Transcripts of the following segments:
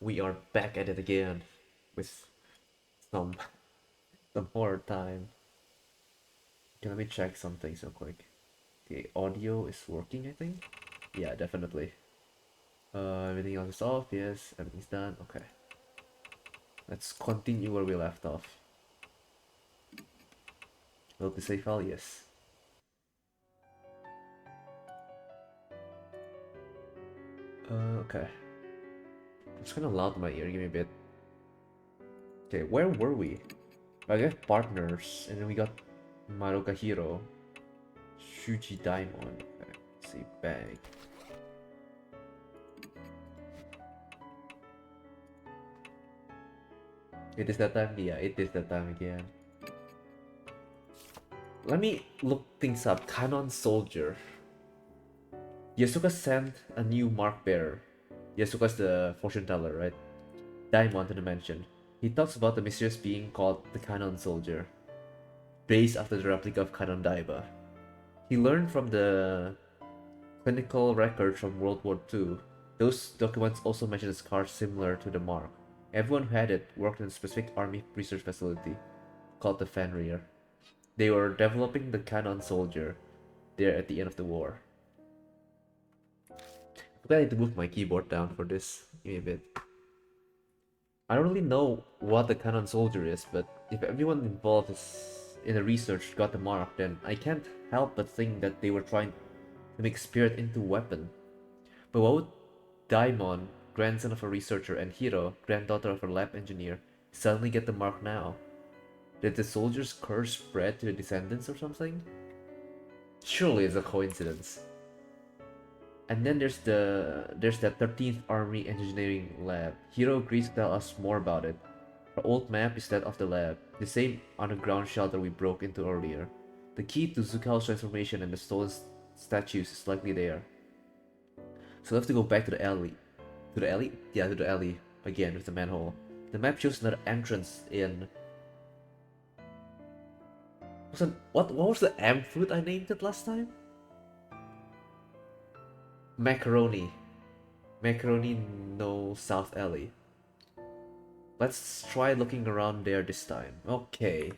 We are back at it again with some some horror time. Okay, let me check some things real quick. The audio is working, I think. Yeah, definitely. Everything else is off. Yes, everything's done. Okay, let's continue where we left off. Will the save file? Yes. Okay. It's kind of loud in my ear. Give me a bit. Okay, where were we? I got partners, and then we got Maruka Hiro, Shuji Daimon. Okay, let's see, bag. It is that time? Yeah, it is that time again. Let me look things up. Canon Soldier. Yasuka sent a new mark bearer. Yasuka's the fortune teller, right? Daimon to the mansion. He talks about the mysterious being called the Canon Soldier, based after the replica of Canon Daiba. He learned from the clinical records from World War II. Those documents also mention a scar similar to the mark. Everyone who had it worked in a specific army research facility called the Fenrir. They were developing the Canon Soldier there at the end of the war. I need to move my keyboard down for this. Give me a bit. I don't really know what the Canon Soldier is, but if everyone involved is in the research got the mark, then I can't help but think that they were trying to make spirit into a weapon. But what would Daimon, grandson of a researcher, and Hiro, granddaughter of a lab engineer, suddenly get the mark now? Did the soldier's curse spread to the descendants or something? Surely it's a coincidence. And then there's that 13th Army Engineering Lab. Hiro agrees to tell us more about it. Our old map is that of the lab, the same underground shelter we broke into earlier. The key to Zukao's transformation and the stolen statues is likely there. So we have to go back to the alley. To the alley? Yeah, to the alley. Again, with the manhole. The map shows another entrance in... What was the M fruit I named it last time? Macaroni. Macaroni no South Alley. Let's try looking around there this time. Okay.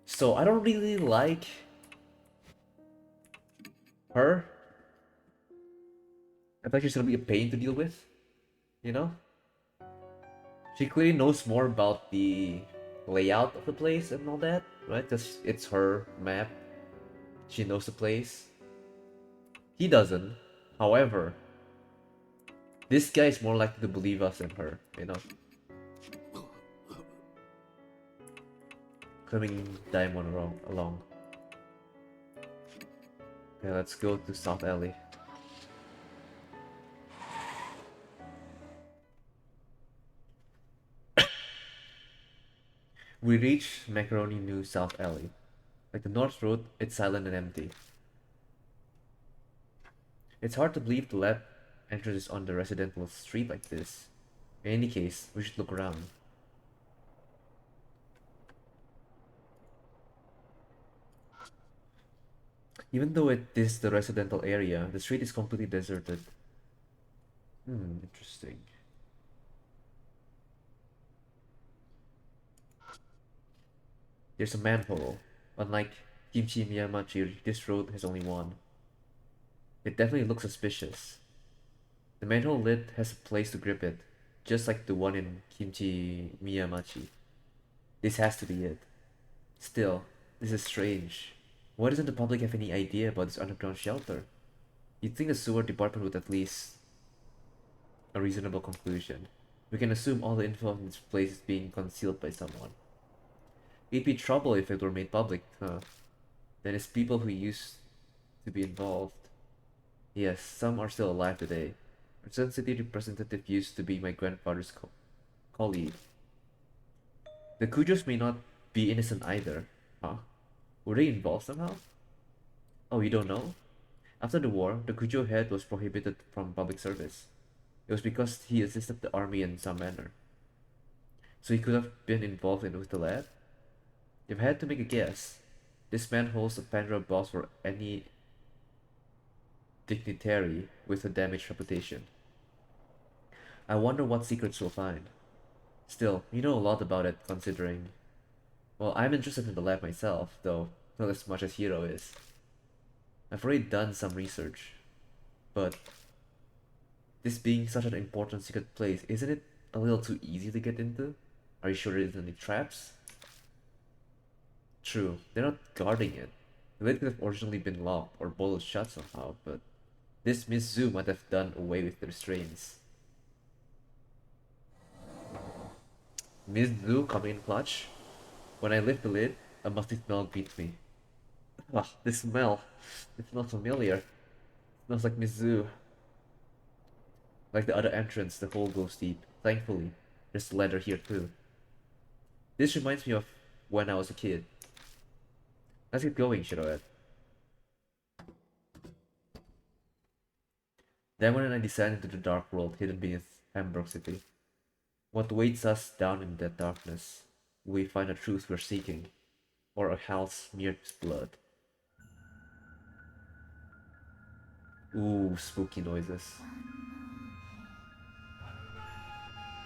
So I don't really like her. I think she's gonna be a pain to deal with, you know? She clearly knows more about the layout of the place and all that, right? Because it's her map. She knows the place. He doesn't. However, this guy is more likely to believe us than her, you know? Coming Diamond along. Okay, let's go to South Alley. We reach Macaroni New South Alley. Like the North Road, it's silent and empty. It's hard to believe the lab entrance is on the residential street like this. In any case, we should look around. Even though it is the residential area, the street is completely deserted. Interesting. There's a manhole. Unlike Kimchi Miyamachi, this road has only one. It definitely looks suspicious. The manhole lid has a place to grip it, just like the one in Kimchi Miyamachi. This has to be it. Still, this is strange. Why doesn't the public have any idea about this underground shelter? You'd think the sewer department would at least a reasonable conclusion. We can assume all the info in this place is being concealed by someone. It'd be trouble if it were made public, huh? Then it's people who used to be involved. Yes, some are still alive today. Our Sun City representative used to be my grandfather's colleague. The Kujos may not be innocent either. Huh? Were they involved somehow? Oh, you don't know? After the war, the Kujo head was prohibited from public service. It was because he assisted the army in some manner. So he could have been involved with the lab? If I had to make a guess, this man holds a Pandora box for any dignitary with a damaged reputation. I wonder what secrets we'll find. Still, you know a lot about it, considering... Well, I'm interested in the lab myself, though not as much as Hiro is. I've already done some research, but this being such an important secret place, isn't it a little too easy to get into? Are you sure there isn't any traps? True, they're not guarding it. The lid could have originally been locked or bolted shut somehow, but this Miss Zoo might have done away with the restraints. Miss Zoo coming in clutch? When I lift the lid, a musty smell greets me. Ah, this smell. It smells familiar. It smells like Miss Zoo. Like the other entrance, the hole goes deep. Thankfully, there's a ladder here too. This reminds me of when I was a kid. Let's get going, Shiroed. Damon and I descend into the dark world hidden beneath Hamburg City. What waits us down in that darkness? Will we find the truth we're seeking? Or a hell smeared with blood? Ooh, spooky noises.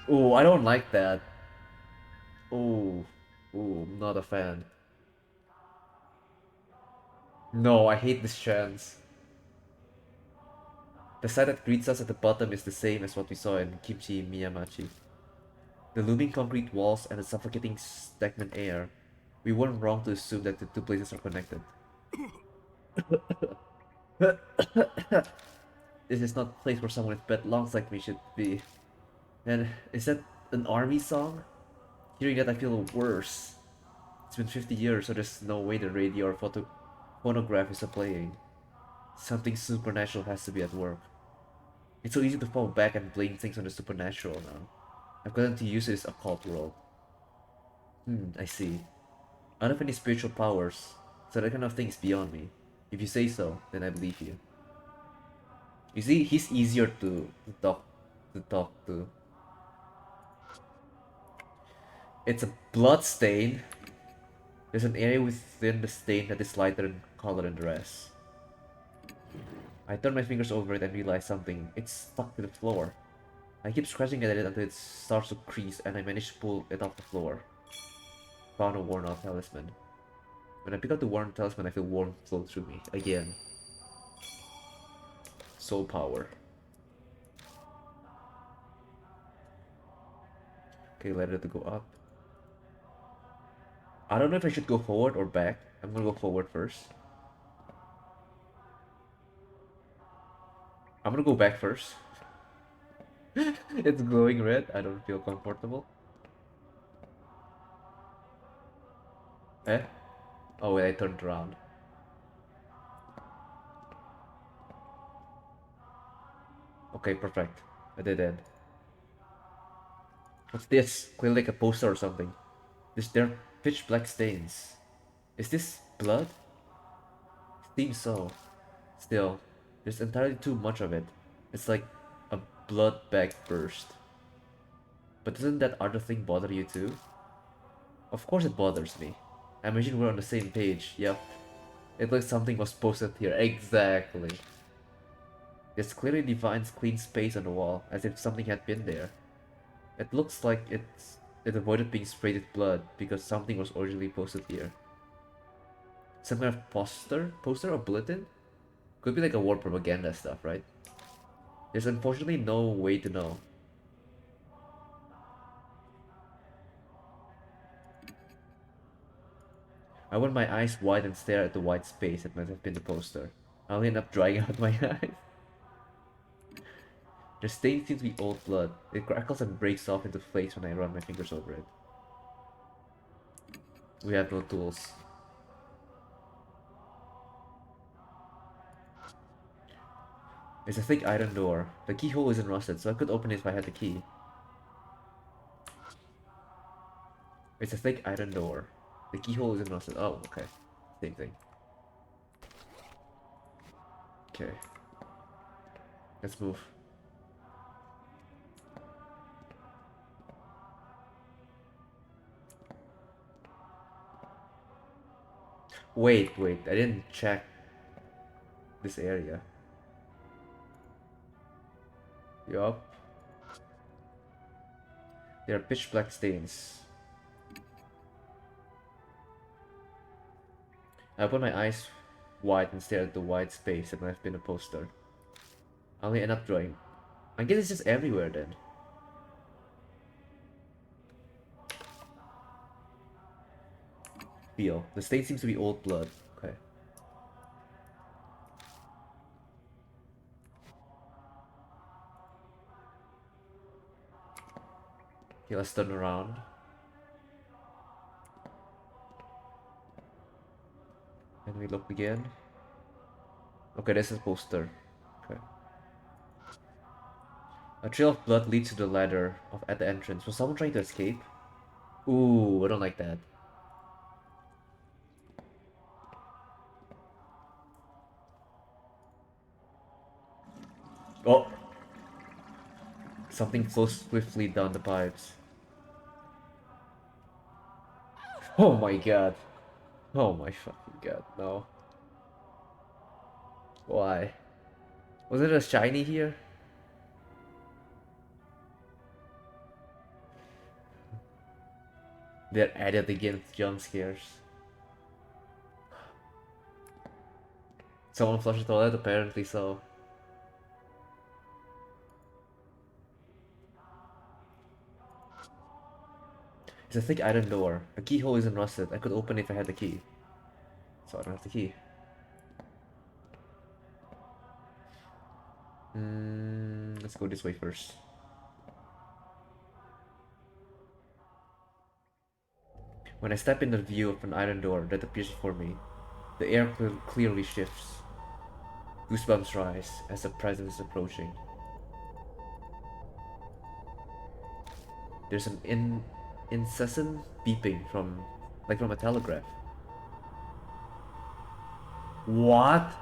Ooh, I don't like that. Ooh, ooh, I'm not a fan. No, I hate this chance. The sight that greets us at the bottom is the same as what we saw in Kimchi Miyamachi. The looming concrete walls and the suffocating stagnant air. We weren't wrong to assume that the two places are connected. This is not a place where someone with bad lungs like me should be. And is that an army song? Hearing that I feel worse. It's been 50 years, so there's no way the radio or phonograph is playing. Something supernatural has to be at work. It's so easy to fall back and blame things on the supernatural now. I've gotten to use this occult world. I see. I don't have any spiritual powers, so that kind of thing is beyond me. If you say so, then I believe you. You see, he's easier to talk to. It's a blood stain. There's an area within the stain that is lighter in color than the rest. I turn my fingers over it and realize something. It's stuck to the floor. I keep scratching at it until it starts to crease and I manage to pull it off the floor. Found a worn out talisman. When I pick up the worn talisman, I feel warmth flow through me. Again. Soul power. Okay, let it go up. I don't know if I should go forward or back. I'm gonna go forward first. I'm gonna go back first. It's glowing red. I don't feel comfortable. Eh? Oh wait, I turned around. Okay, perfect. I did it. What's this? Clearly like a poster or something. They're pitch black stains. Is this blood? Seems so. Still, there's entirely too much of it. It's like a blood bag burst. But doesn't that other thing bother you too? Of course it bothers me. I imagine we're on the same page. Yep. It looks something was posted here. Exactly. This clearly defines clean space on the wall, as if something had been there. It looks like it avoided being sprayed with blood because something was originally posted here. Some kind of poster or bulletin? Could be like a war propaganda stuff, right? There's unfortunately no way to know. I open my eyes wide and stare at the white space that might have been the poster. I'll end up drying out my eyes. The stain seems to be old blood. It crackles and breaks off into flakes when I run my fingers over it. We have no tools. It's a thick iron door. The keyhole isn't rusted, so I could open it if I had the key. It's a thick iron door. The keyhole isn't rusted. Oh, okay. Same thing. Okay. Let's move. Wait. I didn't check this area. Yup. They are pitch black stains. I open my eyes wide and stare at the white space that might have been a poster. I only end up drawing. I guess it's just everywhere then. Feel. The stain seems to be old blood. Okay. Okay, let's turn around. And we look again. Okay, this is a poster. Okay. A trail of blood leads to the ladder at the entrance. Was someone trying to escape? Ooh, I don't like that. Oh! Something flows swiftly down the pipes. Oh my god. Oh my fucking god, no. Why? Was it a shiny here? They're added against jump scares. Someone flushed the toilet? Apparently so. It's a thick iron door. A keyhole isn't rusted. I could open it if I had the key. So I don't have the key. Let's go this way first. When I step into the view of an iron door that appears before me, the air clearly shifts. Goosebumps rise as the presence is approaching. There's an incessant beeping from a telegraph. What?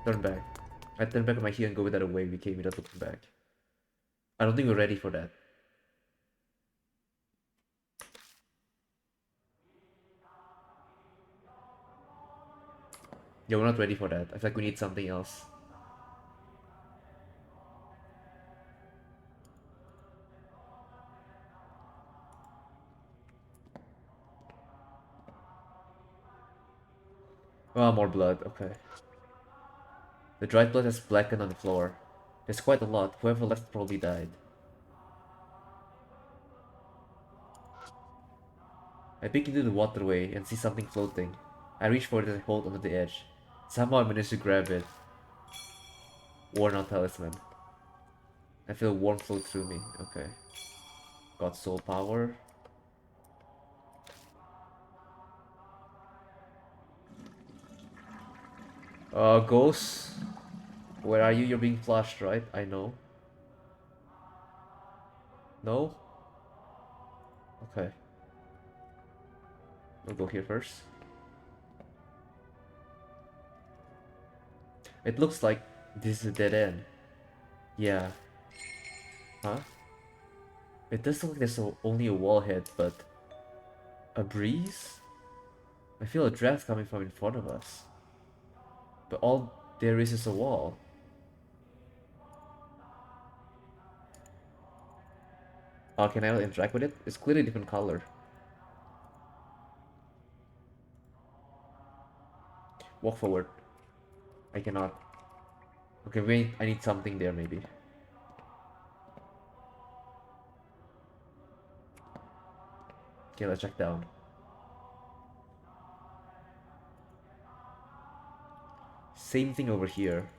Turn back. I turn back on my heel and go without a way we came without looking back. I don't think we're ready for that. Yeah, we're not ready for that. I feel like we need something else. Oh, more blood. Okay. The dried blood has blackened on the floor. There's quite a lot. Whoever left probably died. I peek into the waterway and see something floating. I reach for it and hold onto the edge. Somehow I manage to grab it. Worn out talisman. I feel warmth flow through me. Okay. Got soul power. Ghost. Where are you? You're being flushed, right? I know. No? Okay. We'll go here first. It looks like this is a dead end. Yeah. Huh? It does look like there's only a wall head, but... A breeze? I feel a draft coming from in front of us. But all there is a wall. Oh, can I interact with it? It's clearly a different color. Walk forward. I cannot. Okay, wait, I need something there maybe. Okay, let's check down. Same thing over here.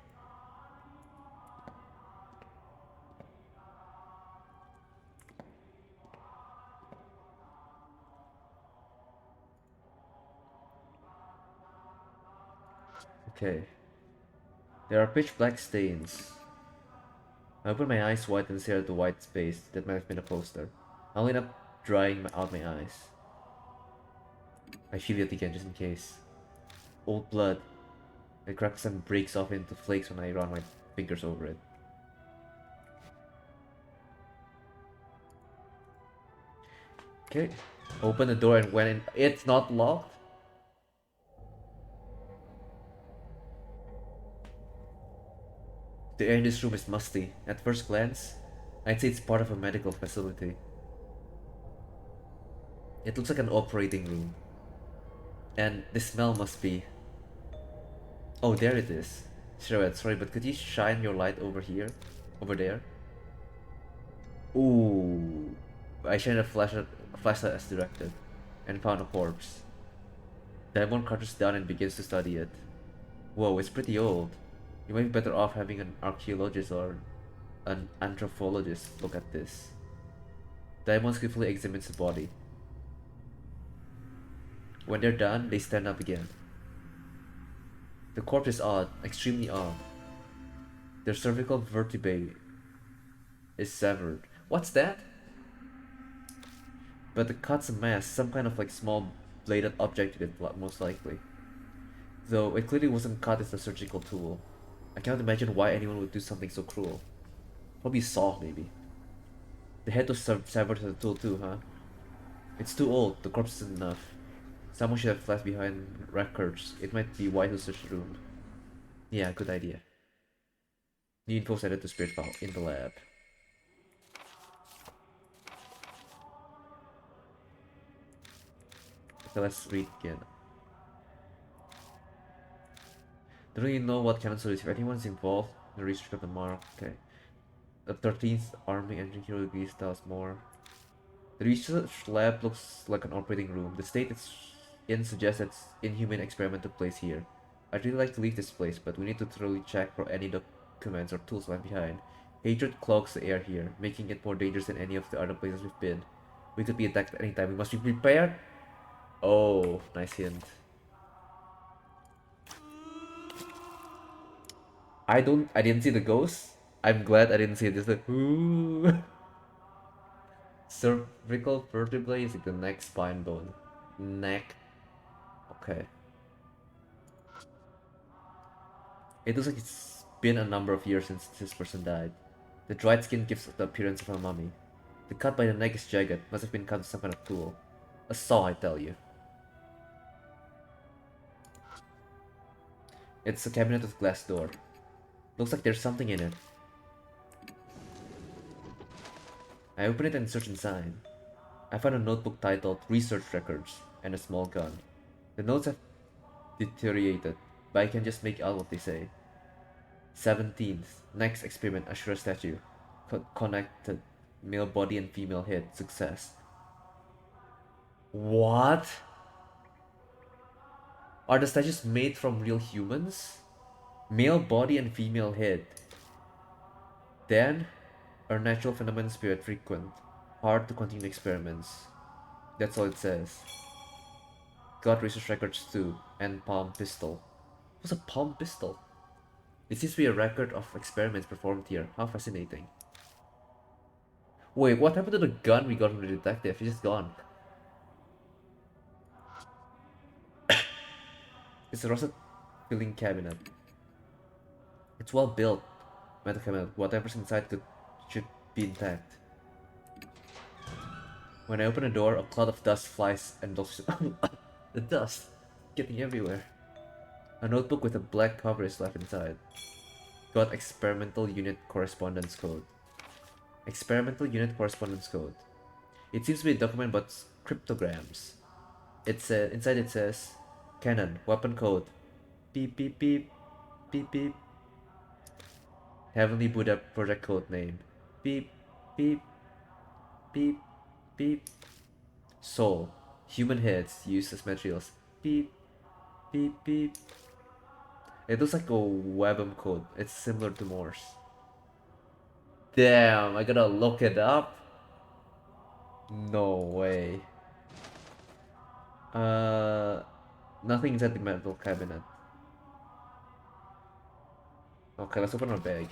Okay. There are pitch black stains. I open my eyes wide and stare at the white space that might have been a poster. I'll end up drying out my eyes. I feel it again just in case. Old blood. It cracks and breaks off into flakes when I run my fingers over it. Okay. Open the door and went in. It's not locked? The air in this room is musty. At first glance, I'd say it's part of a medical facility. It looks like an operating room. And the smell must be... Oh, there it is. Shred, sorry, but could you shine your light over here? Over there? Ooh. I shined a flashlight as directed, and found a corpse. Diamond crouches down and begins to study it. Whoa, it's pretty old. You might be better off having an archaeologist or an anthropologist look at this. Diamond skillfully examines the body. When they're done, they stand up again. The corpse is odd, extremely odd. Their cervical vertebrae is severed. What's that? But the cut's a mass, some kind of like small bladed object it most likely. Though it clearly wasn't cut as a surgical tool. I cannot imagine why anyone would do something so cruel. Probably saw, maybe. The head was severed as a tool too, huh? It's too old, the corpse isn't enough. Someone should have left behind records. It might be wise to search the room. Yeah, good idea. New info added to spirit file in the lab. Okay, let's read again. Don't really know what kind of solution. If anyone's involved in the research of the mark, okay. The 13th Army Engine Hero agrees tells more. The research lab looks like an operating room. The state it's in suggests that inhumane experiment took place here. I'd really like to leave this place, but we need to thoroughly check for any documents or tools left behind. Hatred clogs the air here, making it more dangerous than any of the other places we've been. We could be attacked at any time. We must be prepared. Oh, nice hint. I didn't see the ghost. I'm glad I didn't see it. Just like, ooh. Cervical vertebrae is like the neck spine bone. Neck. Okay. It looks like it's been a number of years since this person died. The dried skin gives the appearance of a mummy. The cut by the neck is jagged. Must have been cut with some kind of tool. A saw, I tell you. It's a cabinet with a glass door. Looks like there's something in it. I open it and search inside. I find a notebook titled Research Records and a small gun. The notes have deteriorated, but I can just make out what they say. 17th. Next experiment, Ashura statue. Connected. Male body and female head. Success. What? Are the statues made from real humans? Male body and female head. Then, are natural phenomena spirit frequent? Hard to continue experiments. That's all it says. Got research records too, and palm pistol. What's a palm pistol? It seems to be a record of experiments performed here. How fascinating. Wait, what happened to the gun we got from the detective? It's just gone. It's a rusted filling cabinet. It's well built. Metal cabinet. Whatever's inside should be intact. When I open the door, a cloud of dust flies and the dust getting everywhere. A notebook with a black cover is left inside. Got experimental unit correspondence code. Experimental unit correspondence code. It seems to be a document about cryptograms. Inside it says Canon weapon code. Beep beep beep beep beep. Heavenly Buddha project code name. Beep beep beep beep. Soul. Human heads used as materials. Beep beep beep. It looks like a WebM code. It's similar to Morse. Damn, I gotta look it up. No way. Uh, Nothing inside the metal cabinet. Okay, let's open our bag.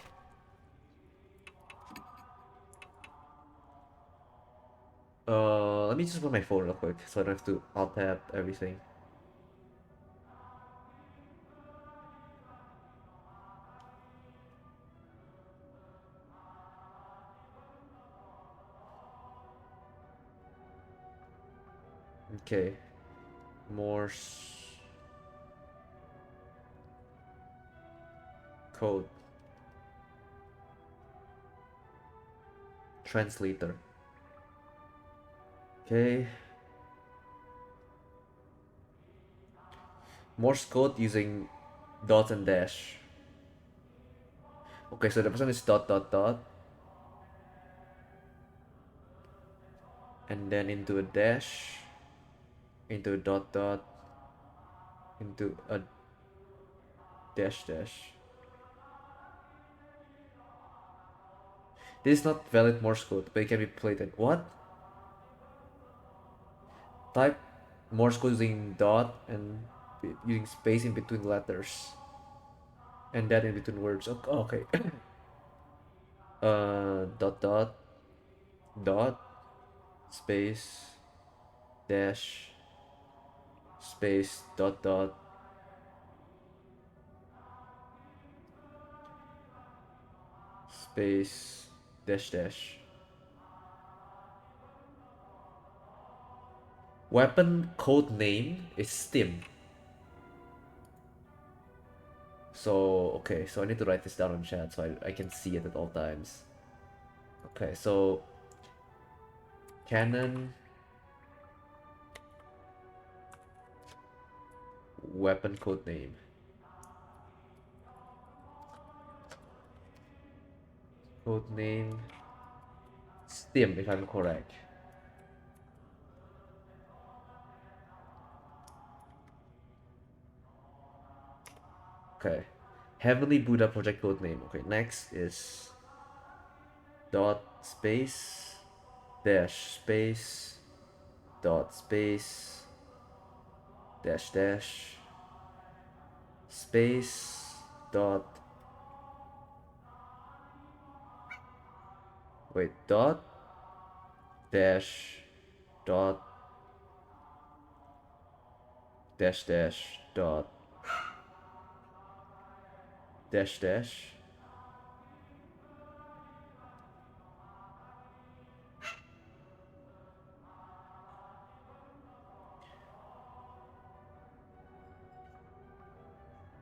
Let me just open my phone real quick so I don't have to alt tab everything. Okay. Morse code. translator. Okay. Morse code using dot and dash. Okay, so the person is dot dot dot, and then into a dash, into a dot dot, into a dash dash. This is not valid Morse code, but it can be played at what? Type Morse code using dot and using space in between letters, and that in between words. Okay. Dot dot dot space dash space dot dot space dash dash. Weapon code name is Stim. So, okay, so I need to write this down on chat so I can see it at all times. Okay, so Canon weapon code name. Code name Stim, if I'm correct. Okay. Heavenly Buddha project code name. Okay, next is dot space dash space dot space dash dash space dot wait dot dash dot dash dash dot dash dash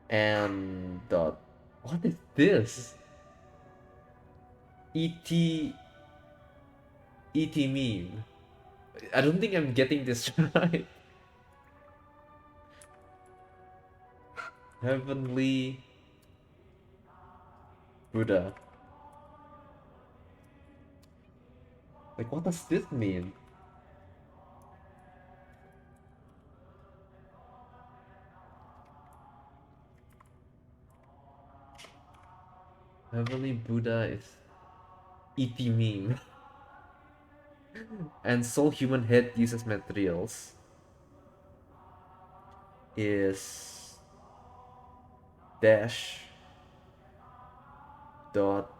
and dot. What is this? Et meme. I don't think I'm getting this right. Heavenly Buddha. Like, what does this mean? Heavenly Buddha is Et meme. And Soul Human Head uses materials is dash dot.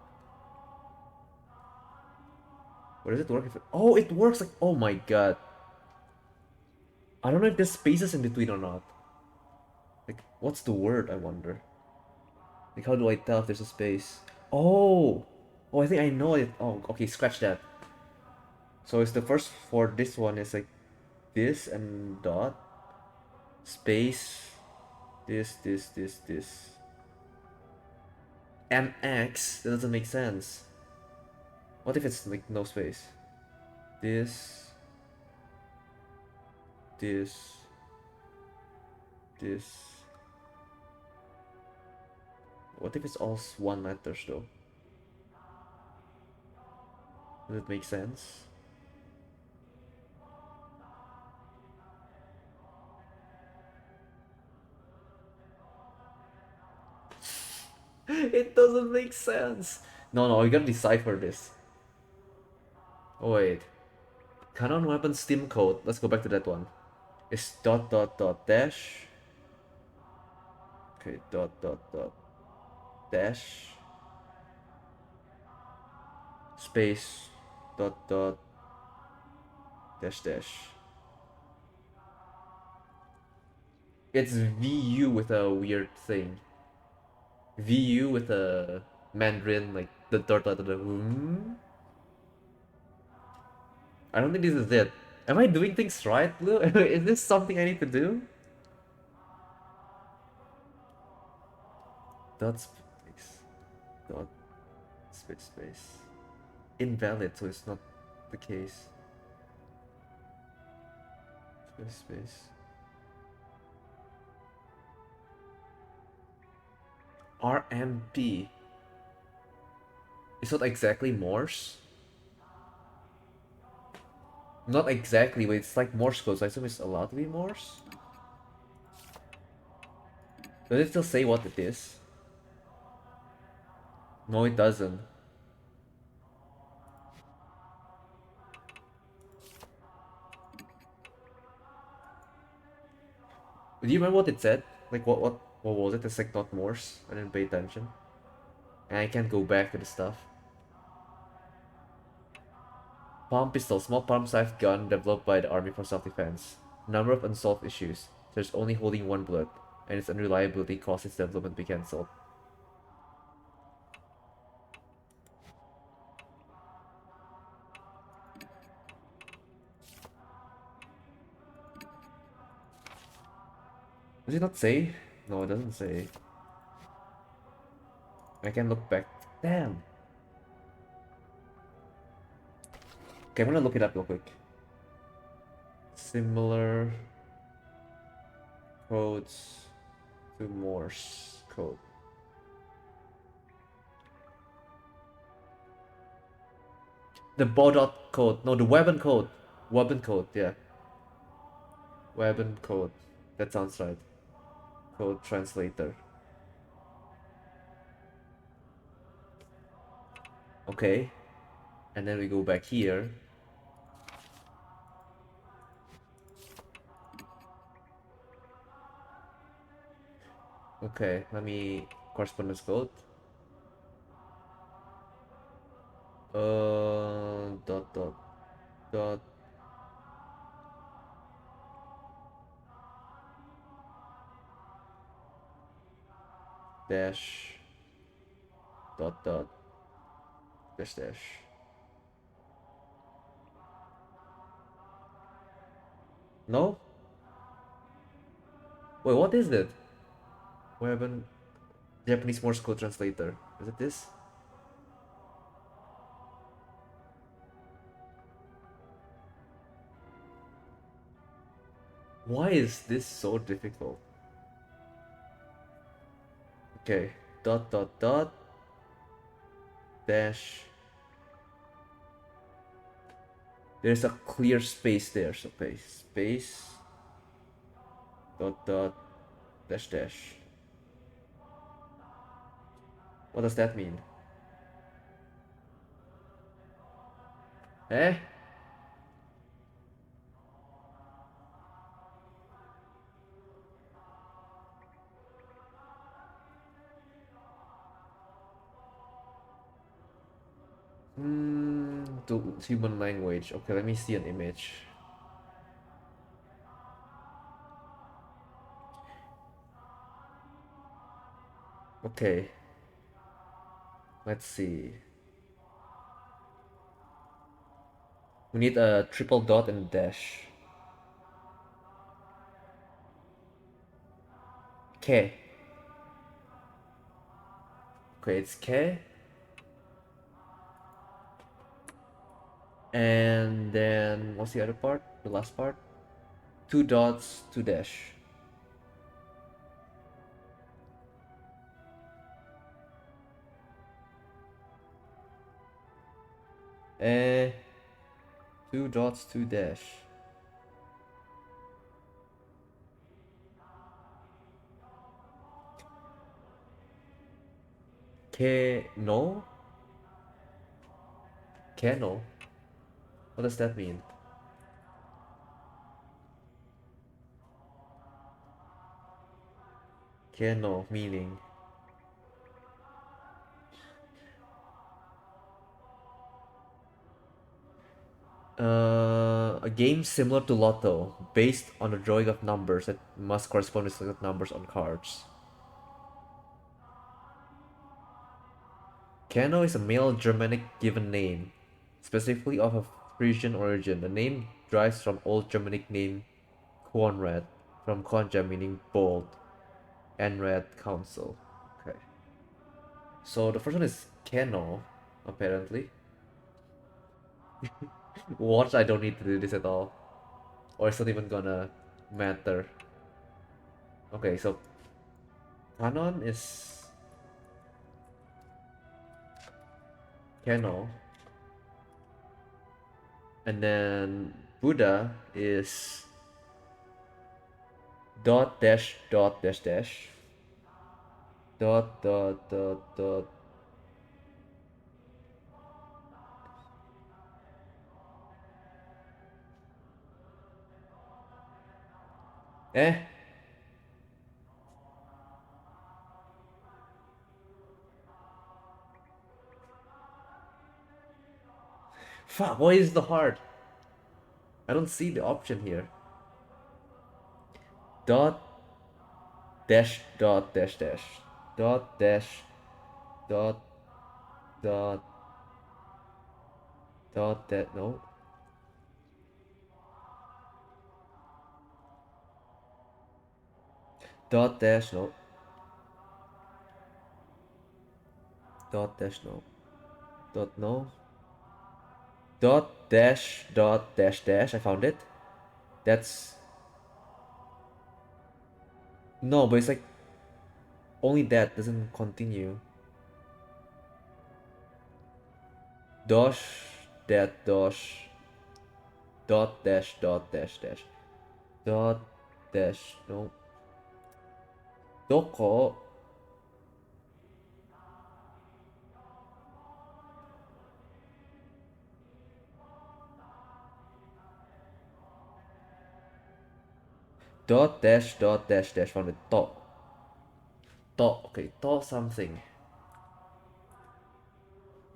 What does it work if it, oh, it works like, oh my god. I don't know if there's spaces in between or not. Like, what's the word, I wonder? Like, how do I tell if there's a space? Oh! Oh, I think I know it. Oh, okay, scratch that. So it's the first for this one is like this and dot space this and X. That doesn't make sense. What if it's like no space? This this this. What if it's all one letters though? Does it make sense? It doesn't make sense. No, no, you gotta decipher this. Oh wait. Canon weapon Steam code. Let's go back to that one. It's dot dot dot dash. Okay, dot dot dot dash space dot dot dash dash. It's VU with a weird thing. VU with a Mandarin like the dot dot dot. I don't think this is it. Am I doing things right, Blue? Is this something I need to do? Dot space. Dot space space. invalid, so it's not the case. Space, space. RMP. It's not exactly Morse. Not exactly, but it's like Morse code, so I assume it's allowed to be Morse? Does it still say what it is? No, it doesn't. Do you remember what it said? Like what was it? It's like not Morse. I didn't pay attention. And I can't go back to the stuff. Palm pistol, small palm-sized gun developed by the Army for self-defense. Number of unsolved issues. There's only holding one bullet, and its unreliability caused its development to be cancelled. Does it not say? No, it doesn't say. I can look back. Damn. Okay, I'm gonna look it up real quick. Similar codes to Morse code. The Baudot code. No, the weapon code. Weapon code, yeah. Weapon code. That sounds right. Code translator. Okay. And then we go back here. Okay, let me correspondence code. Dot dot dot dash dot dot dash dash. No? Wait, what is it? Weapon Japanese Morse code translator. Is it this? Why is this so difficult? Okay, dot dot dot dash. There's a clear space there, so okay, space dot dot dash dash. What does that mean? Eh? To human language. Okay, let me see an image. Okay, let's see. We need a triple dot and a dash. K. Okay, it's K. And then what's the other part? The last part? Two dots, two dash. Eh, two dots, two dash. K no? K no? What does that mean? K no meaning. A game similar to Lotto, based on a drawing of numbers that must correspond with selected numbers on cards. Kano is a male Germanic given name, specifically of a Frisian origin. The name derives from Old Germanic name Konrad, from Konja meaning bold, and Rad council. Okay. So the first one is Kano, apparently. Watch, I don't need to do this at all. Or it's not even gonna matter. Okay, so Canon is Kano. And then Buddha is dot dash dot dash dash dot dot dot dot. Eh? Fuck, why is the heart? I don't see the option here. Dot dash dot dash dash dot dash dot dot dot that no dot dash no dot dash no dot no dot dash dot dash dash. I found it. That's no, but it's like only that doesn't continue. Dosh that dosh dot dash dot dash dash dot dash no doko dot dash dash found it to okay to something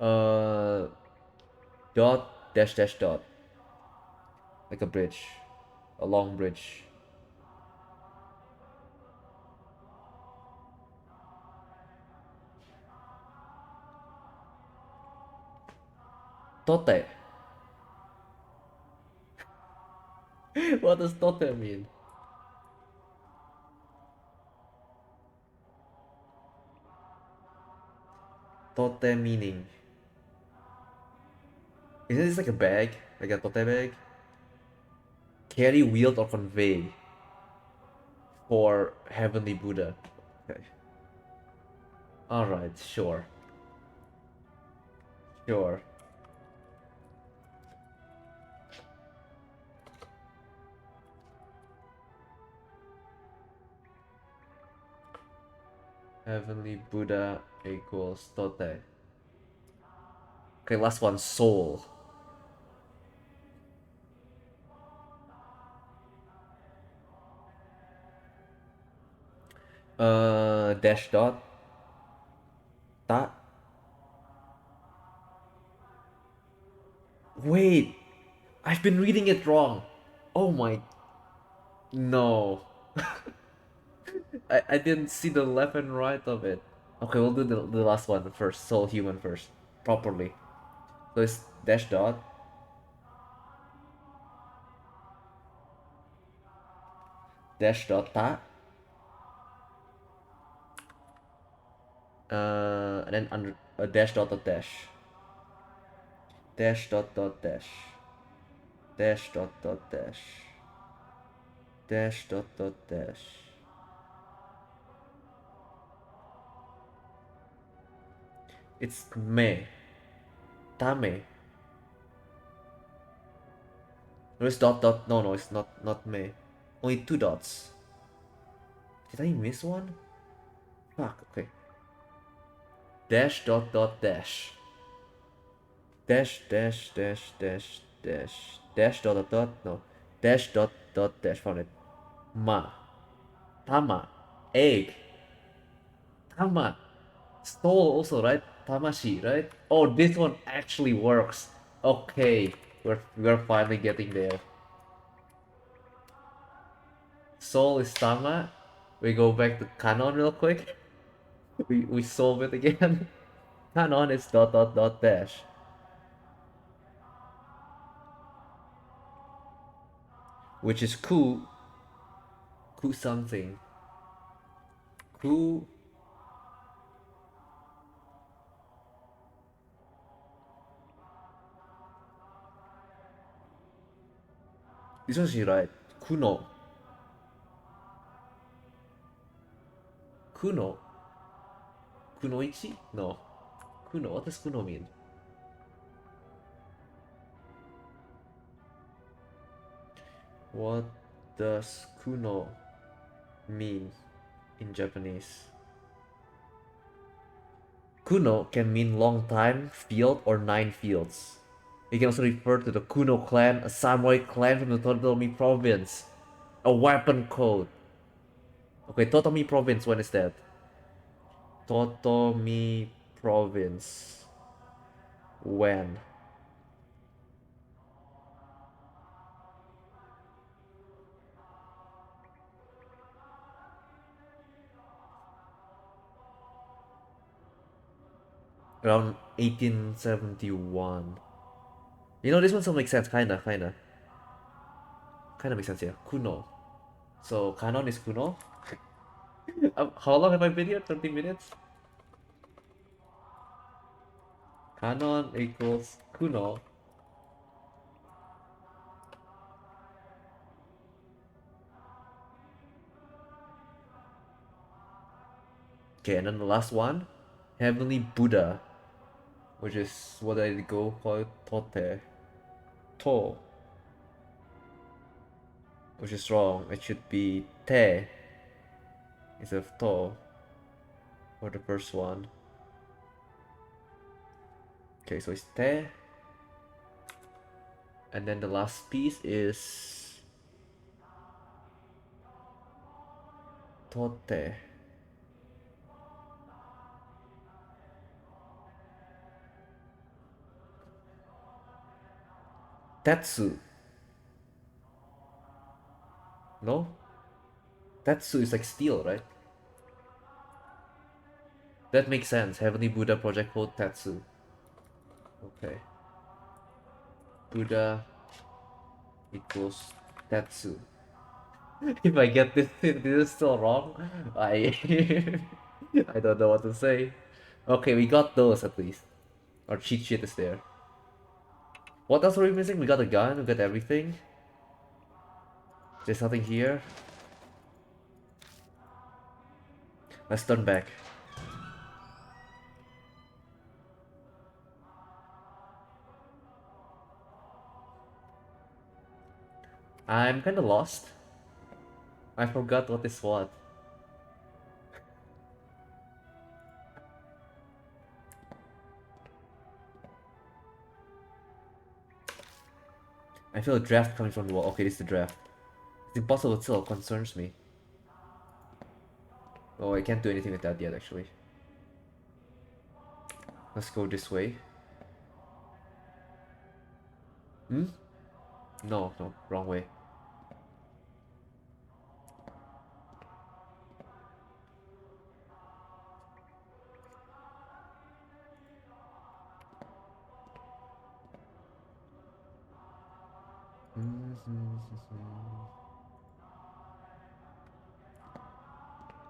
uh dot dash dash dot like a bridge, a long bridge. Tote. What does tote mean? Tote meaning. Isn't this like a bag? Like a tote bag? Carry, wield, or convey for heavenly Buddha. Okay. Alright, sure. Sure. Heavenly Buddha equals tote. Okay, last one, soul. Dash dot. Ta. Wait, I've been reading it wrong. Oh my. No. I didn't see the left and right of it. Okay, we'll do the last one first. Soul human first. Properly. So it's dash dot. Dash dot ta. And then under a dash dot dot dash. Dash dot dot dash. Dash dot dot dash. Dash dot dot dash. It's me. Tame. No, it's dot dot. No, no, it's not me. Only two dots. Did I miss one? Fuck. Okay. Dash dot dot dash. Dash dash dash dash dash dash dot dot dot. No. Dash dot dot dash. Found it. Ma. Tama. Egg. Tama. Soul also, right? Tamashi, right? Oh, this one actually works. Okay, we're finally getting there. Soul is Tama. We go back to Canon real quick. We solve it again. Canon is dot dot dot dash, which is ku something. Ku This one's right. Kuno. Kuno. Kunoichi? No. Kuno. What does kuno mean? What does kuno mean in Japanese? Kuno can mean long time, field, or 9 fields. It can also refer to the Kuno clan, a samurai clan from the Totomi province. A weapon code. Okay, Totomi province, when is that? Totomi province. When? Around 1871. You know, this one still makes sense, kinda. Kinda makes sense, yeah. Kuno. So, canon is Kuno. How long have I been here? 30 minutes? Canon equals Kuno. Okay, and then the last one, Heavenly Buddha, which is what I go call it, Tote. To, which is wrong. It should be Te instead of To for the first one. Okay, so it's Te, and then the last piece is Tote. Tetsu. No? Tetsu is like steel, right? That makes sense. Heavenly Buddha Project Code Tetsu. Okay. Buddha equals Tetsu. If I get this is still wrong, I I don't know what to say. Okay, we got those at least. Our cheat sheet is there. What else are we missing? We got a gun, we got everything. There's nothing here. Let's turn back. I'm kinda lost. I forgot what is what. I feel a draft coming from the wall. Okay, this is the draft. It's impossible, it still concerns me. Oh, I can't do anything with that yet, actually. Let's go this way. Hmm? No, no, wrong way.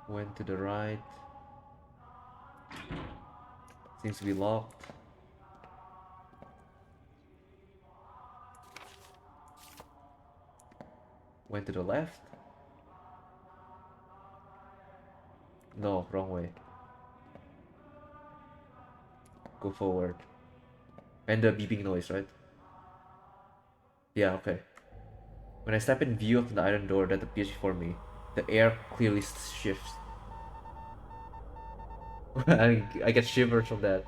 Went to the right. Seems to be locked. Went to the left. No, wrong way. Go forward. And the beeping noise, right? Yeah, okay. When I step in view of the iron door that appears before me, the air clearly shifts. I get shivers from that.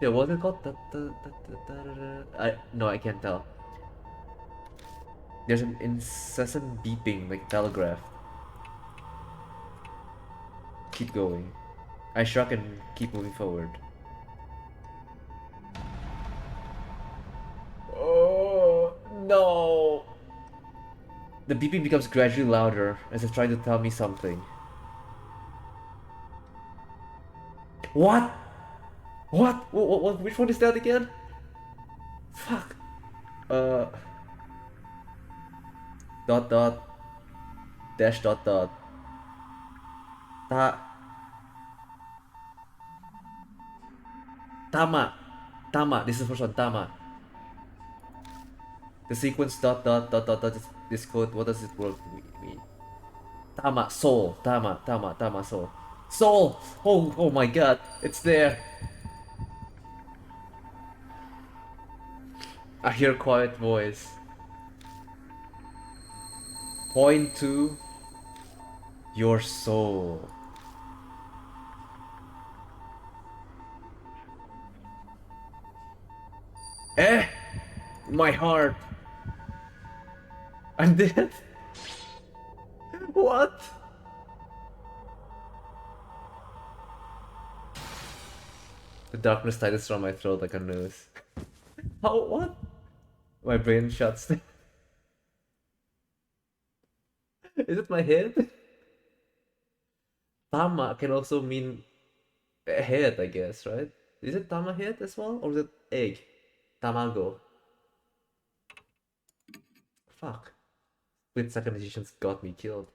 Yeah, what's it called? No, I can't tell. There's an incessant beeping, like a telegraph. Keep going. I shrug and keep moving forward. Oh no! The beeping becomes gradually louder as if trying to tell me something. What? What? Which one is that again? Fuck. Uh. Dot dot. Dash dot dot. Ta. Tama. Tama. This is the first one. Tama. The sequence dot dot dot dot dot this code, what does it work mean? Tama, soul, Tama, Tama, Tama, soul. Soul! Oh my god, it's there. I hear a quiet voice. Point to your soul. Eh? My heart. I'm dead. What? The darkness tightens around my throat like a noose. How? What? My brain shuts. Is it my head? Tama can also mean a head, I guess, right? Is it Tama head as well? Or is it egg? Tamago. Fuck. Split second decisions got me killed.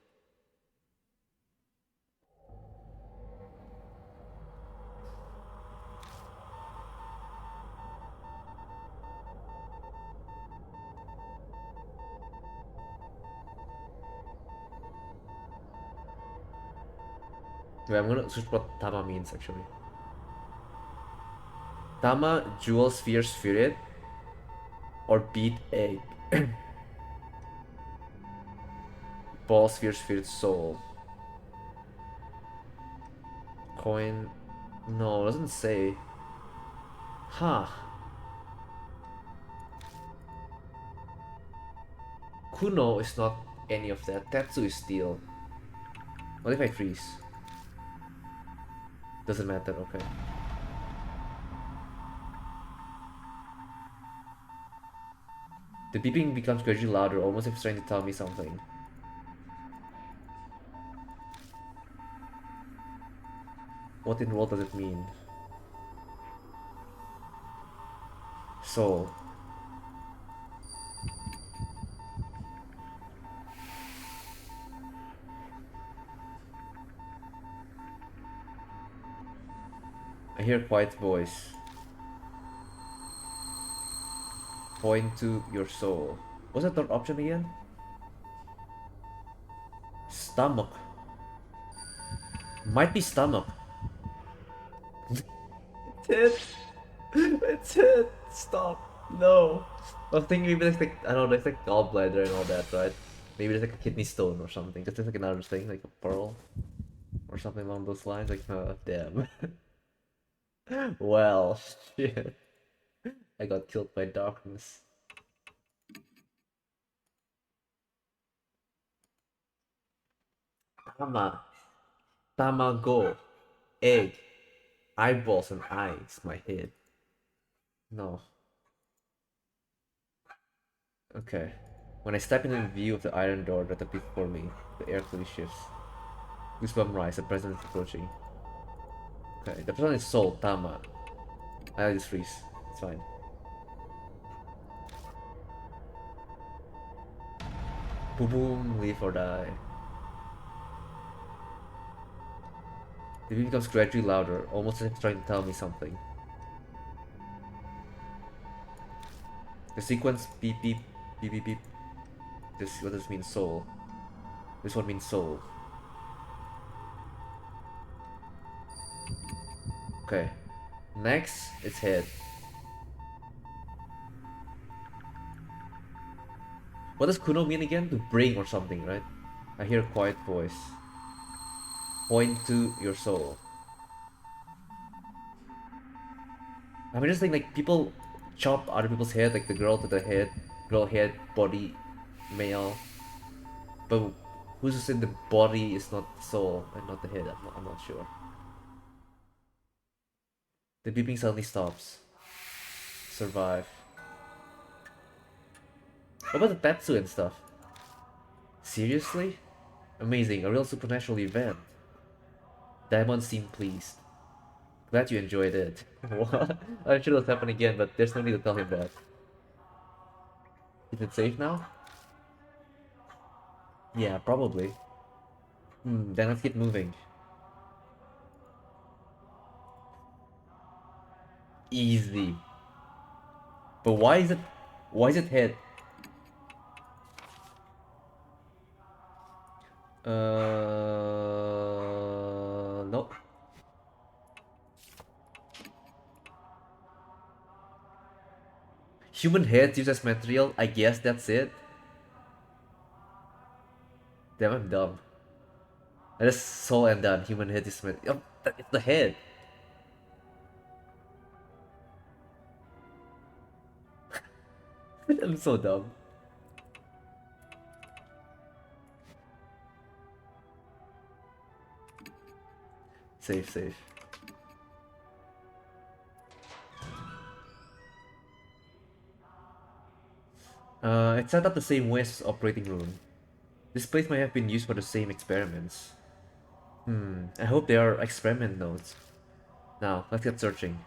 Wait, I'm gonna search what Tama means actually. Tama, jewel, sphere, spirit, or beat egg. Ball, sphere, spirit, soul. Coin. No, it doesn't say. Huh. Kuno is not any of that. Tetsu is steel. What if I freeze? Doesn't matter, okay. The beeping becomes gradually louder, almost if it's trying to tell me something. What in the world does it mean? Soul. I hear a quiet voice. Point to your soul. What's the third option again? Stomach. Might be stomach. It's it. It's it. Stop. No. I was thinking maybe there's like, I don't know, there's like gallbladder and all that, right? Maybe there's like a kidney stone or something. Just there's like another thing, like a pearl or something along those lines. Like, damn. Well, shit. I got killed by darkness. Tama. Tamago. Egg. Eyeballs and eyes. My head. No. Okay. When I step into view of the iron door that appears before me, the air clearly shifts. Goosebumps rise, the presence is approaching. Okay, the person is Soul, Tama. I just freeze. It's fine. Boom boom, live or die. The beat becomes gradually louder, almost as if it's trying to tell me something. The sequence beep beep beep beep beep. What does this mean? Soul. This one means soul. Okay. Next, it's head. What does Kuno mean again? To bring or something, right? I hear a quiet voice. Point to your soul. I mean, just think like people chop other people's head, like the girl to the head, girl head, body, male. But who's to say the body is not the soul and not the head? I'm not sure. The beeping suddenly stops. Survive. What about the Tetsu and stuff? Seriously? Amazing, a real supernatural event. Diamond seemed pleased. Glad you enjoyed it. What? I'm sure it'll happen again, but there's no need to tell him that. Is it safe now? Yeah, probably. Then let's keep moving. Easy. But why is it head? No. Human heads used as material. I guess that's it. Damn, I'm dumb. I just saw and done. Human head is material. Oh, it's the head. I'm so dumb. Safe, safe. It's set up the same way as operating room. This place might have been used for the same experiments. I hope they are experiment notes. Now, let's get searching.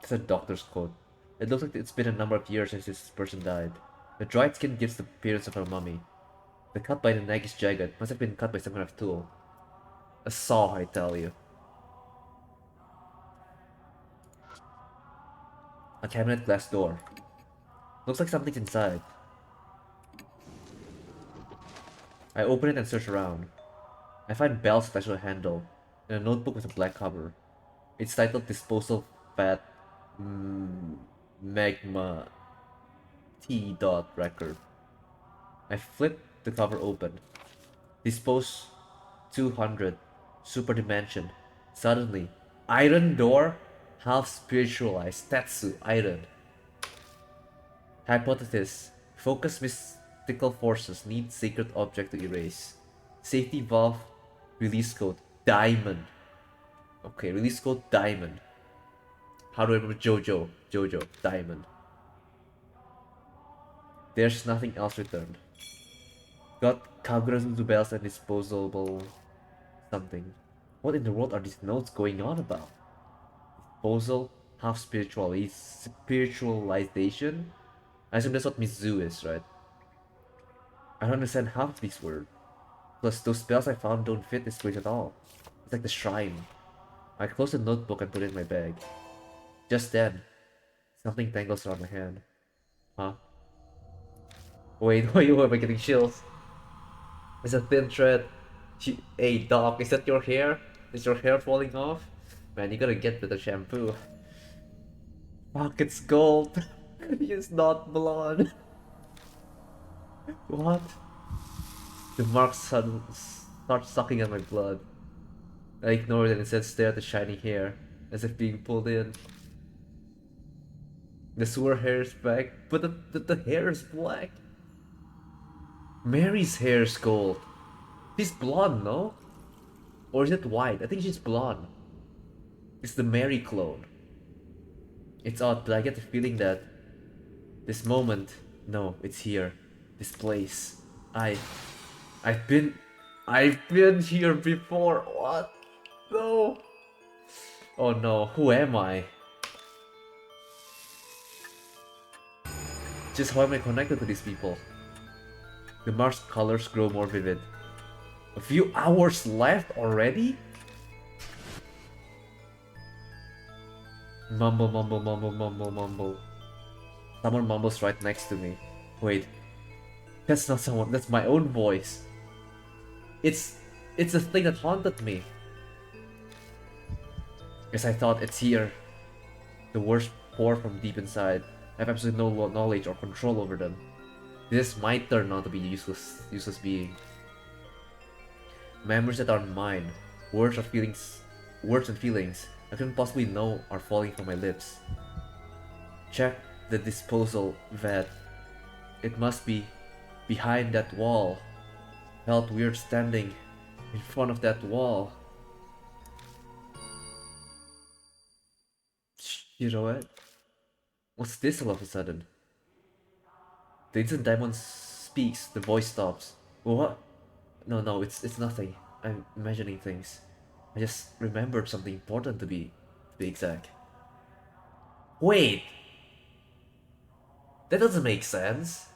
It's a doctor's coat. It looks like it's been a number of years since this person died. The dried skin gives the appearance of a mummy. The cut by the neck is jagged. Must have been cut by some kind of tool. A saw, I tell you. A cabinet glass door. Looks like something's inside. I open it and search around. I find bells attached to a handle, and a notebook with a black cover. It's titled Disposal Fat Magma T. Dot Record. I flip the cover open. Dispose 200. Super Dimension. Suddenly, iron door, half spiritualized. Tetsu, iron. Hypothesis. Focus mystical forces need sacred object to erase. Safety valve. Release code. Diamond. Okay, release code diamond. How do I remember Jojo? Jojo. Diamond. There's nothing else returned. Got Kagurazuzu bells and disposable something. What in the world are these notes going on about? Disposal, half spiritualization? I assume that's what Mizu is, right? I don't understand half of these words. Plus, those spells I found don't fit this place at all. It's like the shrine. I close the notebook and put it in my bag. Just then, something tangles around my hand. Huh? Wait, why am I getting chills? It's a thin thread. Hey, Doc, is that your hair? Is your hair falling off? Man, you gotta get with the shampoo. Fuck, it's gold. It's not blonde. What? The marks start sucking at my blood. I ignore it and instead stare at the shiny hair, as if being pulled in. The sewer hair is back, but the hair is black. Mary's hair is gold. She's blonde, no? Or is it white? I think she's blonde. It's the Mary clone. It's odd, but I get the feeling that this moment, no, it's here. This place. I've been I've been here before. What? No. Oh no, who am I? Just how am I connected to these people? The Mars colors grow more vivid. A few hours left already? Mumble, mumble, mumble, mumble, mumble. Someone mumbles right next to me. Wait. That's not someone, that's my own voice. It's the thing that haunted me. Yes, I thought it's here. The words pour from deep inside. I have absolutely no knowledge or control over them. This might turn out to be a useless being. Memories that aren't mine. Words and feelings I couldn't possibly know are falling from my lips. Check the disposal vat. It must be behind that wall. Felt weird standing in front of that wall. You know what? What's this all of a sudden? The instant Diamond speaks, the voice stops. What? No, it's nothing. I'm imagining things. I just remembered something important to be exact. Wait! That doesn't make sense.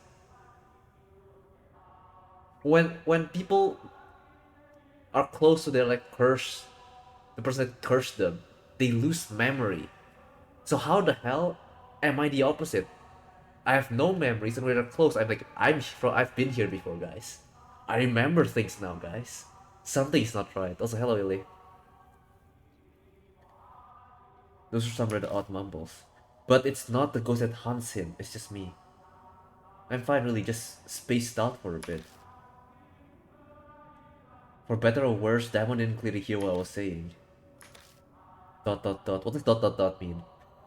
When people are close to their like curse, the person that cursed them, they lose memory. So how the hell am I the opposite? I have no memories, and we're close. I'm like, I've been here before, guys. I remember things now, guys. Something's not right. Also, hello, Illy. Those are some rather odd mumbles. But it's not the ghost that haunts him, it's just me. I'm fine, really, just spaced out for a bit. For better or worse, Diamond didn't clearly hear what I was saying. Dot dot dot. What does dot dot dot mean?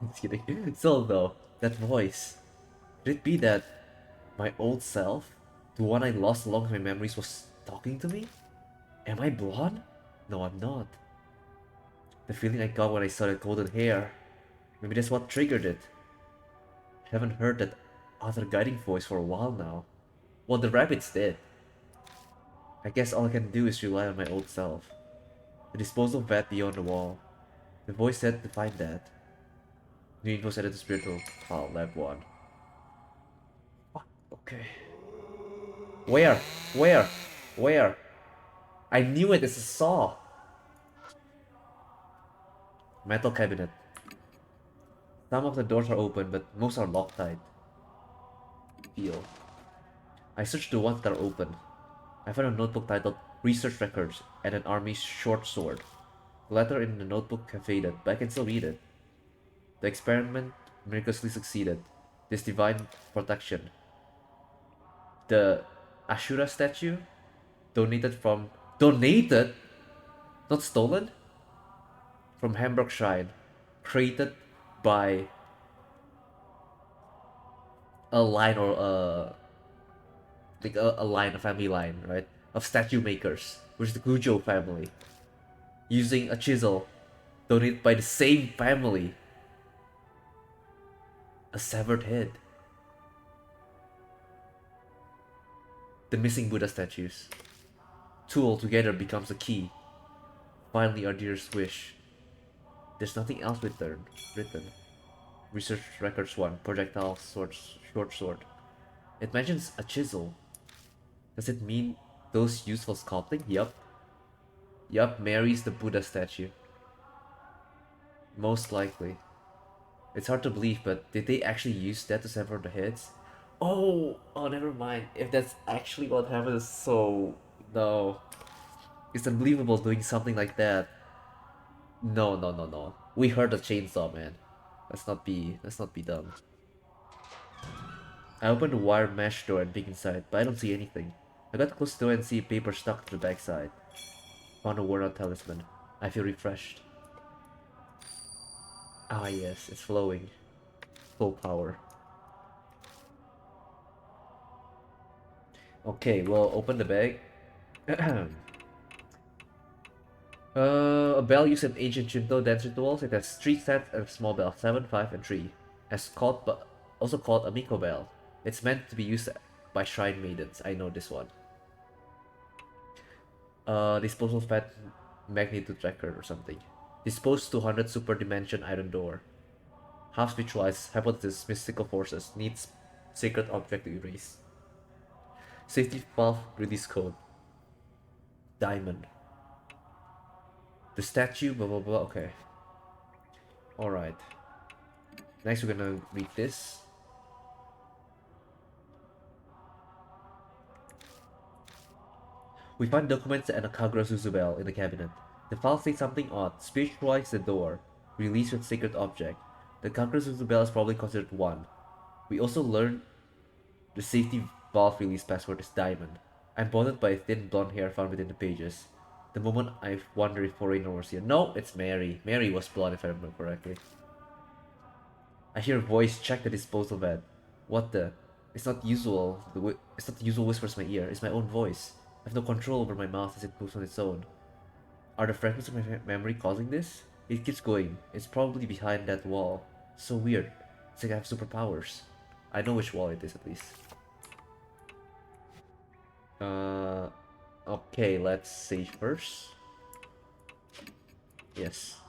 Just kidding. Still though, that voice. Could it be that my old self, the one I lost along with my memories, was talking to me? Am I blonde? No, I'm not. The feeling I got when I saw that golden hair. Maybe that's what triggered it. I haven't heard that other guiding voice for a while now. Well, the rabbit's dead. I guess all I can do is rely on my old self. The disposal vat beyond the wall. The voice said to find that. New info added to spiritual file, lab 1. Okay. Where? Where? Where? I knew it, it's a saw! Metal cabinet. Some of the doors are open, but most are locked tight. Feel. I searched the ones that are open. I found a notebook titled Research Records and an army short sword. The letter in the notebook had faded, but I can still read it. The experiment miraculously succeeded. This divine protection. The Ashura statue? Donated from... Donated? Not stolen? From Hamburg Shrine. Created by a line or a line, a family line, right? Of statue makers, which is the Gujo family. Using a chisel donated by the same family. A severed head. The missing Buddha statues. Two altogether becomes a key. Finally, our dearest wish. There's nothing else written. Research Records 1, projectile sword, short sword. It mentions a chisel. Does it mean those used for sculpting? Yup. Yup, Mary's the Buddha statue. Most likely. It's hard to believe, but did they actually use that to sever the heads? Oh, never mind. If that's actually what happened, so no. It's unbelievable doing something like that. No, no, no, no. We heard a chainsaw, man. Let's not be dumb. I opened the wire mesh door and peek inside, but I don't see anything. I got close to the door and see a paper stuck to the backside. Found a worn out talisman. I feel refreshed. Ah yes, it's flowing. Full power. Okay, well, open the bag. A bell used in ancient Shinto dance rituals. It has 3 sets and a small bell, 7, 5, and 3. Also called a Miko bell. It's meant to be used by shrine maidens. I know this one. Disposal fat magnitude tracker or something. Dispose 200 super dimension iron door. Half spiritualized hypothesis mystical forces needs sacred object to erase. Safety valve release code. Diamond. The statue, blah blah blah. Okay. Alright. Next, we're gonna read this. We find documents and a Kagura Suzubel in the cabinet. The file says something odd. Spiritualize the door. Release with sacred object. The Kagura Suzubel is probably considered 1. We also learned the safety valve release password is Diamond. I'm bothered by a thin blonde hair found within the pages. The moment I wonder if Foreigner was here. No, it's Mary. Mary was blonde if I remember correctly. I hear a voice check the disposal vat. What the? It's not usual. It's not the usual whispers in my ear. It's my own voice. I have no control over my mouth as it moves on its own. Are the fragments of my memory causing this? It keeps going. It's probably behind that wall. So weird. It's like I have superpowers. I know which wall it is at least. Okay, let's save first. Yes.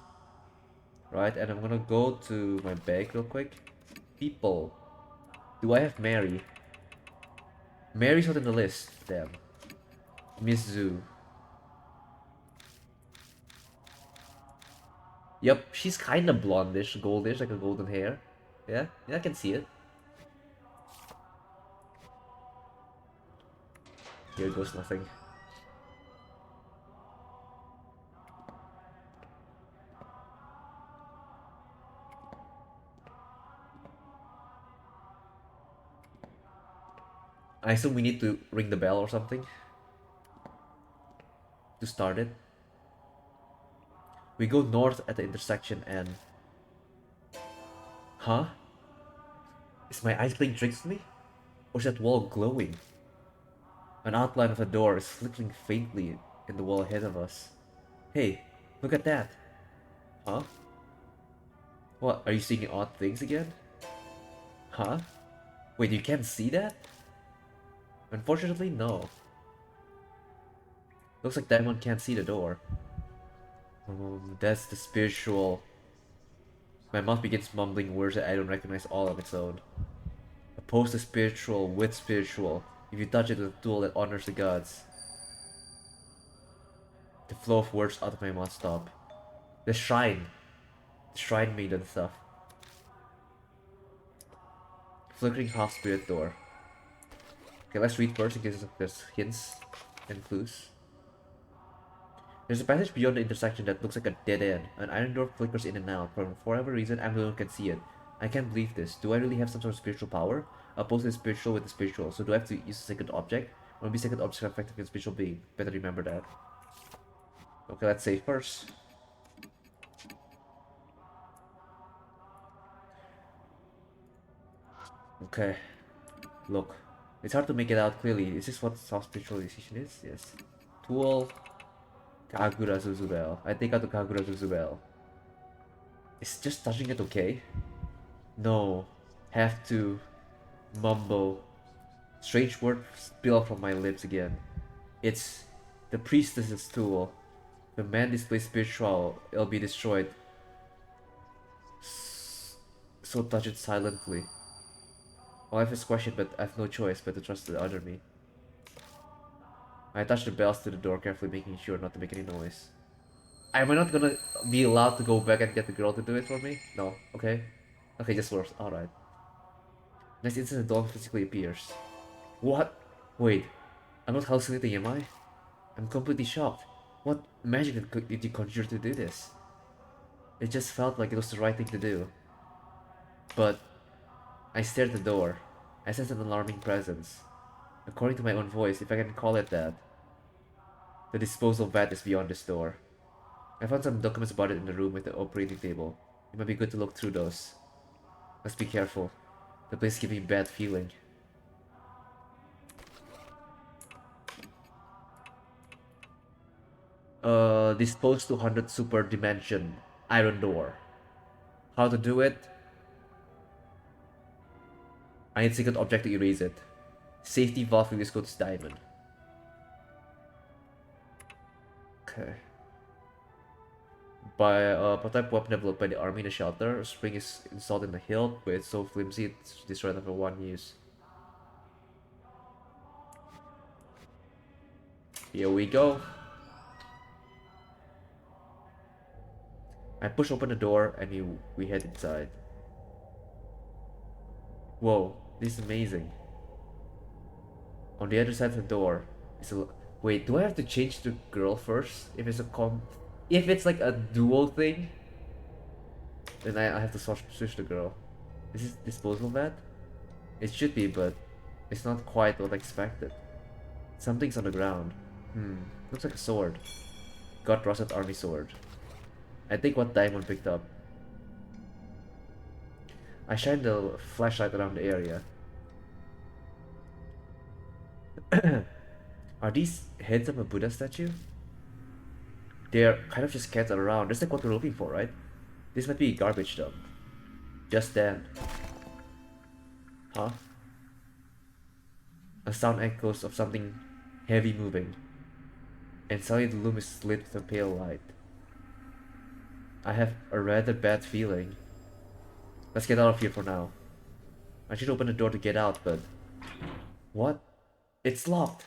Right, and I'm gonna go to my bag real quick. People. Do I have Mary? Mary's not in the list. Damn. Miss Zhu. Yep, she's kinda blondish, goldish, like a golden hair. Yeah, I can see it. Here goes nothing. I assume we need to ring the bell or something to start it. We go north at the intersection and... Huh? Is my eyes playing tricks with me? Or is that wall glowing? An outline of a door is flickering faintly in the wall ahead of us. Hey, look at that. Huh? What, are you seeing odd things again? Huh? Wait, you can't see that? Unfortunately, no. Looks like Diamond can't see the door. That's the spiritual... My mouth begins mumbling words that I don't recognize all on its own. Oppose the spiritual with spiritual. If you touch it with a tool that honors the gods. The flow of words out of my mouth stop. The shrine. The shrine maiden stuff. Flickering half spirit door. Okay, let's read first in case there's hints and clues. There's a passage beyond the intersection that looks like a dead end. An iron door flickers in and out. For whatever reason, I'm the one who can see it. I can't believe this. Do I really have some sort of spiritual power? Oppose the spiritual with the spiritual. So do I have to use a second object? Or maybe second objects are effective against spiritual being? Better remember that. Okay, let's save first. Okay. Look. It's hard to make it out clearly. Is this what soft spiritualization is? Yes. Tool. Kagura Zuzubel. I take out the Kagura Zuzubel. Is just touching it okay? No. Have to mumble. Strange words spill out from my lips again. It's the priestess's tool. The man displays spiritual, it'll be destroyed. So touch it silently. My life is questioned, but I have no choice but to trust the other me. I touch the bells to the door, carefully making sure not to make any noise. Am I not gonna be allowed to go back and get the girl to do it for me? No, okay. Okay, just works. Alright. Next instant, the dog physically appears. What? Wait, I'm not hallucinating, am I? I'm completely shocked. What magic did you conjure to do this? It just felt like it was the right thing to do. But I stared at the door. I sensed an alarming presence. According to my own voice, if I can call it that, the disposal vat is beyond this door. I found some documents about it in the room with the operating table. It might be good to look through those. Let's be careful. The place is giving me a bad feeling. Dispose 200 super dimension iron door. How to do it? I need secret object to erase it. Safety valve release code is diamond. Okay. By a prototype weapon developed by the army in a shelter, a spring is installed in the hilt, but it's so flimsy it's destroyed after one use. Here we go. I push open the door and we head inside. Whoa, this is amazing. On the other side of the door is a... Wait, do I have to change the girl first? If it's if it's like a duo thing, then I have to switch the girl. Is this disposal vat? It should be, but it's not quite what I expected. Something's on the ground. Looks like a sword. God rusted army sword. I think what Diamond picked up. I shine the flashlight around the area. Are these heads of a Buddha statue? They're kind of just scattered around. That's like what we're looking for, right? This might be a garbage dump. Just then. Huh? A sound echoes of something heavy moving. And suddenly the room is lit with a pale light. I have a rather bad feeling. Let's get out of here for now. I should open the door to get out, but... What? It's locked!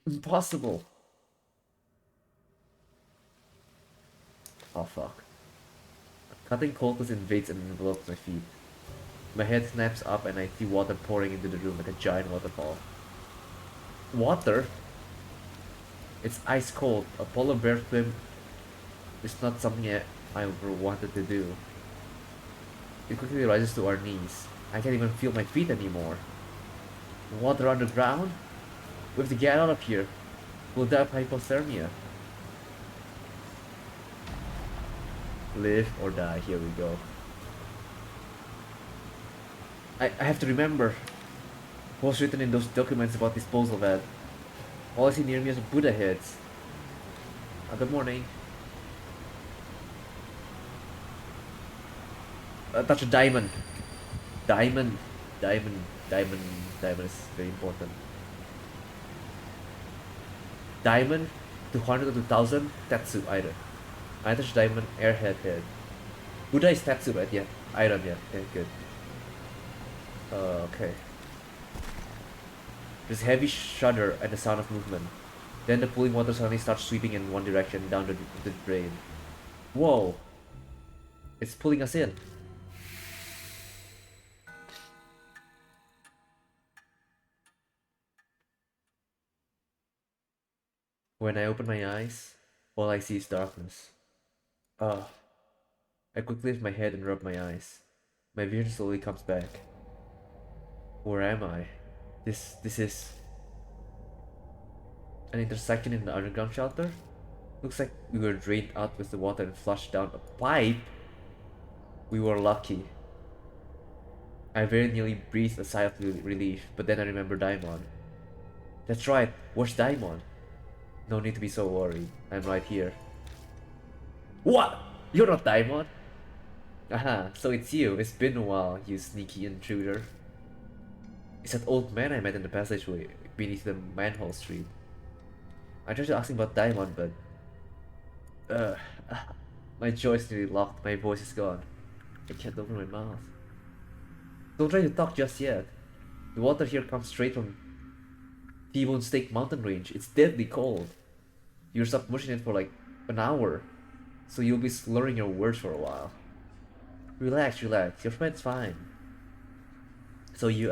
Impossible! Oh fuck. Cutting coldness invades and envelopes my feet. My head snaps up and I see water pouring into the room like a giant waterfall. Water? It's ice cold. A polar bear swim is not something I ever wanted to do. It quickly rises to our knees. I can't even feel my feet anymore. Water underground? We have to get out of here. We'll die of hypothermia. Live or die. Here we go. I have to remember what was written in those documents about disposal that all I see near me is Buddha heads. Good morning. Touch a diamond. Diamond. Diamond. Diamond. Diamond is very important. Diamond, 200 or 2000, Tetsu, iron. I touch diamond, airhead head. Buddha is Tetsu, right? Yeah. Iron, yeah. Okay, good. Okay. There's a heavy shudder and the sound of movement. Then the pooling water suddenly starts sweeping in one direction down the drain. Whoa! It's pulling us in. When I open my eyes, all I see is darkness. Ah. I quickly lift my head and rub my eyes. My vision slowly comes back. Where am I? This is an intersection in the underground shelter? Looks like we were drained out with the water and flushed down a pipe. We were lucky. I very nearly breathed a sigh of relief, but then I remember Daimon. That's right, where's Daimon? No need to be so worried. I'm right here. What? You're not Daimon? Aha, so it's you. It's been a while, you sneaky intruder. It's that old man I met in the passageway beneath the manhole street. I tried to ask him about Daimon, but... Uh, my jaw is nearly locked, my voice is gone. I can't open my mouth. Don't try to talk just yet. The water here comes straight from T-Bone Steak Mountain Range. It's deadly cold. You're submerged in it for like an hour, so you'll be slurring your words for a while. Relax, relax. Your friend's fine. So you,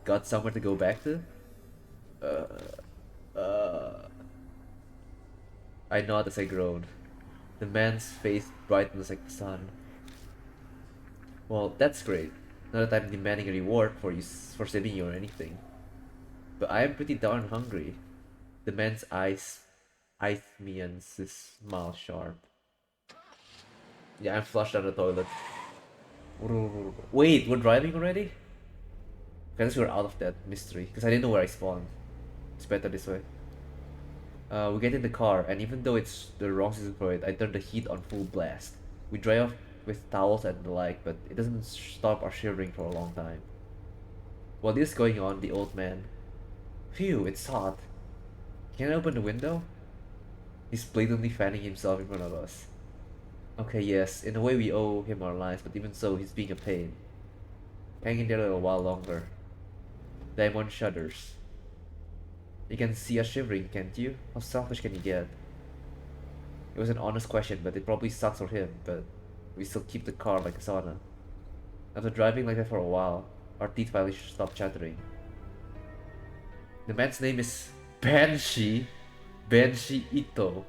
got somewhere to go back to? I nod as I groan. The man's face brightens like the sun. Well, that's great. Not that I'm demanding a reward for saving you or anything. But I am pretty darn hungry. The man's eyes me and his smile sharp. Yeah, I'm flushed down the toilet. Wait, we're driving already? I guess we're out of that mystery, because I didn't know where I spawned. It's better this way. We get in the car, and even though it's the wrong season for it, I turn the heat on full blast. We dry off with towels and the like, but it doesn't stop our shivering for a long time. While this is going on, the old man... Phew, it's hot. Can I open the window? He's blatantly fanning himself in front of us. Okay, yes, in a way we owe him our lives, but even so, he's being a pain. Hang in there a little while longer. Diamond shudders. You can see us shivering, can't you? How selfish can you get? It was an honest question, but it probably sucks for him, but we still keep the car like a sauna. After driving like that for a while, our teeth finally stopped chattering. The man's name is Banshee Ito.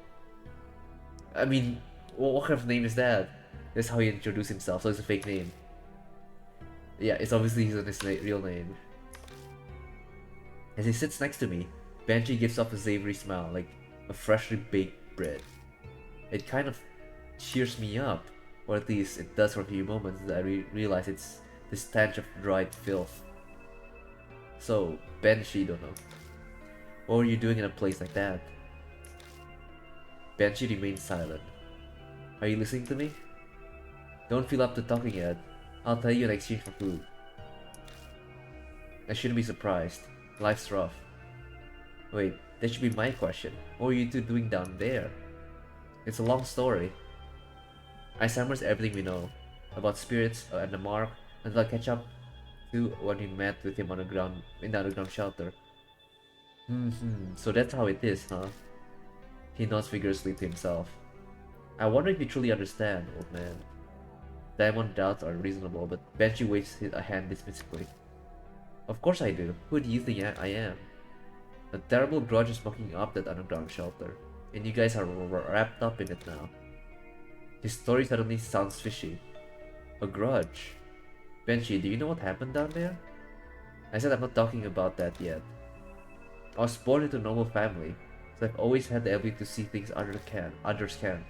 I mean, what kind of name is that? That's how he introduced himself, so it's a fake name. Yeah, it's obviously his real name. As he sits next to me, Banshee gives off a savory smell, like a freshly baked bread. It kind of cheers me up, or at least it does for a few moments as I realize it's the stench of dried filth. So, Banshee, don't know. What were you doing in a place like that? Banshee remains silent. Are you listening to me? Don't feel up to talking yet. I'll tell you in exchange for food. I shouldn't be surprised. Life's rough. Wait, that should be my question. What were you two doing down there? It's a long story. I summarize everything we know about spirits and the mark until I catch up to when we met with him on the ground in the underground shelter. So that's how it is, huh? He nods vigorously to himself. I wonder if you truly understand, old man. Diamond doubts are reasonable, but Banshee waves a hand dismissively. Of course I do. Who do you think I am? A terrible grudge is smoking up that underground shelter, and you guys are wrapped up in it now. His story suddenly sounds fishy. A grudge. Benchy, do you know what happened down there? I said I'm not talking about that yet. I was born into a normal family, so I've always had the ability to see things others can't.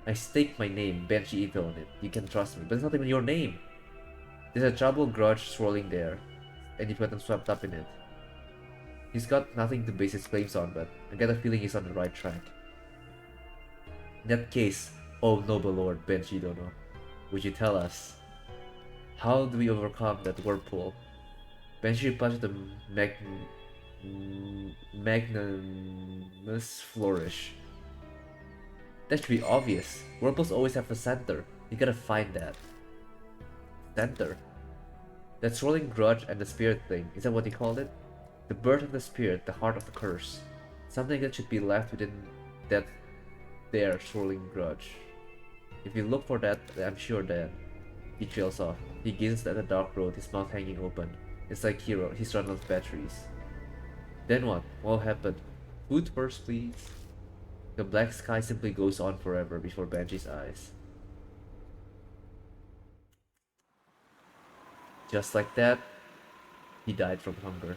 I staked my name, Benchy Evil, on it. You can trust me, but it's not even your name. There's a troubled grudge swirling there, and you've gotten swept up in it. He's got nothing to base his claims on, but I get a feeling he's on the right track. In that case, oh noble lord Benchy Dono, would you tell us? How do we overcome that whirlpool? Benchy punches the magnanimous flourish. That should be obvious. Whirlpools always have a center. You gotta find that. Center? That swirling grudge and the spirit thing, is that what you called it? The birth of the spirit, the heart of the curse. Something that should be left within that there swirling grudge. If you look for that, I'm sure that. He trails off. He gazes at the dark road, his mouth hanging open. It's like he's run out of batteries. Then what? What happened? Food first, please. The black sky simply goes on forever before Banshee's eyes. Just like that, he died from hunger.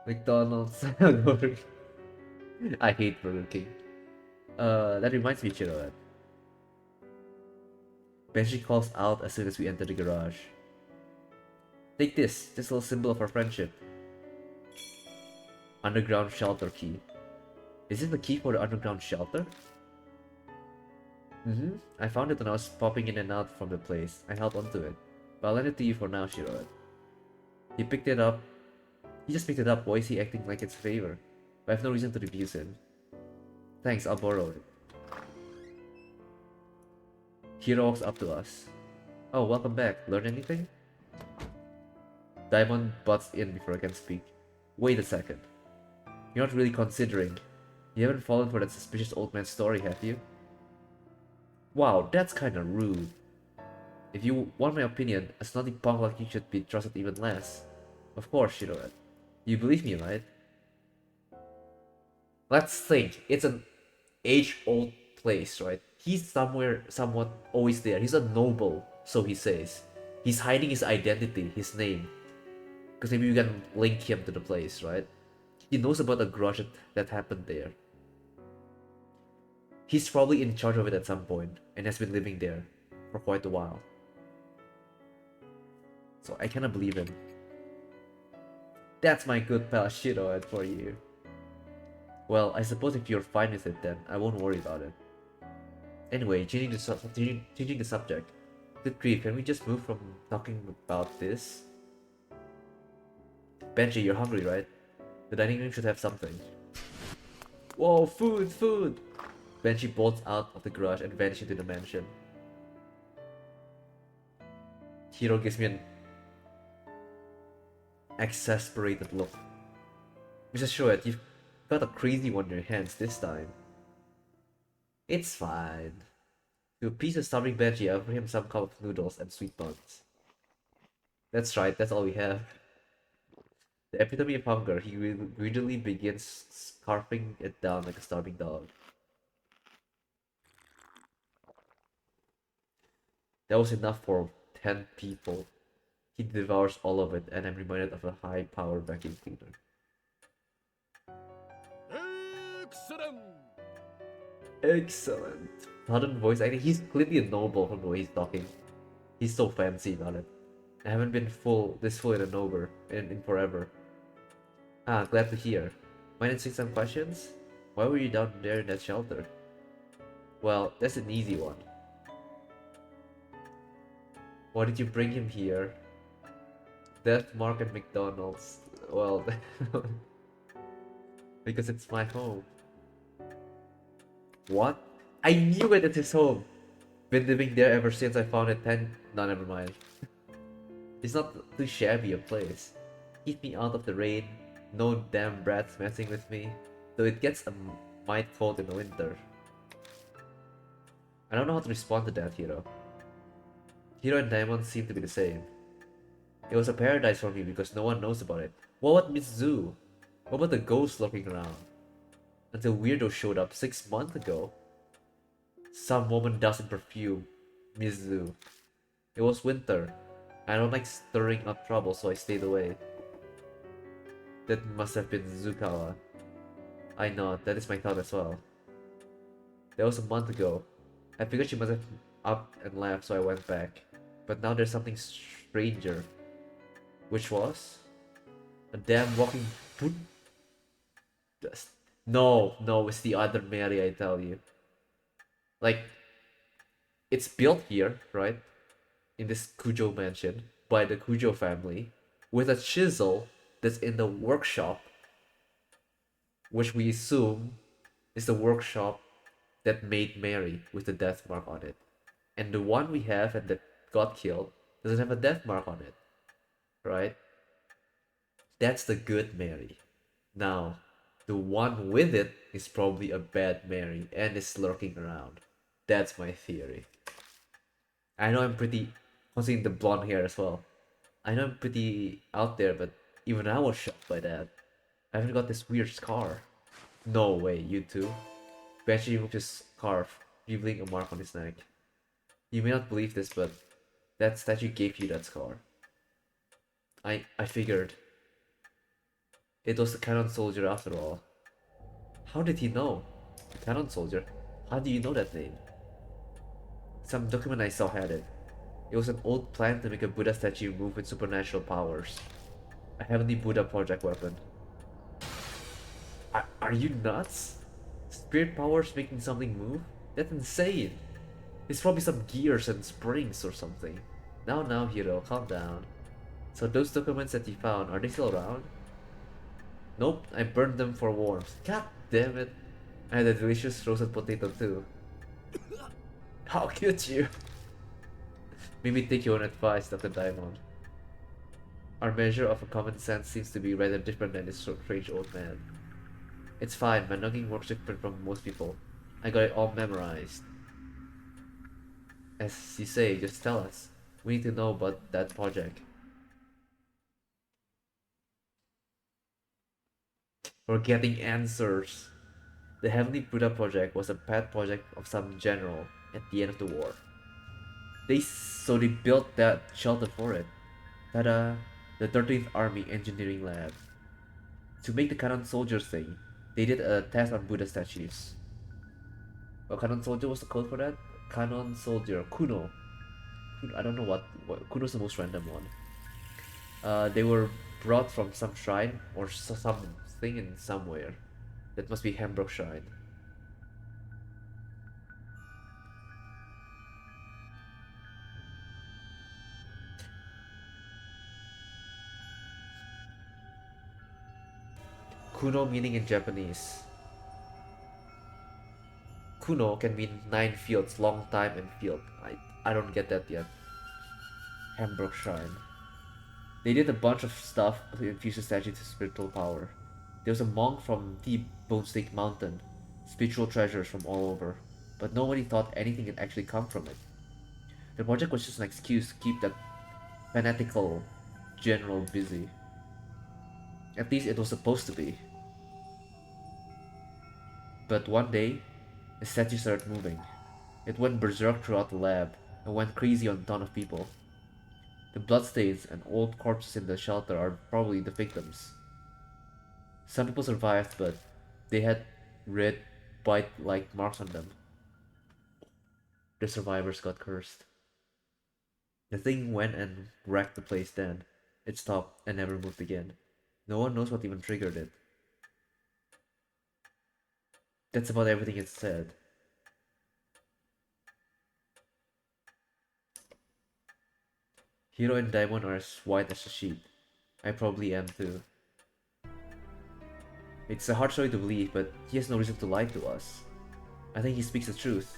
McDonald's. I hate Burger King. That reminds me, Chiroet. Banshee calls out as soon as we enter the garage. Take this little symbol of our friendship. Underground shelter key. Is it the key for the underground shelter? I found it when I was popping in and out from the place. I held onto it. But I'll lend it to you for now, Shiroed. He picked it up. He just picked it up. Why is he acting like it's a favor? But I have no reason to refuse him. Thanks, I'll borrow it. Hiro walks up to us. Oh, welcome back. Learn anything? Diamond butts in before I can speak. Wait a second. You're not really considering. You haven't fallen for that suspicious old man's story, have you? Wow, that's kinda rude. If you want my opinion, a snotty punk like you should be trusted even less. Of course, Shiroed. You believe me, right? Let's think. It's an age-old place, right? He's somewhat always there. He's a noble, so he says. He's hiding his identity, his name. Because maybe you can link him to the place, right? He knows about the grudge that happened there. He's probably in charge of it at some point, and has been living there for quite a while. So I kinda believe him. That's my good pal Shiroed for you. Well, I suppose if you're fine with it then, I won't worry about it. Anyway, changing the subject. Good grief, can we just move from talking about this? Benji, you're hungry, right? The dining room should have something. Whoa, food, food! Benji bolts out of the garage and vanishes into the mansion. Hiro gives me an exasperated look. Mr. Shoet, you've got a crazy one in your hands this time. It's fine. To appease the starving Benji, I offer him some cup of noodles and sweet buns. That's right, that's all we have. The epitome of hunger, he greedily begins scarfing it down like a starving dog. That was enough for 10 people. He devours all of it, and I'm reminded of a high-powered vacuum cleaner. Excellent! Excellent. Sudden voice acting. He's clearly a noble from the way he's talking. He's so fancy about it. I haven't been this full in a noble in forever. Ah, glad to hear. Mind answering some questions? Why were you down there in that shelter? Well, that's an easy one. Why did you bring him here? Death Mark at McDonald's. Well, because it's my home. What? I knew it's his home. Been living there ever since I found it 10. No, never mind. It's not too shabby a place. Keep me out of the rain. No damn brats messing with me. Though it gets a mite cold in the winter. I don't know how to respond to that, Hiro. Hiro and Diamond seem to be the same. It was a paradise for me because no one knows about it. What about Miss Zoo? What about the ghosts lurking around? Until Weirdo showed up 6 months ago. Some woman doesn't perfume Miss Zoo. It was winter. I don't like stirring up trouble, so I stayed away. That must have been Zukawa. I know, that is my thought as well. That was a month ago. I figured she must have up and left, so I went back. But now there's something stranger. Which was? A damn walking foot. No, no, it's the other Mary, I tell you. Like, it's built here, right? In this Kujo mansion by the Kujo family with a chisel that's in the workshop, which we assume is the workshop that made Mary with the death mark on it. And the one we have and that got killed doesn't have a death mark on it, right? That's the good Mary. Now, the one with it is probably a bad Mary and is lurking around. That's my theory. I know I'm pretty, considering the blonde hair as well. I know I'm pretty out there, but even I was shocked by that. I even got this weird scar. No way, you too? Banshee removed his scarf, revealing a mark on his neck. You may not believe this, but that statue gave you that scar. I figured. It was the cannon soldier after all. How did he know? The cannon soldier? How do you know that name? Some document I saw had it. It was an old plan to make a Buddha statue move with supernatural powers. A heavenly Buddha project weapon. Are you nuts? Spirit powers making something move? That's insane. It's probably some gears and springs or something. Now, hero, calm down. So those documents that you found, are they still around? Nope, I burned them for warmth. God damn it. I had a delicious roasted potato too. How could you? Maybe take your own advice, Dr. Diamond. Our measure of a common sense seems to be rather different than this strange old man. It's fine, my knocking works different from most people. I got it all memorized. As you say, just tell us. We need to know about that project. We're getting answers. The Heavenly Buddha project was a pet project of some general at the end of the war. So they built that shelter for it. Ta-da! The 13th Army Engineering Lab. To make the cannon soldiers thing, they did a test on Buddha statues. Well, cannon soldier was the code for that? Cannon soldier, Kuno. I don't know what Kuno's the most random one. They were brought from some shrine or something in somewhere. That must be Hembrook Shrine. Kuno meaning in Japanese. Kuno can mean 9 fields, long time and field. I don't get that yet. Hembrook Shrine. They did a bunch of stuff to infuse the statue to spiritual power. There was a monk from Deep Bone Stake Mountain, spiritual treasures from all over, but nobody thought anything could actually come from it. The project was just an excuse to keep that fanatical general busy. At least it was supposed to be. But one day, the statue started moving. It went berserk throughout the lab and went crazy on a ton of people. The bloodstains and old corpses in the shelter are probably the victims. Some people survived, but they had red, bite-like marks on them. The survivors got cursed. The thing went and wrecked the place then. It stopped and never moved again. No one knows what even triggered it. That's about everything it said. Hero and Diamond are as white as a sheet. I probably am too. It's a hard story to believe, but he has no reason to lie to us. I think he speaks the truth.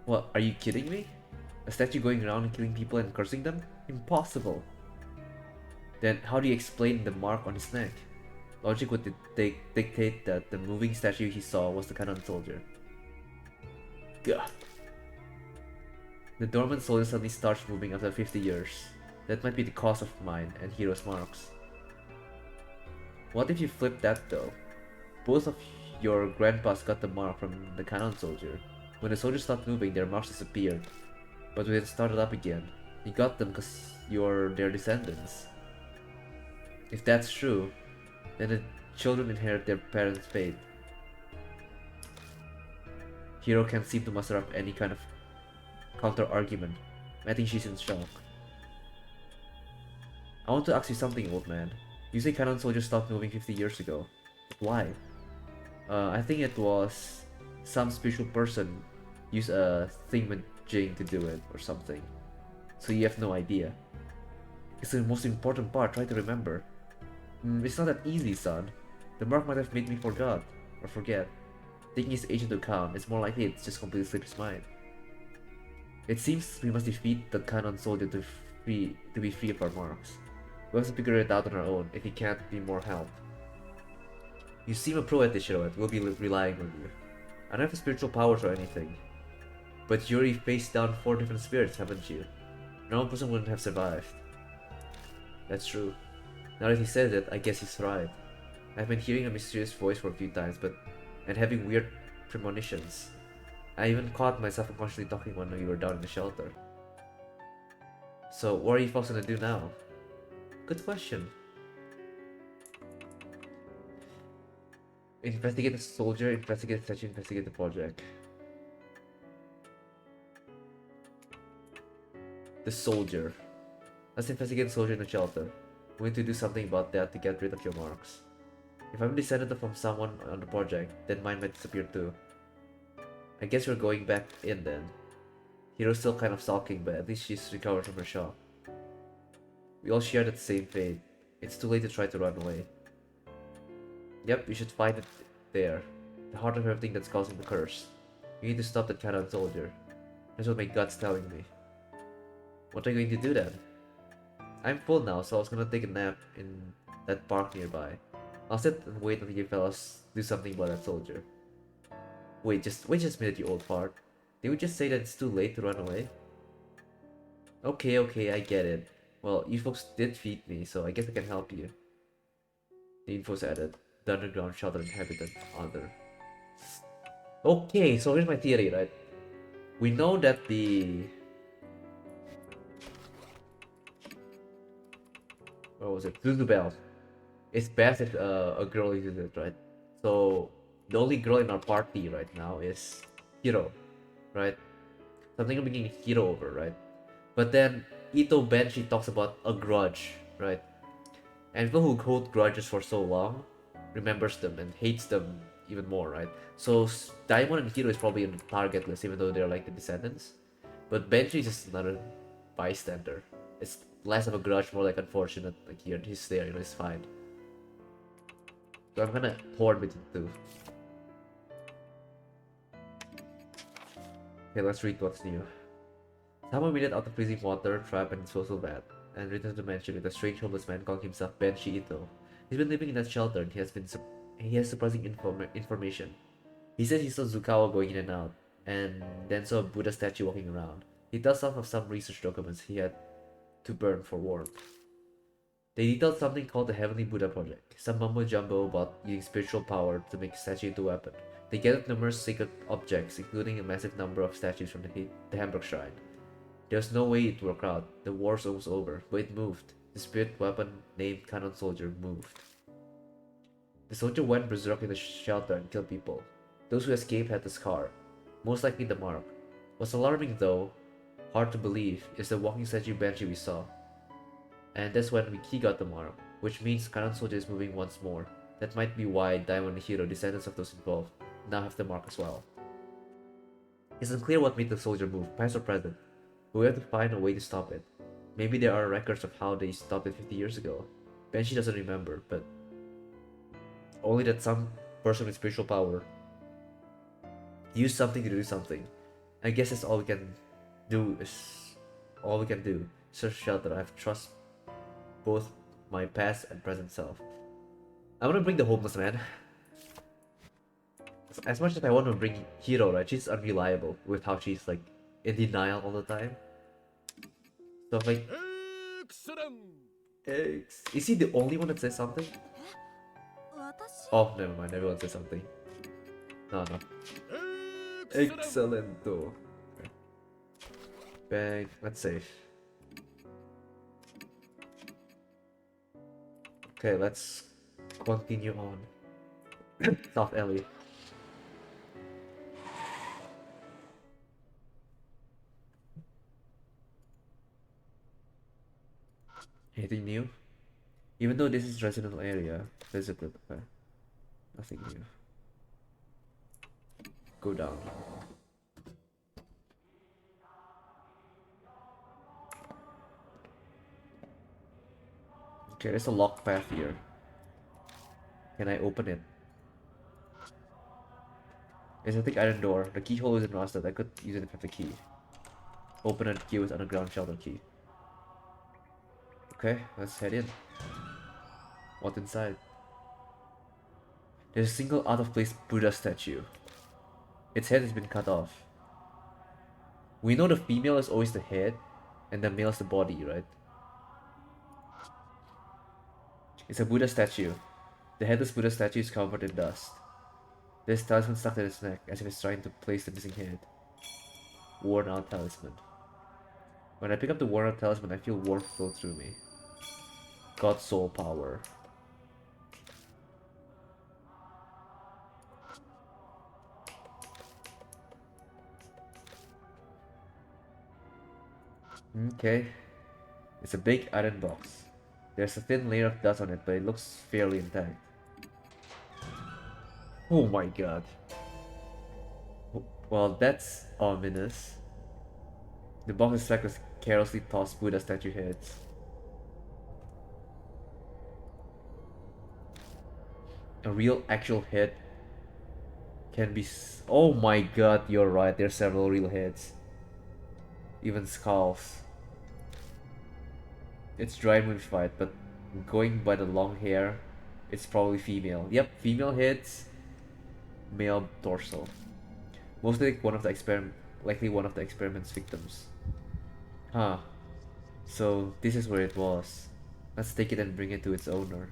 What, are you kidding me? A statue going around and killing people and cursing them? Impossible. Then how do you explain the mark on his neck? Logic would dictate that the moving statue he saw was the cannon soldier. Gah. The dormant soldier suddenly starts moving after 50 years. That might be the cause of mine and Hero's marks. What if you flip that though? Both of your grandpas got the mark from the cannon soldier. When the soldiers stopped moving, their marks disappeared. But when it started up again, you got them because you're their descendants. If that's true, then the children inherit their parents' fate. Hero can't seem to muster up any kind of counter-argument. I think she's in shock. I want to ask you something, old man. You say cannon soldiers stopped moving 50 years ago. But why? I think it was some spiritual person used a thingamajig to do it or something. So you have no idea. It's the most important part, try to remember. It's not that easy, son. The mark might have made me forget. Taking his age into account, it's more likely it's just completely slipped his mind. It seems we must defeat the cannon soldier to be free of our marks. We have to figure it out on our own if he can't be more help. You seem a pro at this, Shiro. We'll be relying on you. I don't have spiritual powers or anything. But you already faced down 4 different spirits, haven't you? No one person wouldn't have survived. That's true. Now that he says it, I guess he's right. I've been hearing a mysterious voice for a few times, and having weird premonitions. I even caught myself unconsciously talking when we were down in the shelter. So, what are you folks gonna do now? Good question. Investigate the soldier, investigate the statue, investigate the project. The soldier. Let's investigate the soldier in the shelter. We need to do something about that to get rid of your marks. If I'm descended from someone on the project, then mine might disappear too. I guess we're going back in then. Hero's still kind of sulking, but at least she's recovered from her shock. We all share the same fate. It's too late to try to run away. Yep, we should find it there. The heart of everything that's causing the curse. We need to stop that cannon soldier. That's what my gut's telling me. What are you going to do then? I'm full now, so I was gonna take a nap in that park nearby. I'll sit and wait until you fellas do something about that soldier. Wait just a minute, you old fart. Did we just say that it's too late to run away? Okay, I get it. Well, you folks did feed me, so I guess I can help you. The info's added. The underground shelter inhabitant other. Okay, so here's my theory, right? We know that the... What was it? Zuzu Bell. It's best if a girl uses it, right? So, the only girl in our party right now is Hiro, right? So I'm thinking of bringing Hiro over, right? But then Ito Benshi talks about a grudge, right? And people who hold grudges for so long remembers them and hates them even more, right? So Daimon and Hiro is probably on the target list, even though they're like the descendants. But Benji is just another bystander. It's less of a grudge, more like unfortunate. Like he's there, he's fine. So I'm gonna hoard between the two. Okay, let's read what's new. Someone made it out of freezing water, trap, and disposal vat, and returned to the mansion with a strange homeless man calling himself Benshi Ito. He's been living in that shelter and he has surprising information. He says he saw Zukawa going in and out, and then saw a Buddha statue walking around. He tells of some research documents he had to burn for warmth. They detailed something called the Heavenly Buddha Project, some mumbo jumbo about using spiritual power to make a statue into a weapon. They gathered numerous sacred objects, including a massive number of statues from the Hamburg Shrine. There was no way it would work out. The war's almost over, but it moved. The spirit weapon named Cannon Soldier moved. The soldier went berserk in the shelter and killed people. Those who escaped had the scar, most likely the mark. What's alarming though, hard to believe, is the walking statue Banshee we saw. And that's when he got the mark, which means Cannon Soldier is moving once more. That might be why Diamond and Hero, descendants of those involved, now have the mark as well. It's unclear what made the soldier move, past or present, but we have to find a way to stop it. Maybe there are records of how they stopped it 50 years ago. Banshee doesn't remember, but only that some person with spiritual power used something to do something. I guess that's all we can do. Search shelter. I have trust both my past and present self. I want to bring the homeless man. As much as I want to bring Hiro, right? She's unreliable with how she's like in denial all the time. So I'm like, Excellent. X. Is he the only one that says something? 私 Oh, never mind. Everyone says something. No, no. Excellent. Excellento. Okay. Bang. Let's save. Okay, let's continue on. South Alley. Anything new? Even though this is residential area, physically, okay. Nothing new. Go down. Okay, there's a locked path here. Can I open it? There's a thick iron door. The keyhole isn't rusted. I could use it if I have the key. Open a key with underground shelter key. Okay, let's head in. What's inside? There's a single out-of-place Buddha statue. Its head has been cut off. We know the female is always the head, and the male is the body, right? It's a Buddha statue. The headless Buddha statue is covered in dust. There's talisman stuck in its neck, as if it's trying to place the missing head. Worn out talisman. When I pick up the worn out talisman, I feel warmth flow through me. God's soul power. Okay. It's a big iron box. There's a thin layer of dust on it, but it looks fairly intact. Oh my god. Well, that's ominous. The box is stacked with carelessly tossed Buddha statue heads. A real actual head can be oh my god, you're right, there's several real heads. Even skulls. It's dry moonfight, but going by the long hair, it's probably female. Yep, female heads, male torso. Mostly likely one of the experiment's victims. Huh. So this is where it was. Let's take it and bring it to its owner.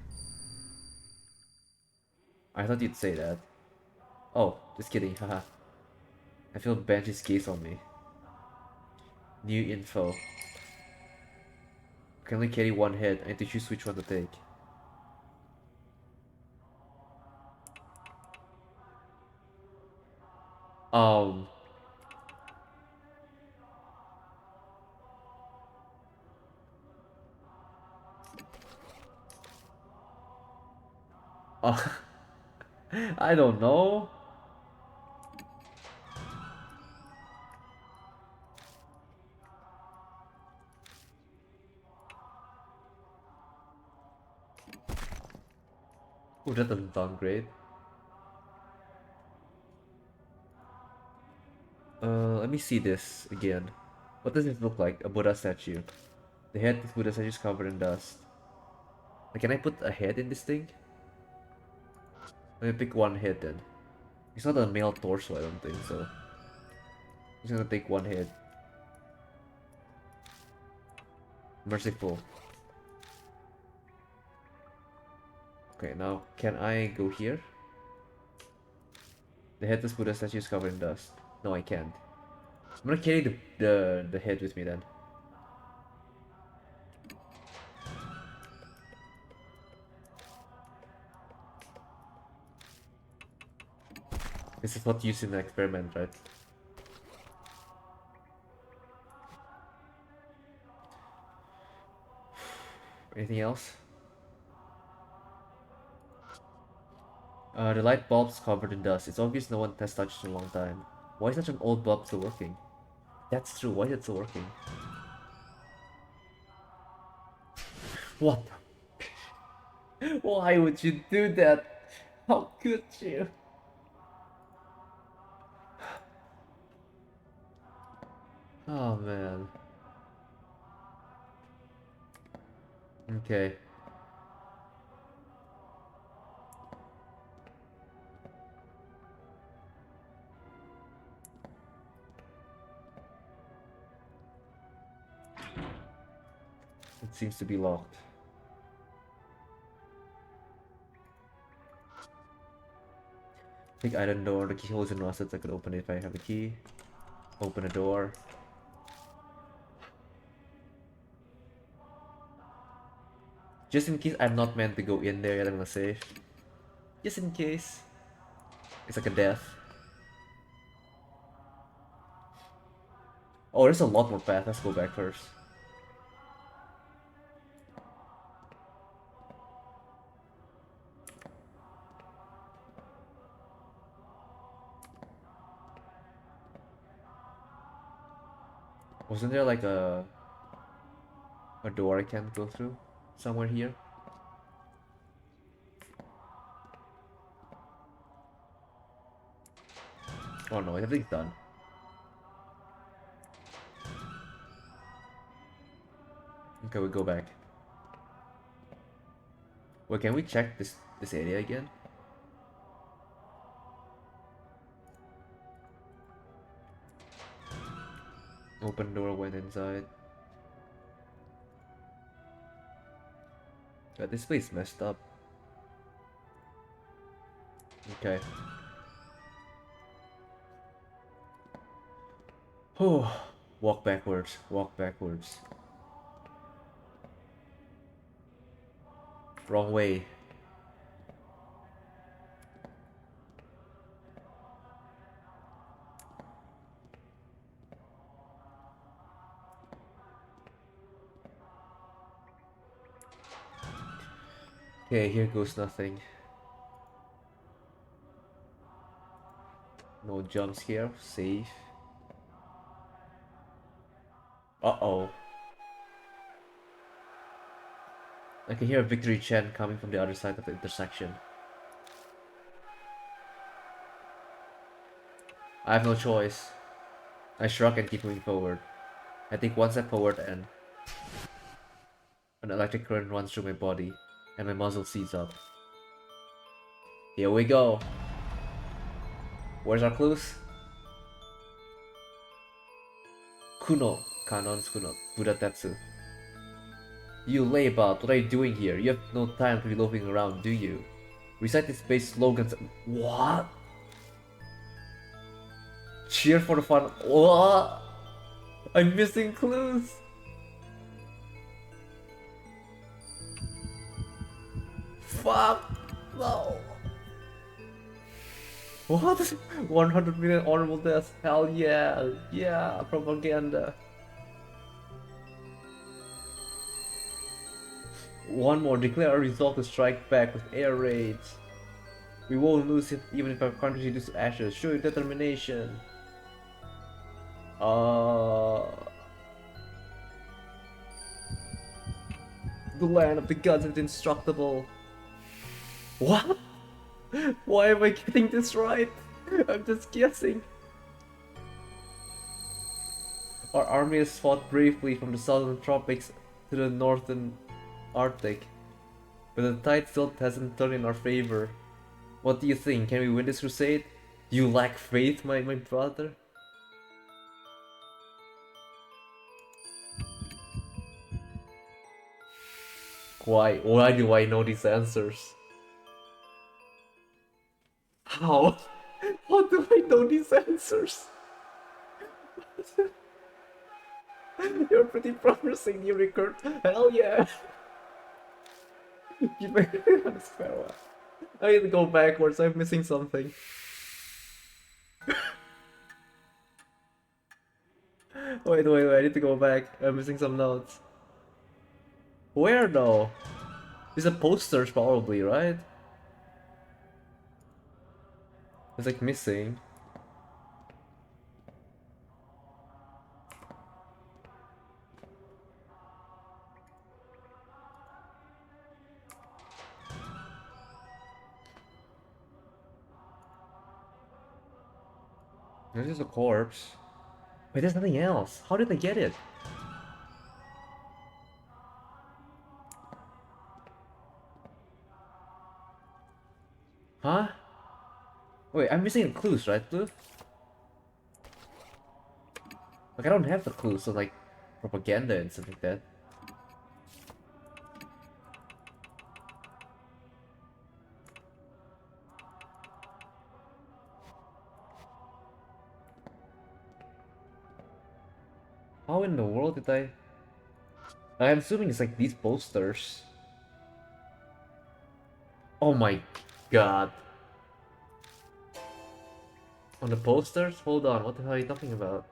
I thought you'd say that. Oh, just kidding, haha. I feel Banshee's gaze on me. New info. I can only carry one head. I need to choose which one to take. Um. I don't know. Oh, that doesn't sound great. Let me see this again. What does it look like? A Buddha statue. The head of Buddha statue is covered in dust. Can I put a head in this thing? Let me pick one head then. It's not a male torso, I don't think so. I'm just gonna take one head. Merciful. Okay, now can I go here? The headless Buddha statue is covered in dust. No, I can't. I'm gonna carry the head with me then. This is not used in the experiment, right? Anything else? The light bulb's covered in dust. It's obvious no one has touched it in a long time. Why is such an old bulb still working? That's true. Why is it still working? What? Why would you do that? How could you? Oh man. Okay. seems to be locked. Pick item door. The key holds in rusted. I could open it if I have a key. Open a door. Just in case I'm not meant to go in there yet, I'm gonna save. Just in case. It's like a death. Oh, there's a lot more path. Let's go back first. Wasn't there like a door I can't go through? Somewhere here? Oh no, everything's done. Okay, we go back. Wait, can we check this area again? Open door, went inside. God, this place messed up. Okay. Oh, walk backwards, walk backwards. Wrong way. Okay, here goes nothing. No jump scare, safe. Uh-oh. I can hear a victory chant coming from the other side of the intersection. I have no choice. I shrug and keep moving forward. I take one step forward and an electric current runs through my body and my muzzle seats up. Here we go. Where's our clues? Kuno, Kanon's Kuno, Budatetsu. You lay about, what are you doing here? You have no time to be loafing around, do you? Recite these base slogans. What? Cheer for the fun. What? I'm missing clues. Fuck. No. What? 100 million honorable deaths. Hell yeah. Yeah, propaganda. One more. Declare a resolve to strike back with air raids. We won't lose it even if our country reduces to ashes. Show your determination. The land of the gods is indestructible. What? Why am I getting this right? I'm just guessing. Our army has fought bravely from the southern tropics to the northern Arctic, but the tide still hasn't turned in our favor. What do you think? Can we win this crusade? You lack faith, my brother? Why? Why do I know these answers? How? How do I know these answers? You're pretty promising, you record. Hell yeah! You I need to go backwards, I'm missing something. Wait, I need to go back. I'm missing some notes. Where though? These are posters probably, right? It's like missing. There's just a corpse. Wait, there's nothing else. How did I get it? Huh? Wait, I'm missing the clues, right, Blue? Like, I don't have the clues, so like propaganda and stuff like that. How in the world did I... I'm assuming it's like these posters. Oh my god. On the posters? Hold on, what the hell are you talking about?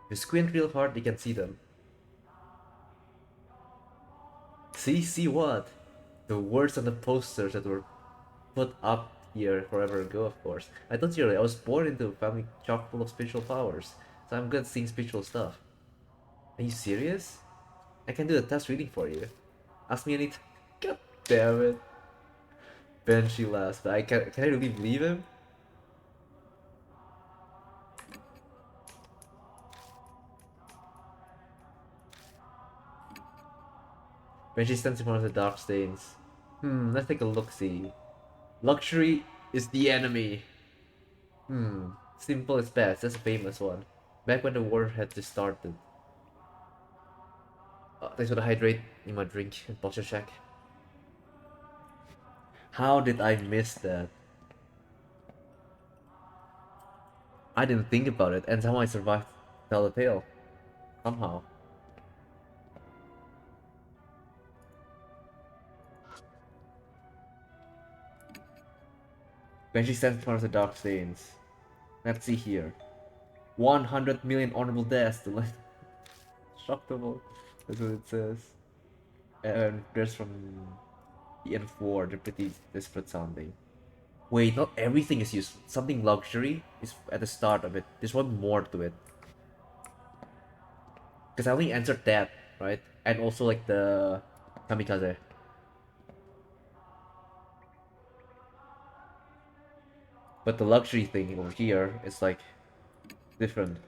If you squint real hard, you can see them. See what? The words on the posters that were put up here forever ago, of course. I told you earlier, I was born into a family chock full of spiritual powers, so I'm good at seeing spiritual stuff. Are you serious? I can do the test reading for you. Ask me anything. God damn it. Banshee laughs, but can I really believe him? Banshee stands in front of the dark stains. Let's take a look-see. Luxury is the enemy. Simple as best. That's a famous one. Back when the war had just started. Thanks for the hydrate in my drink and posture check. How did I miss that? I didn't think about it, and somehow I survived to tell the tale. Somehow. Banshee stands in front of the dark stains. Let's see here. 100 million honorable deaths to let shockable. That's what it says. And there's from the end of war, they're pretty desperate sounding. Wait, not everything is used. Something luxury is at the start of it. There's one more to it. Because I only answered that, right? And also like the kamikaze. But the luxury thing over here is like different.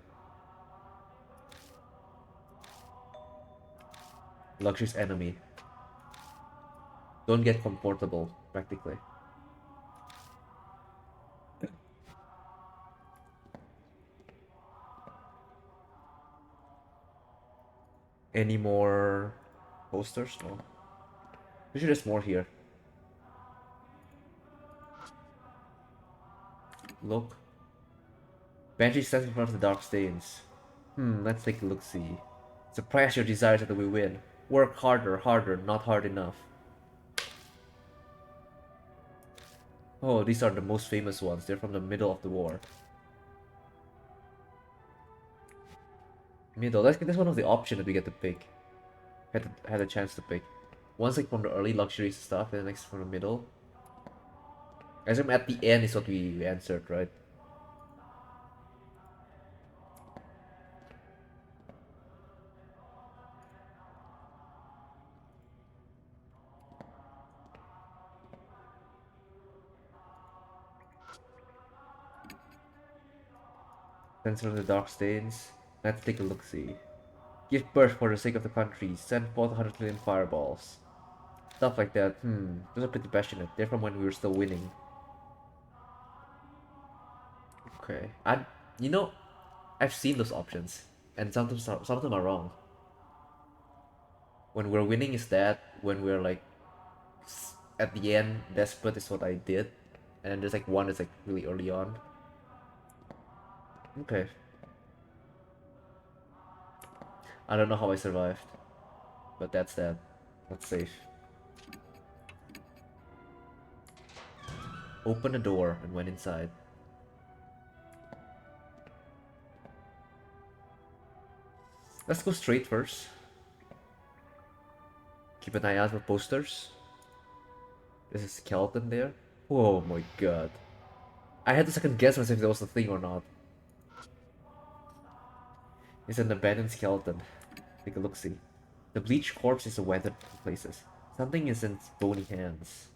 Luxury's enemy. Don't get comfortable, practically. Any more posters? No. There's just more here. Look. Banshee stands in front of the dark stains. Let's take a look-see. Suppress your desires until we win. Work harder, not hard enough. Oh, these are the most famous ones. They're from the middle of the war. Middle. That's one of the options that we get to pick. Had a chance to pick. One's like from the early luxury stuff, and the next from the middle. I assume at the end is what we answered, right? Censor of the dark stains. Let's take a look-see. Give birth for the sake of the country. Send forth 100 million fireballs. Stuff like that. Those are pretty passionate. They're from when we were still winning. Okay. You know, I've seen those options, and sometimes some of them are wrong. When we're winning is that. When we're like at the end, desperate is what I did, and there's like one that's like really early on. Okay. I don't know how I survived, but that's that. That's safe. Open the door and went inside. Let's go straight first. Keep an eye out for posters. There's a skeleton there. Oh my god. I had to second guess myself if that was the thing or not. It's an abandoned skeleton. Take a look-see. The bleached corpse is weathered in places. Something is in its bony hands.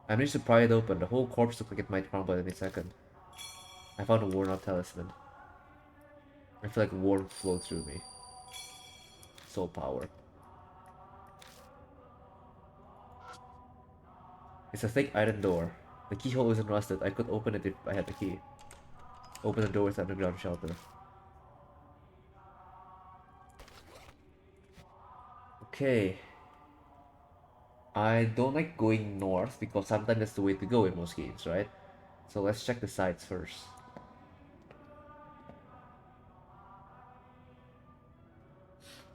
I managed to pry it open. The whole corpse looked like it might crumble at any second. I found a worn-out talisman. I feel like warmth flowed through me. Soul power. It's a thick iron door. The keyhole isn't rusted. I could open it if I had the key. Open the door with underground shelter. Okay. I don't like going north because sometimes that's the way to go in most games, right? So let's check the sides first.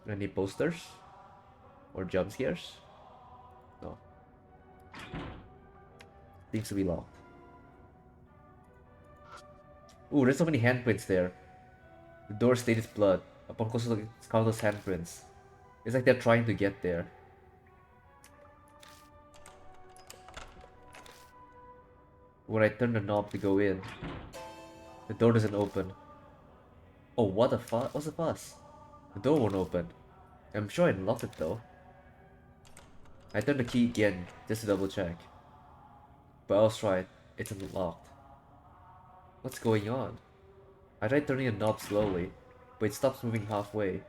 Any posters? Or jump scares? No. Seems to be locked. Ooh, there's so many handprints there. The door stained with blood. Upon closer look, it's countless handprints. It's like they're trying to get there. When I turn the knob to go in, the door doesn't open. Oh, what the fuck? What's the fuss? The door won't open. I'm sure I unlocked it though. I turn the key again, just to double check. But I was right, it's unlocked. What's going on? I tried turning the knob slowly, but it stops moving halfway.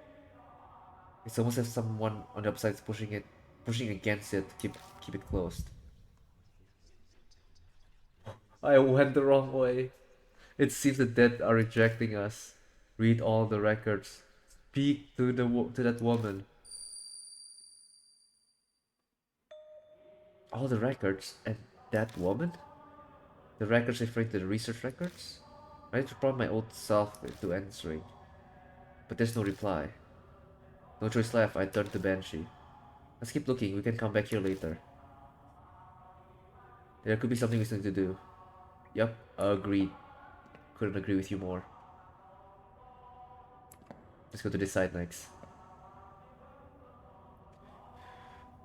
It's almost as if someone on the upside is pushing against it to keep it closed. I went the wrong way. It seems the dead are rejecting us. Read all the records. Speak to to that woman. All the records and that woman? The records referring to the research records? I need to prompt my old self into answering, but there's no reply. No choice left. I turn to Banshee. Let's keep looking. We can come back here later. There could be something we still need to do. Yup, agreed. Couldn't agree with you more. Let's go to this side next.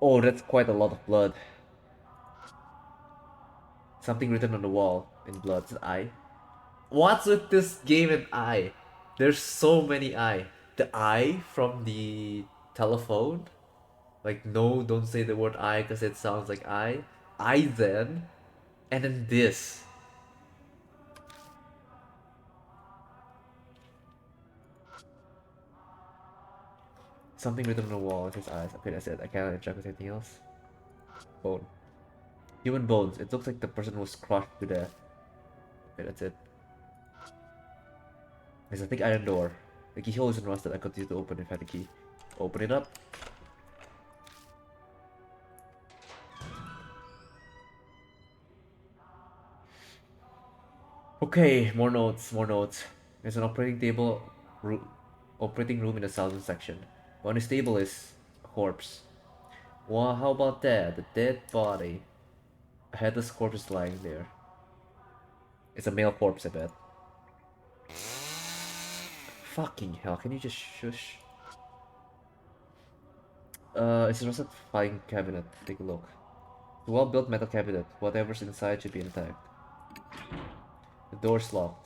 Oh, that's quite a lot of blood. Something written on the wall in blood. It's an eye. What's with this game and eye? There's so many eye. The eye from the telephone. Like, no, don't say the word I because it sounds like I then. And then this. Something written on the wall with his eyes. Okay, that's it. I cannot interact with anything else. Bone. Human bones. It looks like the person was crushed to death. Okay, that's it. There's a thick iron door. The keyhole isn't rusted. I continue to open if I had the key. Open it up. Okay, more notes, more notes. There's an operating room in the southern section. On this table is a corpse. Well, how about that? The dead body. A headless corpse is lying there. It's a male corpse, I bet. Fucking hell, can you just shush? It's a rusted filing cabinet. Take a look. It's a well-built metal cabinet. Whatever's inside should be intact. The door's locked.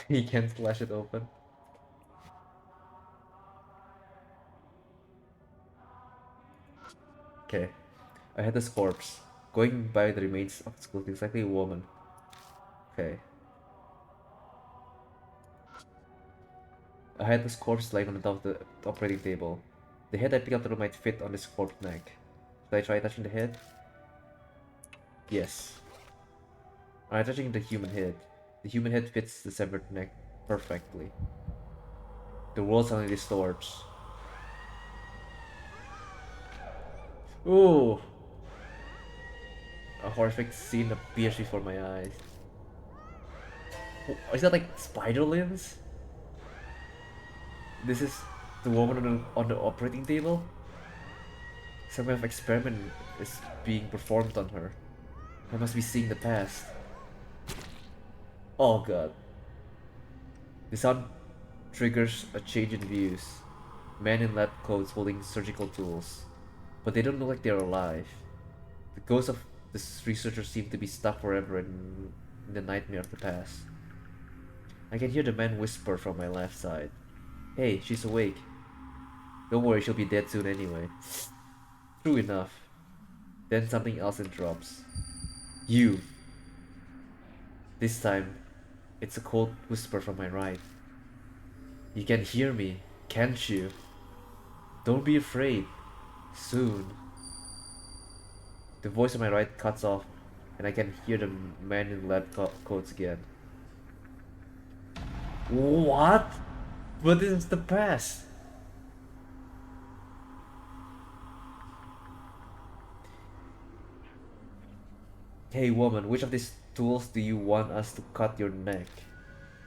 He can't slash it open. Okay. I had this corpse. Going by the remains of the skull, it's likely a woman. Okay. I had this corpse lying on the top of the operating table. The head I picked up the room might fit on this corpse neck. Should I try touching the head? Yes. I'm touching the human head. The human head fits the severed neck perfectly. The world suddenly distorts. Ooh! A horrific scene appears before my eyes. Oh, is that like spider limbs? This is the woman on the operating table? Some kind of experiment is being performed on her. I must be seeing the past. Oh god. The sound triggers a change in views. Men in lab coats holding surgical tools. But they don't look like they're alive. The ghosts of this researcher seem to be stuck forever in the nightmare of the past. I can hear the man whisper from my left side. Hey, she's awake. Don't worry, she'll be dead soon anyway. True enough. Then something else interrupts. You. This time, it's a cold whisper from my right. You can hear me, can't you? Don't be afraid. Soon. The voice on my right cuts off, and I can hear the man in lab coats again. What? But this is the past. Hey woman, which of these tools do you want us to cut your neck?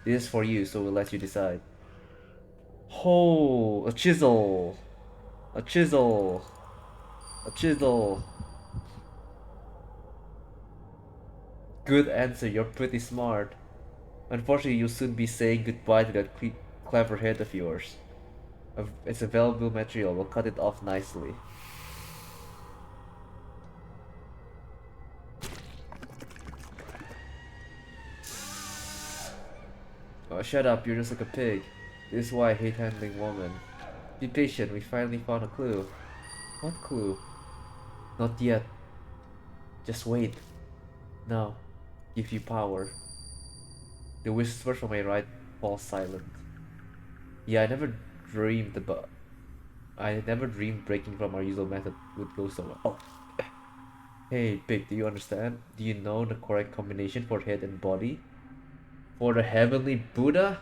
This is for you, so we'll let you decide. Oh, a chisel! A chisel! A chisel! Good answer, you're pretty smart. Unfortunately, you'll soon be saying goodbye to that clever head of yours. It's a valuable material, we'll cut it off nicely. Oh, shut up, you're just like a pig. This is why I hate handling women. Be patient, we finally found a clue. What clue? Not yet. Just wait. Now, give you power. The whisper from my right falls silent. Yeah, I never dreamed breaking from our usual method would go so well. Oh, hey, pig, do you understand? Do you know the correct combination for head and body? For the heavenly Buddha?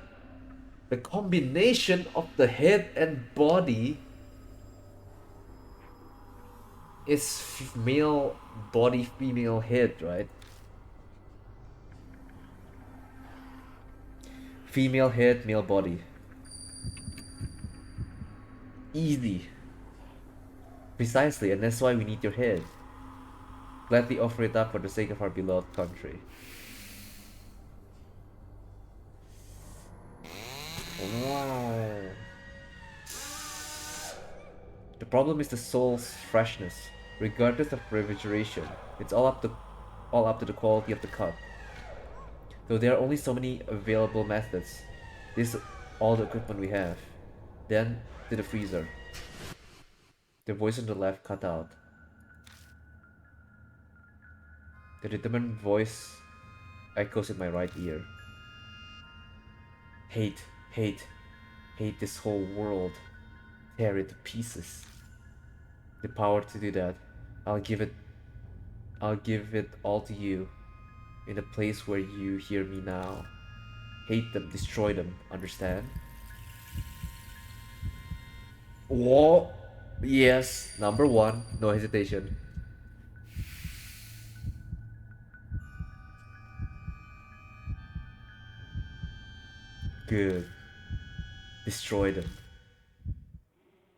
The combination of the head and body is male body, female head, right? Female head, male body. Easy. Precisely, and that's why we need your head. Gladly offer it up for the sake of our beloved country. Wow. The problem is the soul's freshness, regardless of refrigeration. It's all up to the quality of the cut. Though there are only so many available methods, this is all the equipment we have. Then to the freezer. The voice on the left cut out. The determined voice echoes in my right ear. Hate, hate, hate this whole world. Tear it to pieces. The power to do that. I'll give it I'll give it all to you. In the place where you hear me now. Hate them, destroy them, understand? Whoa! Yes, number one, no hesitation. Good. Destroy them.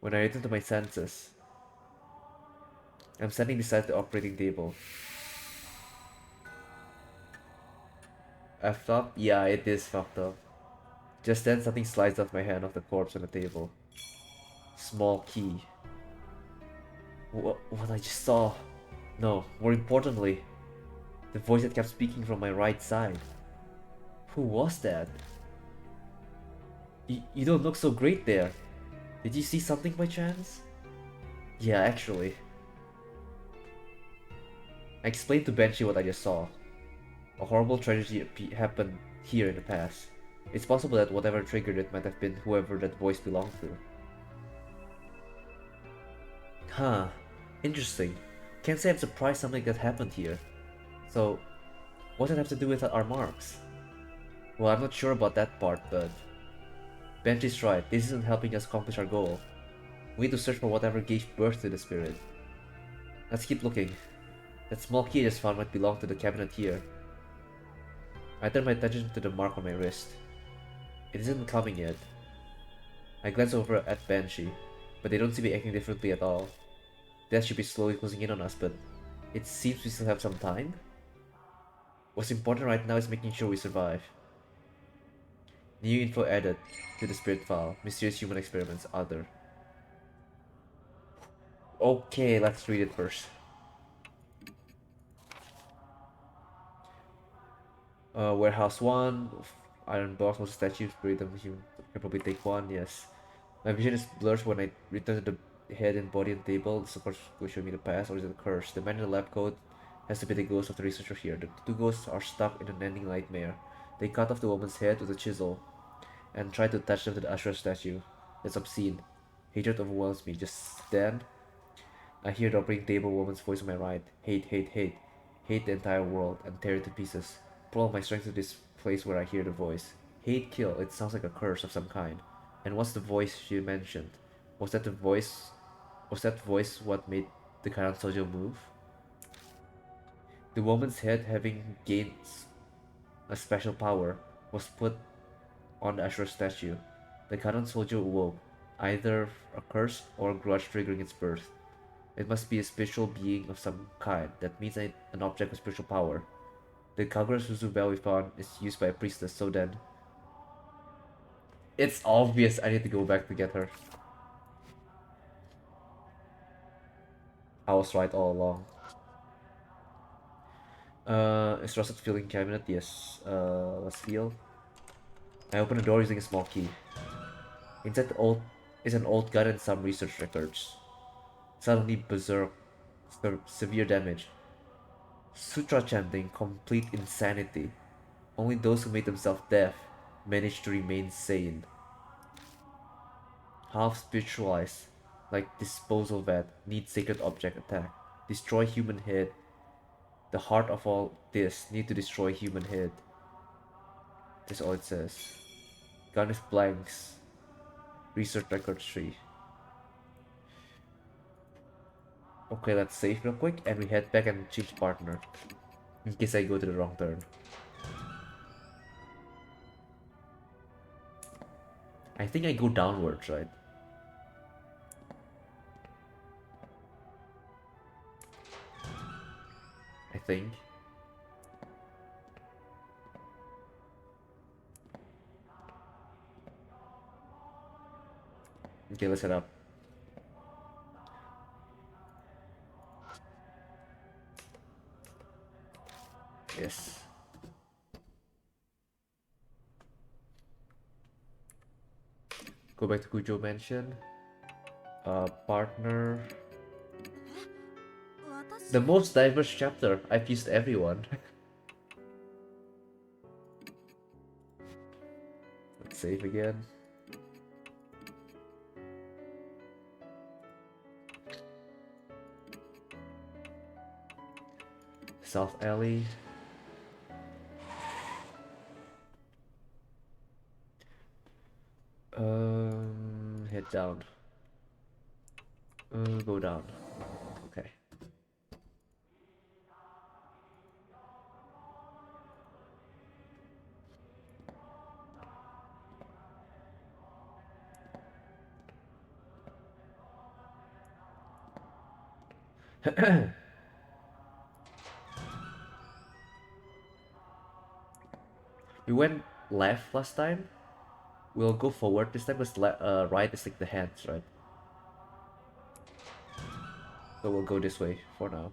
When I return to my senses, I'm standing beside the operating table. Effed up? Yeah, it is fucked up. Just then, something slides off my hand off the corpse on the table. Small key. What I just saw. No, more importantly, the voice that kept speaking from my right side. Who was that? You don't look so great there. Did you see something by chance? Yeah, actually. I explained to Benji what I just saw. A horrible tragedy happened here in the past. It's possible that whatever triggered it might have been whoever that voice belonged to. Huh. Interesting. Can't say I'm surprised something like that happened here. So, what does it have to do with our marks? Well, I'm not sure about that part, but... Benji's right, this isn't helping us accomplish our goal. We need to search for whatever gave birth to the spirit. Let's keep looking. That small key I just found might belong to the cabinet here. I turn my attention to the mark on my wrist. It isn't coming yet. I glance over at Banshee, but they don't seem to be acting differently at all. Death should be slowly closing in on us, but it seems we still have some time. What's important right now is making sure we survive. New info added to the spirit file. Mysterious human experiments, other. Okay, let's read it first. Warehouse 1, iron box, most statues, breed them, human, can probably take one, yes. My vision is blurred when I return to the head and body on the table. The support will show me the past, or is it a curse? The man in the lab coat has to be the ghost of the researcher here. The two ghosts are stuck in an ending nightmare. They cut off the woman's head with a chisel and try to attach them to the Ashra statue. It's obscene. Hatred overwhelms me. Just then, I hear the operating table woman's voice on my right. Hate, hate, hate. Hate the entire world and tear it to pieces. Pull all my strength to this place where I hear the voice. Hate, kill. It sounds like a curse of some kind. And what's the voice she mentioned? Was that the voice? Was that voice what made the Karan Sojo move? The woman's head, having gained a special power, was put on the Ashura statue. The Kanon soldier awoke, either a curse or a grudge triggering its birth. It must be a spiritual being of some kind. That means an object of spiritual power. The Kagura Suzu bell we found is used by a priestess, so then... It's obvious I need to go back to get her. I was right all along. Is trusted filling cabinet? Yes. Let's feel. I open the door using a small key. Inside the old is an old gun and some research records. Suddenly berserk, severe damage. Sutra chanting, complete insanity. Only those who made themselves deaf manage to remain sane. Half spiritualized, like disposal vat, need sacred object attack. Destroy human head. The heart of all this need to destroy human head. That's all it says. Gun is blanks. Research records 3. Okay, let's save real quick and we head back and change partner. In case I go to the wrong turn. I think I go downwards, right? I think. Okay, let's head up. Yes. Go back to Kujo Mansion. Partner. The 私 most diverse chapter. I've used everyone. Let's save again. South Alley. Head down. Go down. Okay. We went left last time. We'll go forward this time because right is like the hands, right? So we'll go this way for now.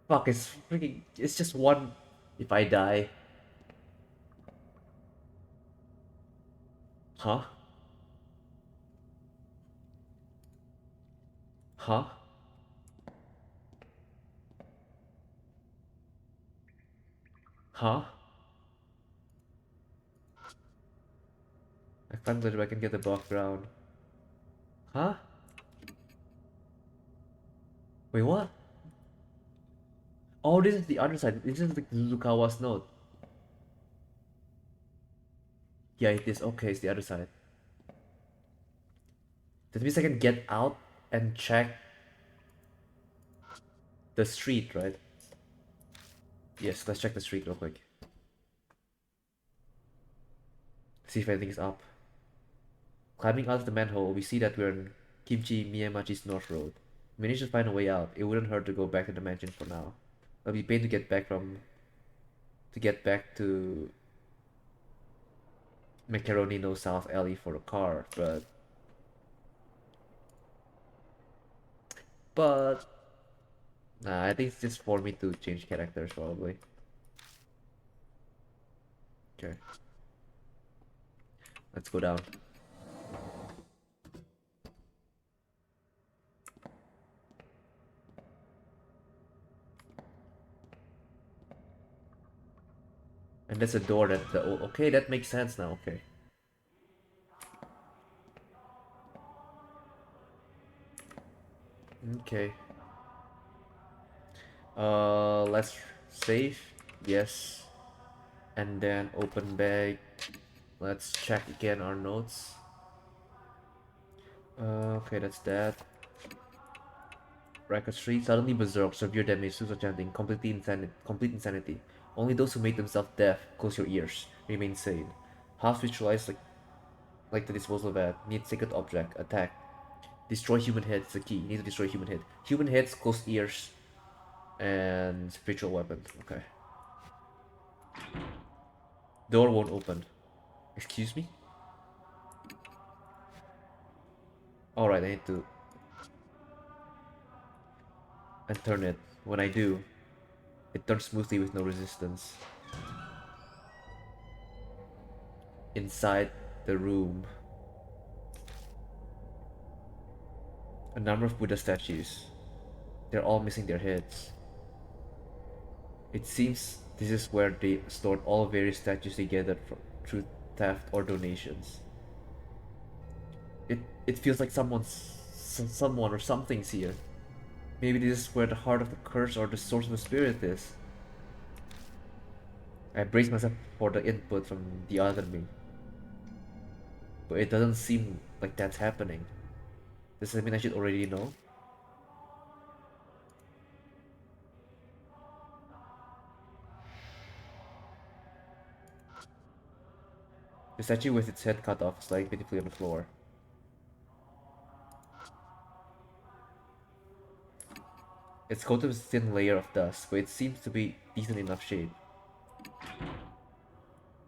Fuck, it's freaking... It's just one... If I die... Huh? Huh? Huh? I can't believe I can get the block ground. Huh? Wait, what? Oh, this is the other side. This is the Zuzukawa's note. Yeah, it is. Okay, it's the other side. That means I can get out and check the street, right? Yes, let's check the street real quick. See if anything's up. Climbing out of the manhole, we see that we're in Kimchi Miyamachi's North Road. We managed to find a way out. It wouldn't hurt to go back to the mansion for now. It'll be pain to get back to Macaroni No South Alley for a car, but nah, I think it's just for me to change characters probably. Okay. Let's go down. And there's a door that the okay, that makes sense now, okay. Okay. Let's save. Yes. And then open bag. Let's check again our notes. Okay, that's that. Record Street, suddenly berserk, severe damage, suicide chanting, complete insanity. Only those who made themselves deaf, close your ears, remain sane. Half ritualized like the disposal vat, need sacred object, attack. Destroy human heads is the key, need to destroy human head. Human heads, closed ears, and spiritual weapon. Okay. Door won't open. Excuse me? Alright, I need to unturn it. When I do, it turns smoothly with no resistance. Inside the room, a number of Buddha statues. They're all missing their heads. It seems this is where they stored all various statues they gathered through theft or donations. It feels like someone or something's here. Maybe this is where the heart of the curse or the source of the spirit is. I brace myself for the input from the other me. But it doesn't seem like that's happening. Does that mean I should already know? The statue with its head cut off is lying pitifully on the floor. It's coated with a thin layer of dust, but it seems to be decent enough shape.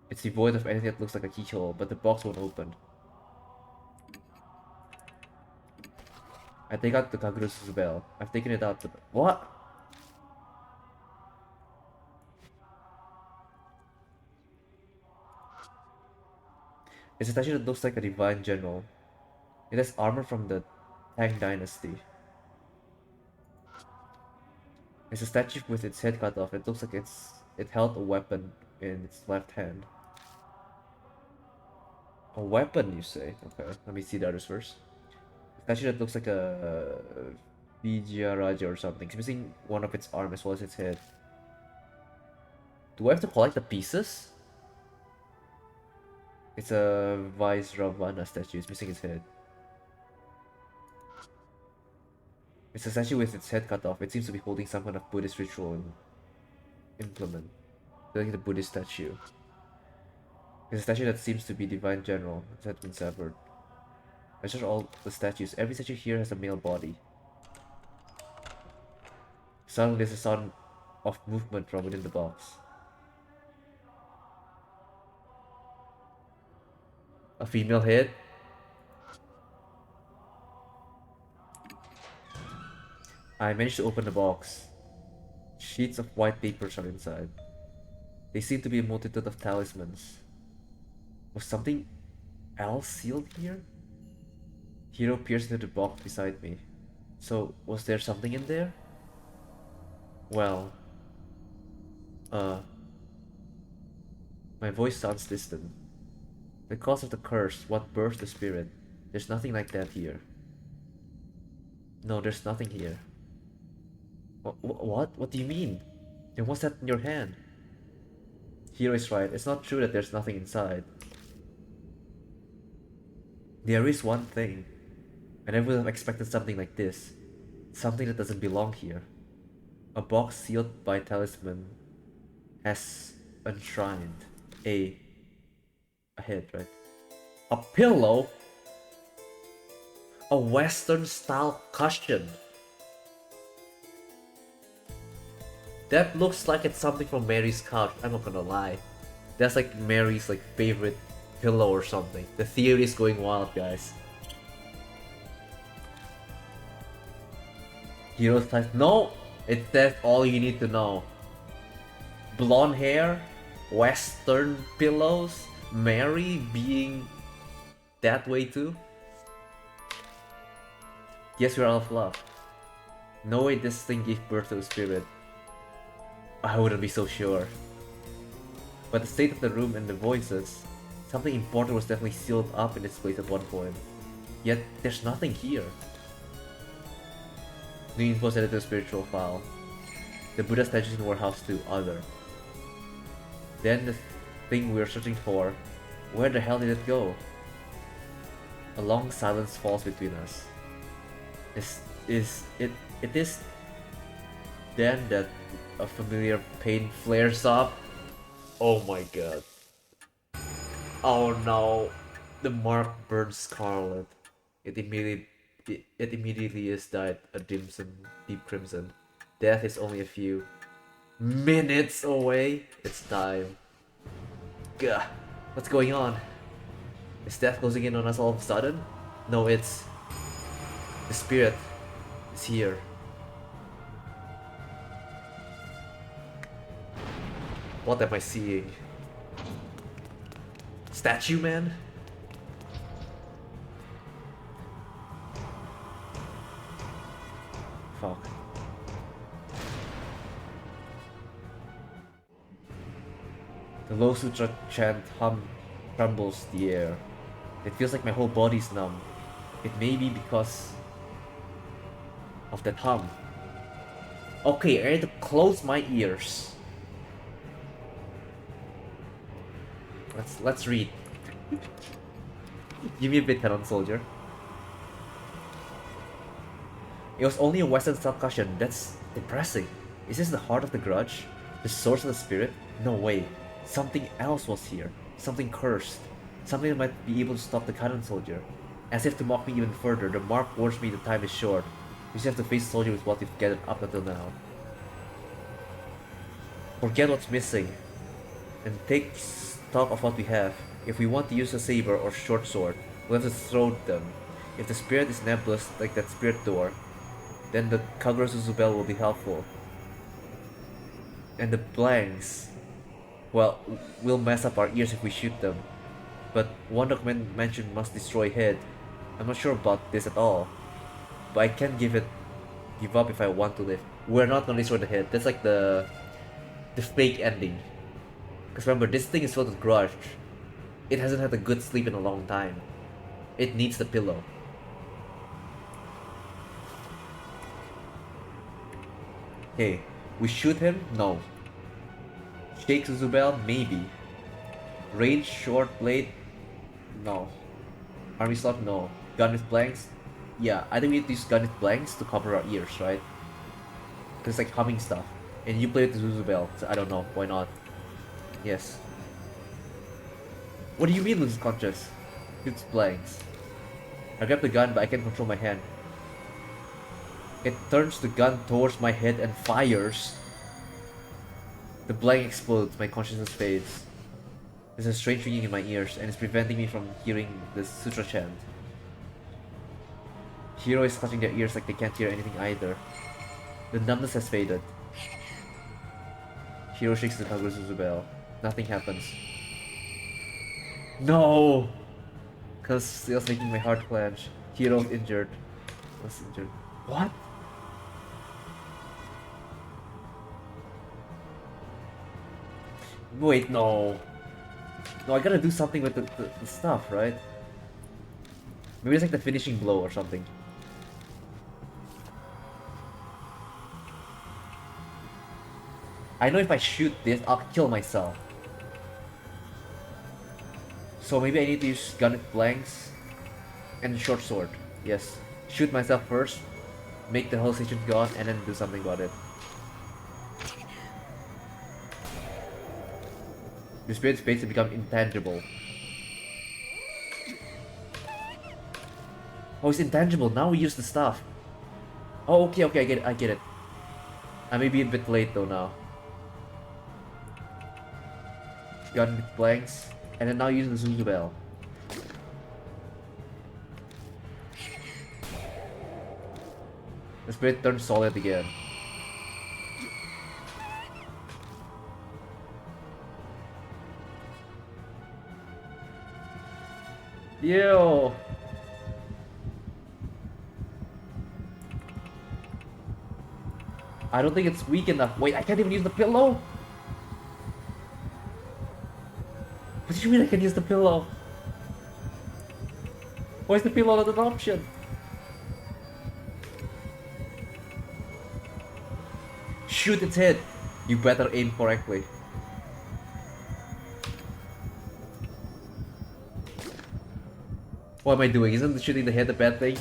It's devoid of anything that looks like a keyhole, but the box won't open. I take out the Kaguru's bell. I've taken it out, but what? It's a statue that looks like a divine general. It has armor from the Tang Dynasty. It's a statue with its head cut off. It looks like it held a weapon in its left hand. A weapon, you say? Okay, let me see the others first. A statue that looks like a Vijaya Raja or something. It's missing one of its arm as well as its head. Do I have to collect the pieces? It's a Vaisravana statue. It's missing its head. It's a statue with its head cut off. It seems to be holding some kind of Buddhist ritual implement. Like the Buddhist statue. It's a statue that seems to be divine general. It has been severed. I searched all the statues. Every statue here has a male body. Suddenly there's a sound of movement from within the box. A female head? I managed to open the box. Sheets of white papers are inside. They seem to be a multitude of talismans. Was something else sealed here? Hiro peers into the box beside me. So, was there something in there? Well, my voice sounds distant. The cause of the curse, what birthed the spirit. There's nothing like that here. No, there's nothing here. What? What do you mean? Then what's that in your hand? Hiro is right. It's not true that there's nothing inside. There is one thing. I never would have expected something like this. Something that doesn't belong here. A box sealed by talisman has enshrined a head, right? A pillow? A Western style cushion. That looks like it's something from Mary's couch. I'm not gonna lie. That's like Mary's like favorite pillow or something. The theory is going wild, guys. Heroes type. No! It says all you need to know. Blonde hair, Western pillows, Mary being that way too. Yes, we're out of luck. No way this thing gave birth to a spirit. I wouldn't be so sure. But the state of the room and the voices, something important was definitely sealed up in its place at one point. Yet, there's nothing here. New info added to the spiritual file. The Buddha statues in warehouse 2, other. Then the thing we were searching for, where the hell did it go? A long silence falls between us. Is it It is then that a familiar pain flares up. Oh my god. Oh no. The mark burns scarlet. It immediately is dyed a deep crimson. Death is only a few minutes away. It's time. Gah. What's going on? Is death closing in on us all of a sudden? No, it's the spirit is here. What am I seeing? Statue man? Fuck. The low sutra chant trembles the air. It feels like my whole body's numb. It may be because of that hum. Okay, I need to close my ears. Let's read. Give me a bit, Canon Soldier. It was only a Western self-cushion. That's depressing. Is this the heart of the grudge? The source of the spirit? No way. Something else was here. Something cursed. Something that might be able to stop the Canon Soldier. As if to mock me even further, the mark warns me the time is short. We just have to face the soldier with what we've gathered up until now. Forget what's missing. And take stock of what we have. If we want to use a saber or short sword, we'll have to throw them. If the spirit is nebulous, like that spirit door, then the Kagura Suzubel will be helpful. And the blanks, well, we'll mess up our ears if we shoot them. But one document mentioned must destroy head. I'm not sure about this at all. But I can't give up if I want to live. We're not gonna destroy the head. That's like the fake ending. Because remember, this thing is filled with grudge. It hasn't had a good sleep in a long time. It needs the pillow. Okay, we shoot him? No. Shake Suzubel? Maybe. Range short blade? No. Army slot? No. Gun with blanks? Yeah, I think we need to use gun with blanks to cover our ears, right? Because it's like humming stuff. And you play with the Suzubel, so I don't know, why not? Yes. What do you mean loses conscious? Shoots blanks. I grab the gun but I can't control my hand. It turns the gun towards my head and fires. The blank explodes, my consciousness fades. There's a strange ringing in my ears and it's preventing me from hearing the sutra chant. Hiro is clutching their ears like they can't hear anything either. The numbness has faded. Hiro shakes the Kagura Suzubel. Nothing happens. No! Cause it was making my heart clench. Hiro injured. Was injured. What? Wait, no. No, I gotta do something with the stuff, right? Maybe it's like the finishing blow or something. I know if I shoot this, I'll kill myself. So maybe I need to use gun with blanks and short sword. Yes. Shoot myself first, make the hallucination gone, and then do something about it. The spirit's fate to become intangible. Oh, it's intangible. Now we use the stuff. Oh, okay, I get it, I get it. I may be a bit late though now. Gun with blanks, and then now using the Suzubel. The spirit turns solid again. Yo! I don't think it's weak enough. Wait, I can't even use the pillow? What do you mean I can use the pillow? Why is the pillow not an option? Shoot its head. You better aim correctly. What am I doing? Isn't shooting the head a bad thing?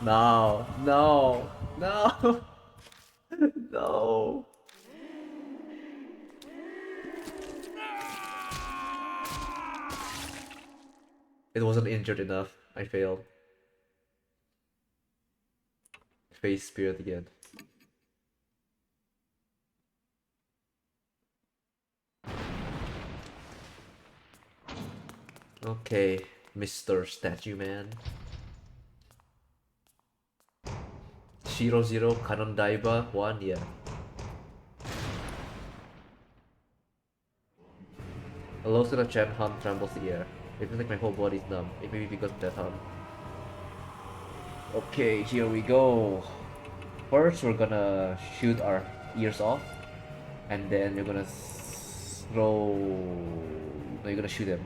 No, no, no, no. It wasn't injured enough. I failed. Face spirit again. Okay, Mr. Statue Man. Shiro Zero, Kanon Daiba, 1, yeah. Allows to the Chan hum trembles the air. It feels like my whole body's numb. It may be because of that hum. Okay, here we go. First, we're gonna shoot our ears off, and then you're gonna throw. No, you're gonna shoot him.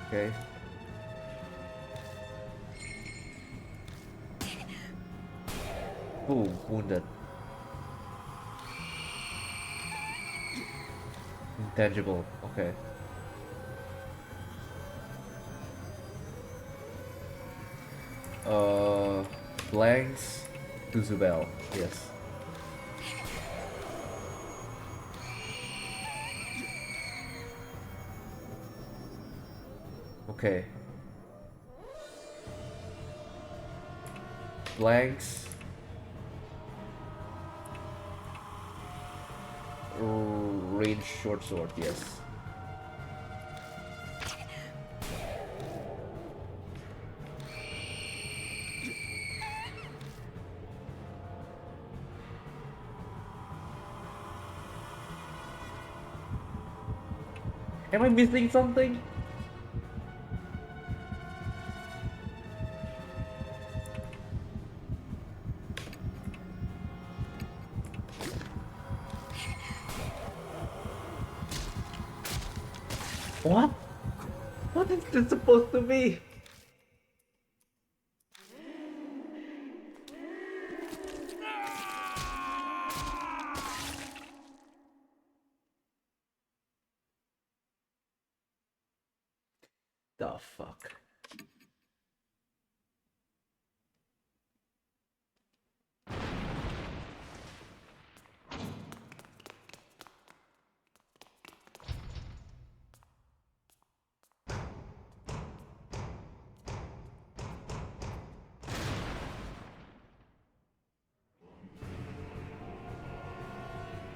Okay. Boom, wounded. Intangible. Okay. Blanks to Zubel. Yes. Okay. Blanks. Range short sword. Yes. Am I missing something? What? What is this supposed to be? The fuck?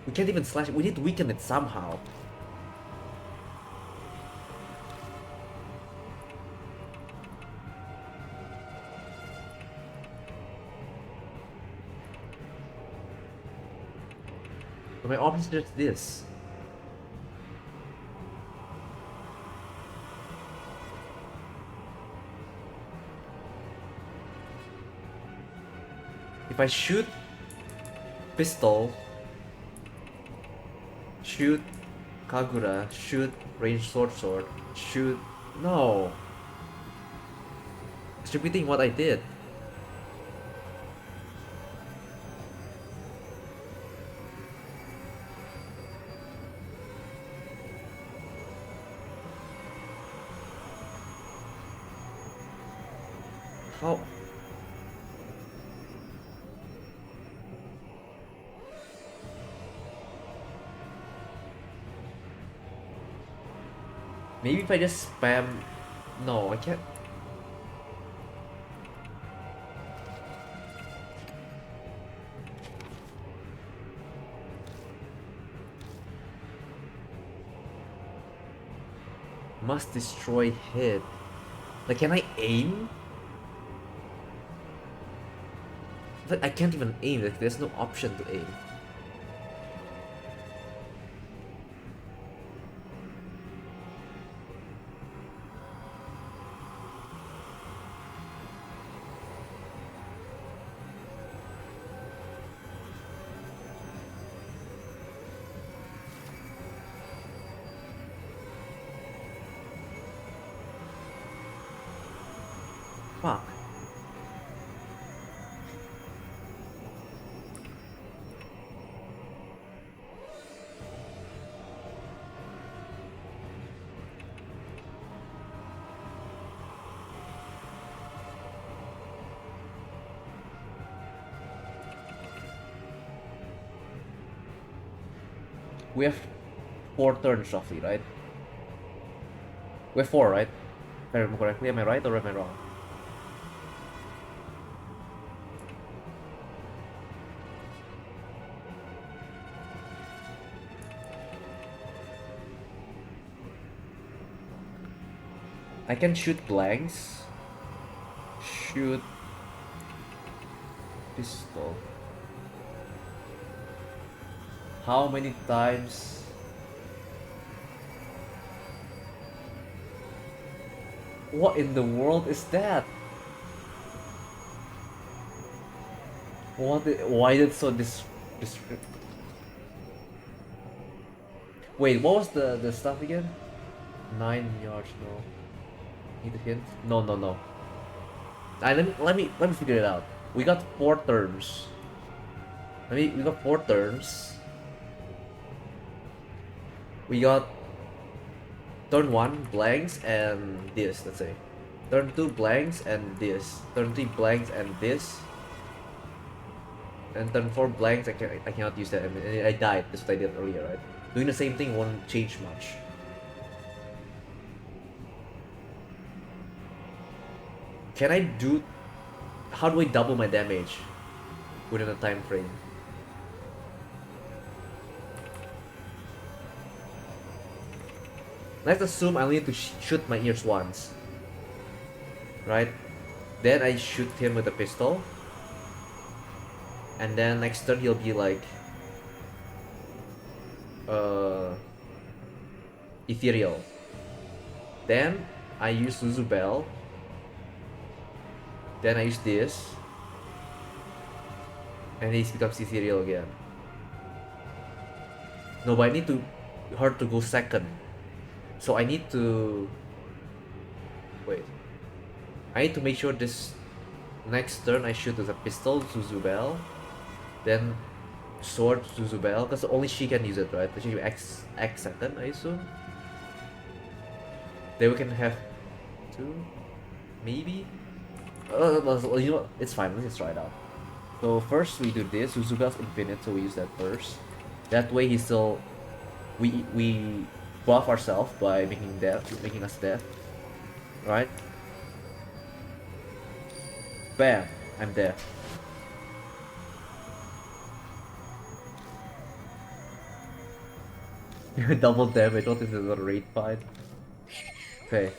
We can't even slash it. We need to weaken it somehow. But my option is just this. If I shoot pistol, shoot Kagura, shoot range sword, shoot... No! It's repeating what I did. How? Maybe if I just spam... No, I can't... Must destroy hit. Like, can I aim? But I can't even aim, like, there's no option to aim. Fuck. We have 4 turns roughly, right? We have 4, right? If I remember correctly, am I right or am I wrong? I can shoot blanks. Shoot pistol. How many times? What in the world is that? Why did so this Wait, what was the stuff again? 9 yards, no. Need a hint? No, no, no. Let me figure it out. We got 4 terms. We got 4 terms. We got turn 1 blanks and this, let's say. Turn 2 blanks and this. Turn 3 blanks and this. And turn 4 blanks, I cannot use that. I mean, I died. That's what I did earlier, right? Doing the same thing won't change much. Can I do... How do I double my damage within a time frame? Let's assume I need to shoot my ears once. Right? Then I shoot him with a pistol. And then next turn he'll be like... ethereal. Then I use Zuzubel. Then I use this. And he becomes ethereal again. No, but I need her to go second. So I need to... Wait. I need to make sure this next turn I shoot with a pistol, Zuzubel. Then sword, Zuzubel. Because only she can use it, right? She X second, I assume. Then we can have 2, maybe? Well, you know what? It's fine, let's just try it out. So first we do this, Zuzubel's infinite, so we use that first. That way he's still... We buff ourselves by making us death. Right? Bam! I'm dead. Double damage, what is this, a raid fight? Okay.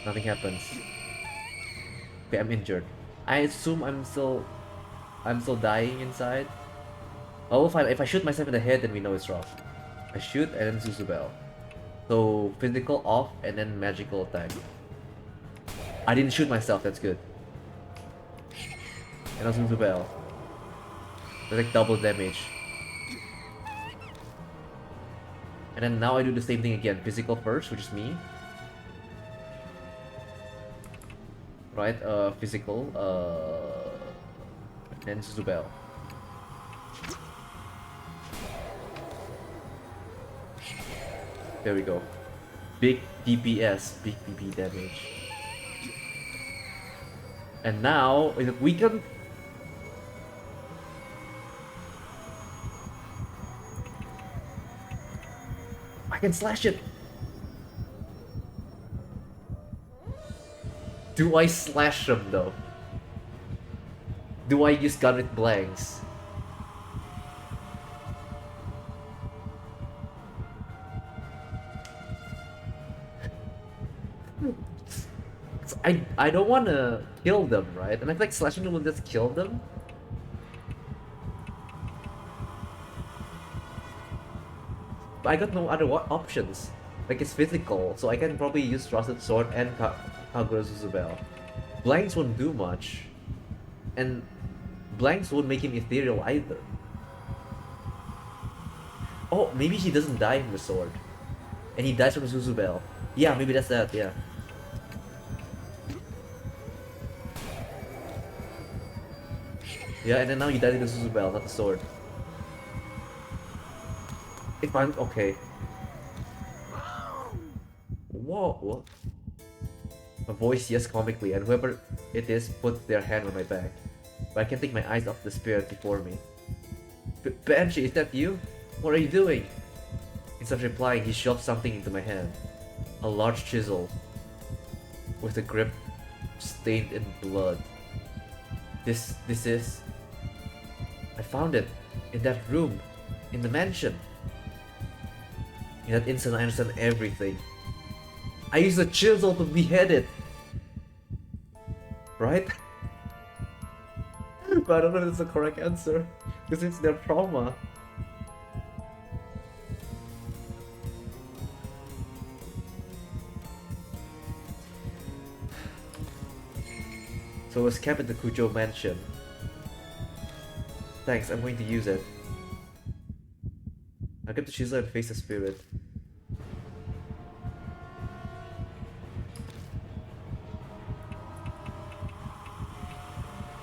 Nothing happens. Okay, I'm injured. I assume I'm still dying inside. Oh, fine. If I shoot myself in the head, then we know it's wrong. I shoot and then Zuzubel. So physical off and then magical attack. I didn't shoot myself, that's good. And now Zuzubel. That's like double damage. And then now I do the same thing again. Physical first, which is me. Right, physical, and Zuzubel. There we go. Big DPS, big PP damage. And now, if we can... I can slash it! Do I slash them though? Do I use gun with blanks? I don't want to kill them, right? And I feel like slashing them will just kill them. But I got no other options. Like it's physical, so I can probably use Rusted Sword and Kagura Zuzubel. Blanks won't do much. And blanks won't make him ethereal either. Oh, maybe he doesn't die from the sword. And he dies from Zuzubel. Yeah, maybe that's that, yeah. Yeah, and then now you die with the Zuzubel, not the sword. If I'm okay. Whoa, what? A voice yes comically, and whoever it is puts their hand on my back. But I can't take my eyes off the spirit before me. Banshee, is that you? What are you doing? Instead of replying, he shoved something into my hand. A large chisel with the grip stained in blood. This is... I found it in that room, in the mansion. In that instant, I understand everything. I used the chisel to behead it. Right? But I don't know if that's the correct answer. Because it's their trauma. So it was kept in the Kujo mansion. Thanks, I'm going to use it. I'll get the chisel and face the spirit.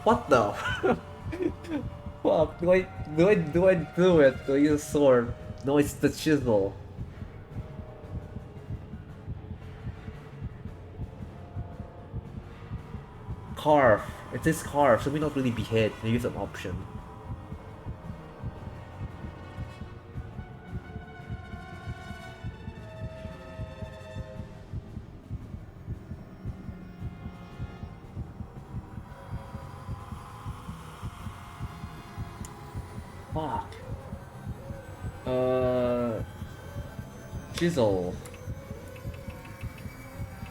What the? Fuck, do I do it? Do I use a sword? No, it's the chisel. Carve. It says carve, so we not really behead. Maybe it's an option. Fuck. Chisel.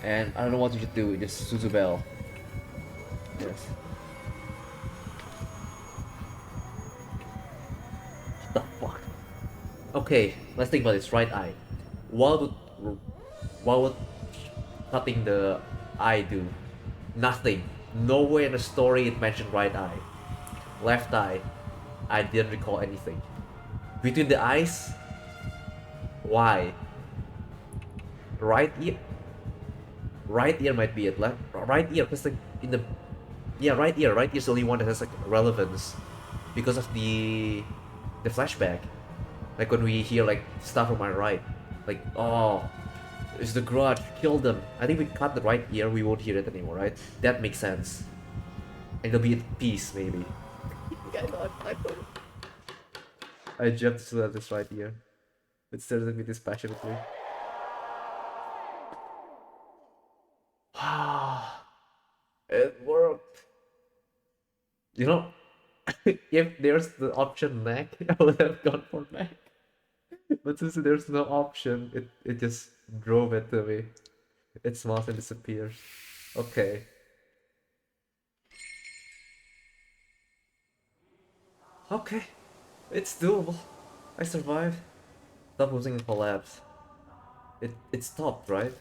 And I don't know what you should do, just Suzubel. Yes. What the fuck? Okay, let's think about this. Right eye. What would cutting the eye do? Nothing. Nowhere in the story it mentioned right eye. Left eye. I didn't recall anything. Between the eyes? Why? Right ear? Right ear might be it. Left, right ear, because like in the... Yeah, right ear. Right ear's the only one that has like relevance. Because of the flashback. Like when we hear like stuff from my right. Like, oh, it's the grudge, kill them. I think we cut the right ear, we won't hear it anymore, right? That makes sense. And they'll be at peace, maybe. I jumped to this right ear. It stares at me dispassionately. It worked. You know, if there's the option neck, I would have gone for neck. But since there's no option, it just drove it to me. It smiles and disappears. Okay. Okay. It's doable. I survived. Stop losing and collapse. It stopped, right?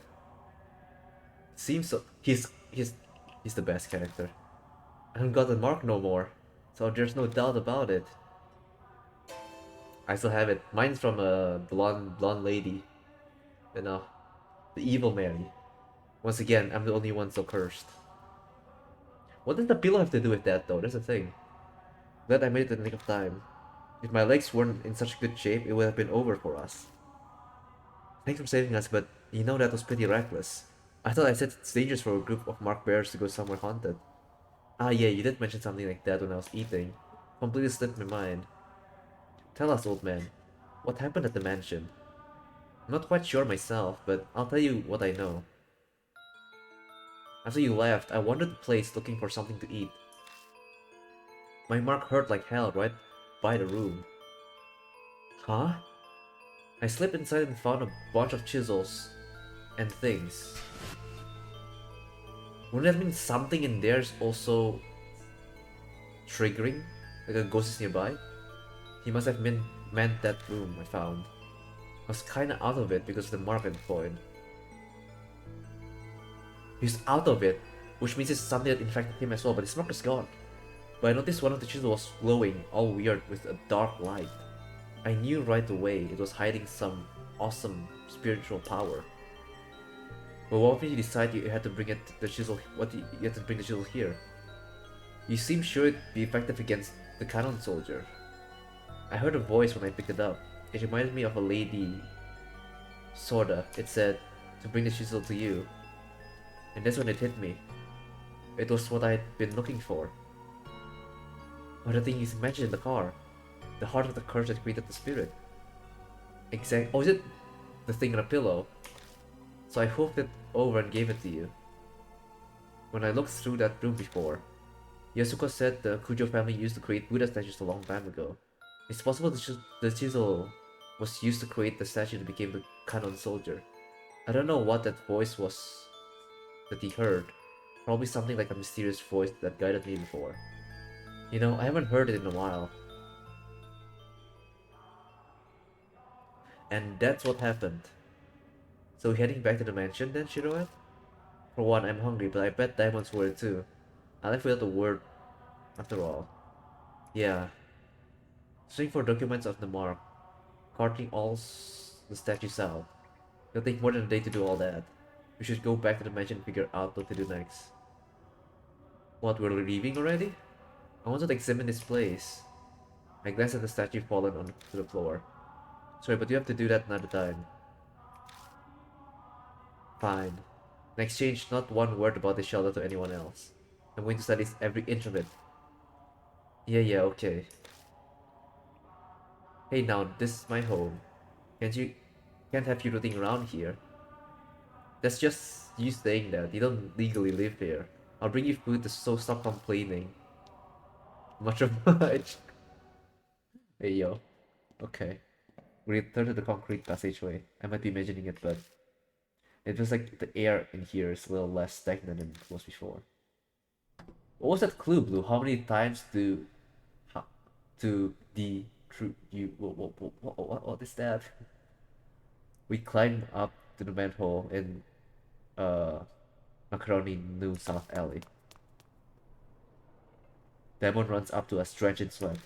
Seems so. He's the best character. I haven't got the mark no more, so there's no doubt about it. I still have it. Mine's from a blonde lady. You know, the evil Mary. Once again, I'm the only one so cursed. What does the pillow have to do with that though? That's the thing. Glad I made it in the nick of time. If my legs weren't in such good shape, it would have been over for us. Thanks for saving us, but you know that was pretty reckless. I thought I said it's dangerous for a group of marked bears to go somewhere haunted. Ah yeah, you did mention something like that when I was eating. Completely slipped my mind. Tell us, old man. What happened at the mansion? I'm not quite sure myself, but I'll tell you what I know. After you left, I wandered the place looking for something to eat. My mark hurt like hell right by the room. Huh? I slipped inside and found a bunch of chisels and things. Wouldn't that mean something in there is also triggering? Like a ghost is nearby? He must have meant that room I found. I was kinda out of it because of the mark and coin. He's out of it, which means it's something that infected him as well, but his mark is gone. But I noticed one of the chisels was glowing, all weird, with a dark light. I knew right away it was hiding some awesome spiritual power. But what made you decide you had to bring the chisel here? You seem sure it'd be effective against the cannon soldier. I heard a voice when I picked it up. It reminded me of a lady. Sorta. It said, to bring the chisel to you. And that's when it hit me. It was what I'd been looking for. But the thing is mentioned in the car. The heart of the curse that created the spirit. Exact. Oh, is it the thing on a pillow? So I hooked it over and gave it to you. When I looked through that room before, Yasuko said the Kujo family used to create Buddha statues a long time ago. It's possible the chisel was used to create the statue that became the Kanon soldier. I don't know what that voice was that he heard. Probably something like a mysterious voice that guided me before. You know, I haven't heard it in a while. And that's what happened. So heading back to the mansion then, Shiroe? For one, I'm hungry, but I bet Diamond's worried too. I left without a word, after all. Yeah. Searching for documents of the mark, carting the statues out. It'll take more than a day to do all that. We should go back to the mansion and figure out what to do next. What, we're leaving already? I want to examine this place. I glanced at the statue fallen onto the floor. Sorry, but you have to do that another time. Fine. In exchange, not one word about the shelter to anyone else. I'm going to study every inch of it. Yeah, okay. Hey now, this is my home. Can't have you rooting around here. That's just you saying that. You don't legally live here. I'll bring you food so stop complaining. Much of much. Hey yo. Okay. We return to the concrete passageway. I might be imagining it, but it feels like the air in here is a little less stagnant than it was before. What was that clue, Blue? How many times how, to the true you what is that? We climb up to the manhole in uh Macaroni New South Alley. Demon runs up to us drenched in sweat.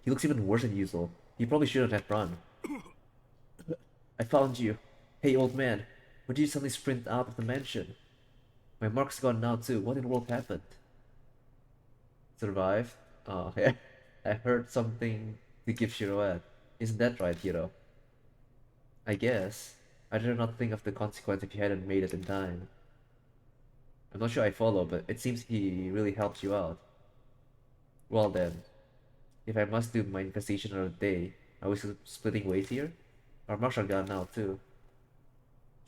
He looks even worse than usual. He probably shouldn't have run. I found you. Hey old man, when did you suddenly sprint out of the mansion? My mark's gone now too. What in the world happened? Survived? Oh, yeah. I heard something to give Shiroed. Isn't that right, hero? I guess. I did not think of the consequence if you hadn't made it in time. I'm not sure I follow, but it seems he really helps you out. Well then, if I must do my investigation another day, are we still splitting ways here? Our marks are gone now too.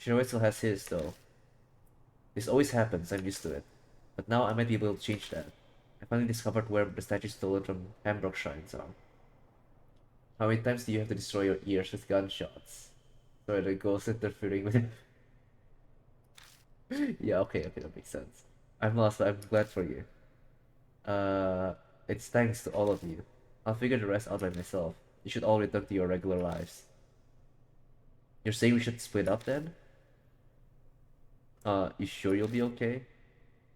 Shiroe still has his though. This always happens, I'm used to it. But now I might be able to change that. I finally discovered where the statues stolen from Hambrook shrines are. How many times do you have to destroy your ears with gunshots? Sorry, the ghost interfering with it. Yeah, okay, that makes sense. I'm lost, but I'm glad for you. Uh, it's thanks to all of you. I'll figure the rest out by myself. You should all return to your regular lives. You're saying we should split up then? You sure you'll be okay?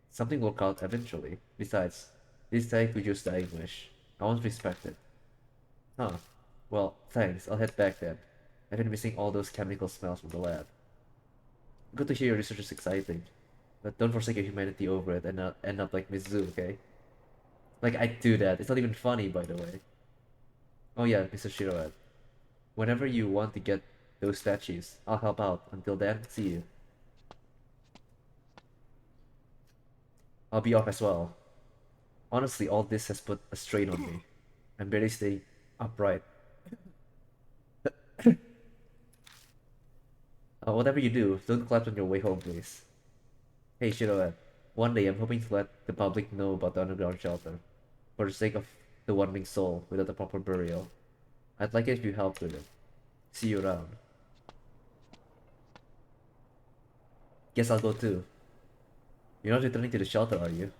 Something will work out eventually. Besides, this time we just dying wish. I won't respect it. Huh. Well, thanks. I'll head back then. I've been missing all those chemical smells from the lab. Good to hear your research is exciting. But don't forsake your humanity over it and not end up like Mizu, okay? Like, I do that. It's not even funny, by the way. Oh yeah, Mr. Shiroed. Whenever you want to get those statues, I'll help out. Until then, see you. I'll be off as well. Honestly, all this has put a strain on me. I'm barely staying upright. Whatever you do, don't collapse on your way home, please. Hey, Shiroe. One day I'm hoping to let the public know about the underground shelter. For the sake of the wandering soul without a proper burial. I'd like it if you help with it. See you around. Guess I'll go too. You're not returning to the shelter, are you?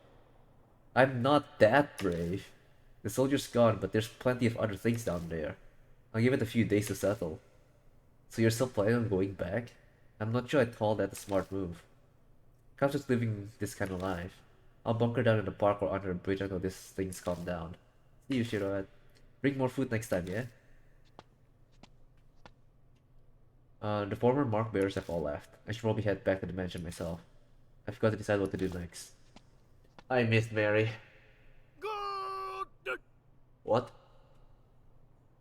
I'm not that brave. The soldier's gone, but there's plenty of other things down there. I'll give it a few days to settle. So you're still planning on going back? I'm not sure I'd call that a smart move. Comes with living this kind of life. I'll bunker down in the park or under a bridge until these things calm down. See you, Shiroed. Bring more food next time, yeah? The former mark bearers have all left. I should probably head back to the mansion myself. I've got to decide what to do next. I missed Mary. Good. What?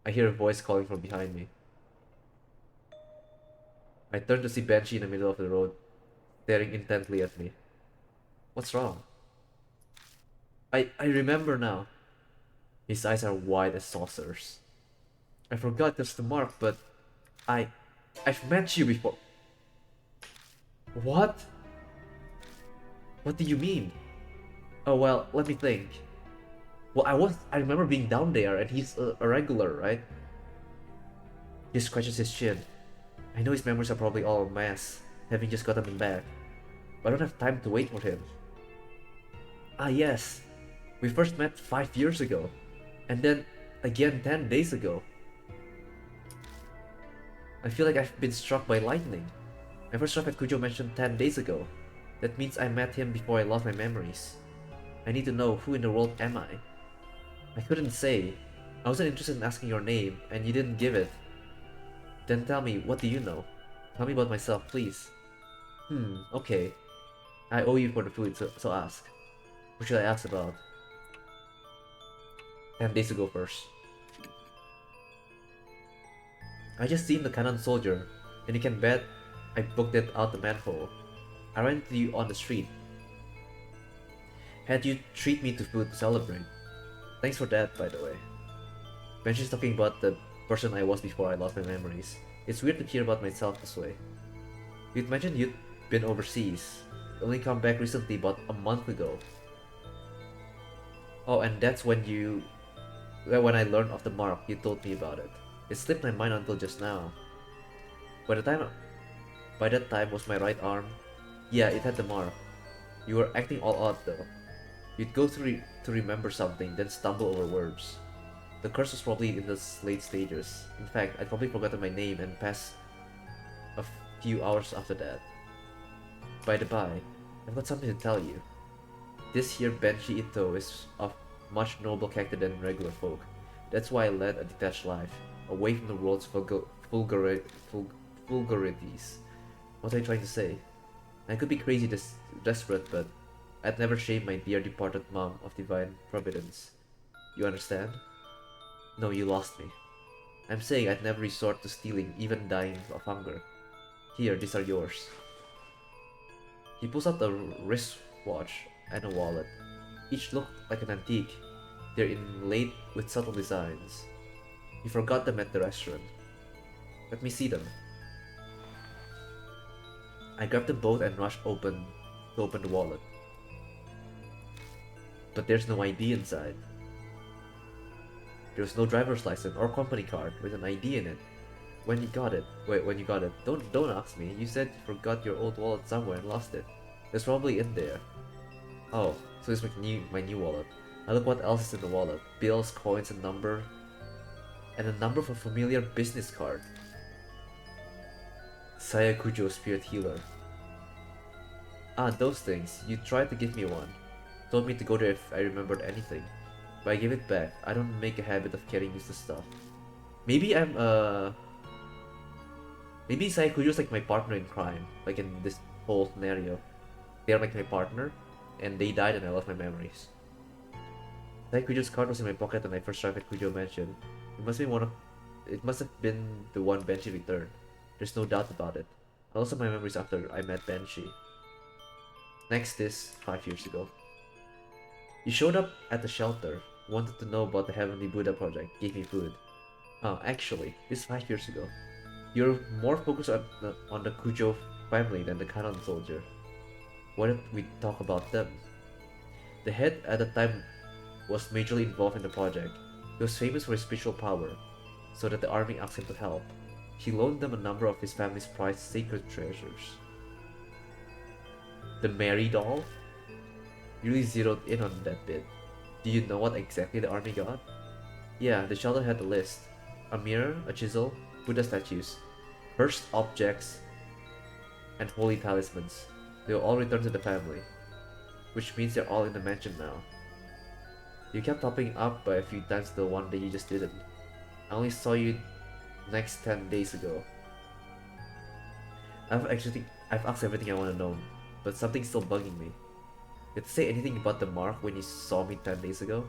I hear a voice calling from behind me. I turn to see Banshee in the middle of the road, staring intently at me. What's wrong? I remember now. His eyes are wide as saucers. I forgot that's the mark, but I... I've met you before. What? What do you mean? Oh well, let me think. Well, I remember being down there and he's a regular, right? He scratches his chin. I know his memories are probably all a mess, having just gotten them back. But I don't have time to wait for him. Ah yes, we first met 5 years ago. And then again 10 days ago. I feel like I've been struck by lightning. My first trip at Kujo mentioned 10 days ago. That means I met him before I lost my memories. I need to know, who in the world am I? I couldn't say. I wasn't interested in asking your name, and you didn't give it. Then tell me, what do you know? Tell me about myself, please. Okay. I owe you for the food, so ask. What should I ask about? 10 days ago first. I just seen the cannon soldier, and you can bet I booked it out the manhole. I ran into you on the street. Had you treat me to food to celebrate. Thanks for that, by the way. Benji's talking about the person I was before I lost my memories. It's weird to hear about myself this way. You'd mentioned you'd been overseas. You only come back recently, about a month ago. Oh, and that's when I learned of the mark, you told me about it. It slipped my mind until just now. By that time was my right arm. Yeah, it had the mark. You were acting all odd though. You'd go through to remember something, then stumble over words. The curse was probably in the late stages. In fact, I'd probably forgotten my name and passed a few hours after that. By the by, I've got something to tell you. This here Benji Ito is of much noble character than regular folk. That's why I led a detached life, away from the world's vulgarities. What are you trying to say? I could be crazy desperate, but I'd never shame my dear departed mom of divine providence. You understand? No, you lost me. I'm saying I'd never resort to stealing, even dying of hunger. Here, these are yours. He pulls out a wristwatch and a wallet. Each look like an antique. They're inlaid with subtle designs. You forgot them at the restaurant. Let me see them. I grabbed them both and rushed to open the wallet. But there's no ID inside. There was no driver's license or company card with an ID in it. When you got it, don't ask me. You said you forgot your old wallet somewhere and lost it. It's probably in there. Oh, so it's my new wallet. I look what else is in the wallet. Bills, coins, and a number of a familiar business card. Saya Kujo, Spirit Healer. Ah, those things. You tried to give me one. Told me to go there if I remembered anything. But I gave it back. I don't make a habit of carrying useless stuff. Maybe maybe Saya Kujo's like my partner in crime. Like in this whole scenario. They're like my partner, and they died and I lost my memories. Saya Kujo's card was in my pocket when I first arrived at Kujo Mansion. It must have been the one Benji returned. There's no doubt about it. I lost my memories after I met Benji. Next is 5 years ago. You showed up at the shelter, wanted to know about the Heavenly Buddha project, gave me food. Oh, actually, this is 5 years ago. You're more focused on the Kujo family than the Cannon soldier. Why don't we talk about them? The head at the time was majorly involved in the project. He was famous for his spiritual power, so that the army asked him to help. He loaned them a number of his family's prized sacred treasures. The Mary doll? You really zeroed in on that bit. Do you know what exactly the army got? Yeah, the shelter had a list. A mirror, a chisel, Buddha statues, cursed objects, and holy talismans. They will all return to the family, which means they're all in the mansion now. You kept popping up by a few times till one day you just didn't. I only saw you next 10 days ago. I've asked everything I want to know, but something's still bugging me. Did you say anything about the mark when you saw me 10 days ago?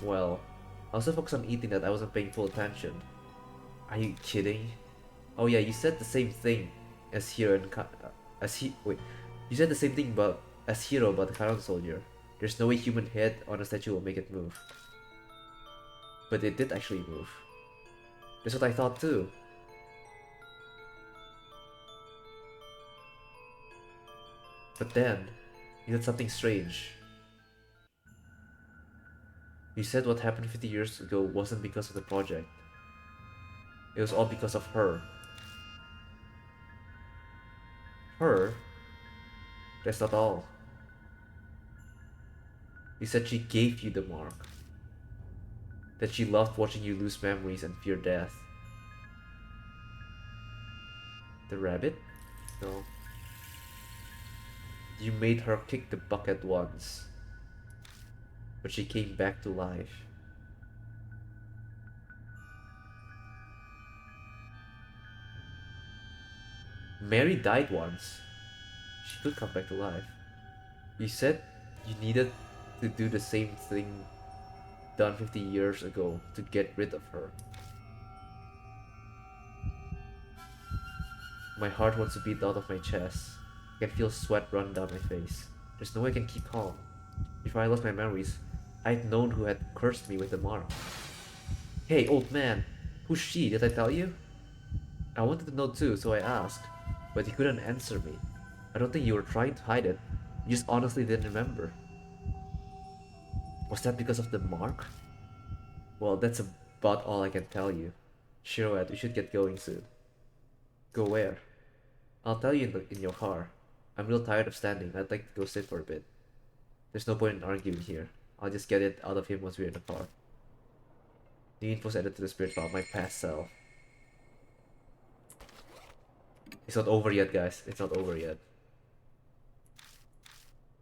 Well, I was so focused on eating that I wasn't paying full attention. Are you kidding? Oh yeah, you said the same thing as Hero you said the same thing as Hero about the Cannon soldier. There's no way human head on a statue will make it move. But it did actually move. That's what I thought too. But then, you did something strange. You said what happened 50 years ago wasn't because of the project. It was all because of her. Her? That's not all. You said she gave you the mark. That she loved watching you lose memories and fear death. The rabbit? No. You made her kick the bucket once. But she came back to life. Mary died once. She could come back to life. You said you needed to do the same thing done 50 years ago to get rid of her. My heart wants to beat out of my chest. I can feel sweat run down my face. There's no way I can keep calm. Before I lost my memories, I'd known who had cursed me with the mark. Hey, old man, who's she? Did I tell you? I wanted to know too, so I asked, but you couldn't answer me. I don't think you were trying to hide it. You just honestly didn't remember. Was that because of the mark? Well, that's about all I can tell you. Shiroed, we should get going soon. Go where? I'll tell you in your car. I'm real tired of standing. I'd like to go sit for a bit. There's no point in arguing here. I'll just get it out of him once we're in the car. New info's added to the spirit file, my past self. It's not over yet, guys. It's not over yet.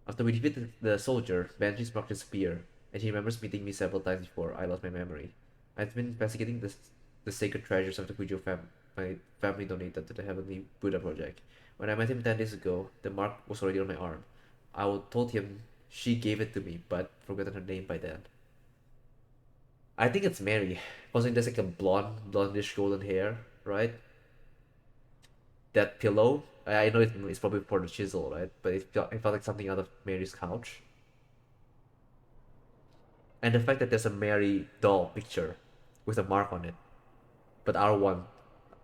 After we defeated the soldier, Banshee's mark disappeared, and he remembers meeting me several times before I lost my memory. I've been investigating the sacred treasures of the Kujo my family donated to the Heavenly Buddha Project. When I met him 10 days ago, the mark was already on my arm. Told him she gave it to me, but forgotten her name by then. I think it's Mary. Considering there's like a blondish golden hair, right? That pillow, I know it's probably for the chisel, right? But it felt like something out of Mary's couch. And the fact that there's a Mary doll picture with a mark on it. But our one,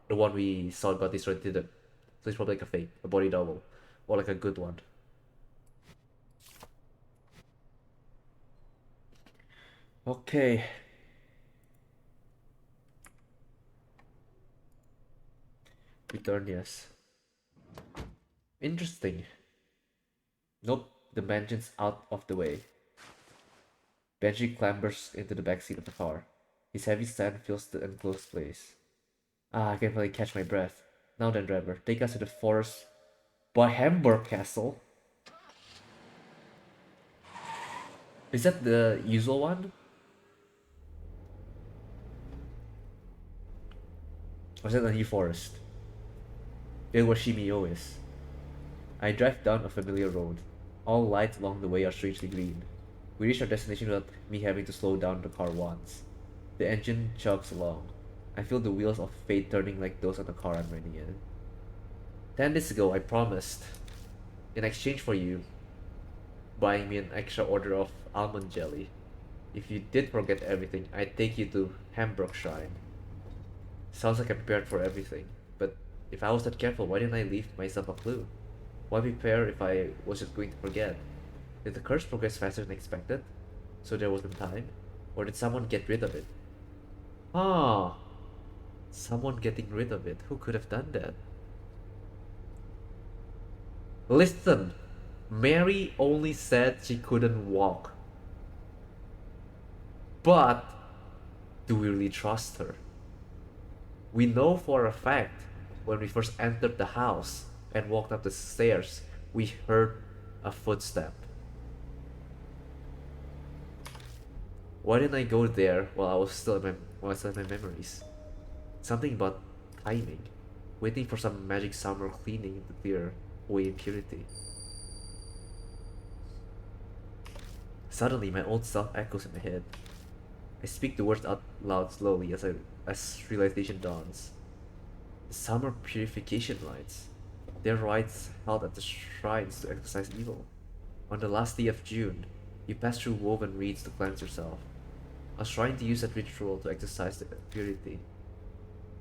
the one we saw got destroyed, didn't. So it's probably like a fake, a body double. Or like a good one. Okay. Return, yes. Interesting. Nope, the mansion's out of the way. Benji clambers into the backseat of the car. His heavy stand fills the enclosed place. Ah, I can finally catch my breath. Now then, driver, take us to the forest by Hamburg Castle. Is that the usual one? Or is that a new forest? It where Shimio is. I drive down a familiar road. All lights along the way are strangely green. We reach our destination without me having to slow down the car once. The engine chugs along. I feel the wheels of fate turning like those on the car I'm riding in. 10 days ago, I promised, in exchange for you buying me an extra order of almond jelly, if you did forget everything, I'd take you to Hamburg Shrine. Sounds like I'm prepared for everything, but if I was that careful, why didn't I leave myself a clue? Why prepare if I was just going to forget? Did the curse progress faster than expected, so there wasn't time? Or did someone get rid of it? Ah, someone getting rid of it. Who could have done that? Listen, Mary only said she couldn't walk. But do we really trust her? We know for a fact when we first entered the house and walked up the stairs, we heard a footstep. Why didn't I go there while I was still in my memories? Something about timing, waiting for some magic summer cleaning to clear away impurity. Suddenly, my old self echoes in my head. I speak the words out loud slowly as realization dawns. The summer purification rites. They're rites held at the shrines to exorcise evil. On the last day of June, you pass through woven reeds to cleanse yourself. I was trying to use that ritual to exercise the purity.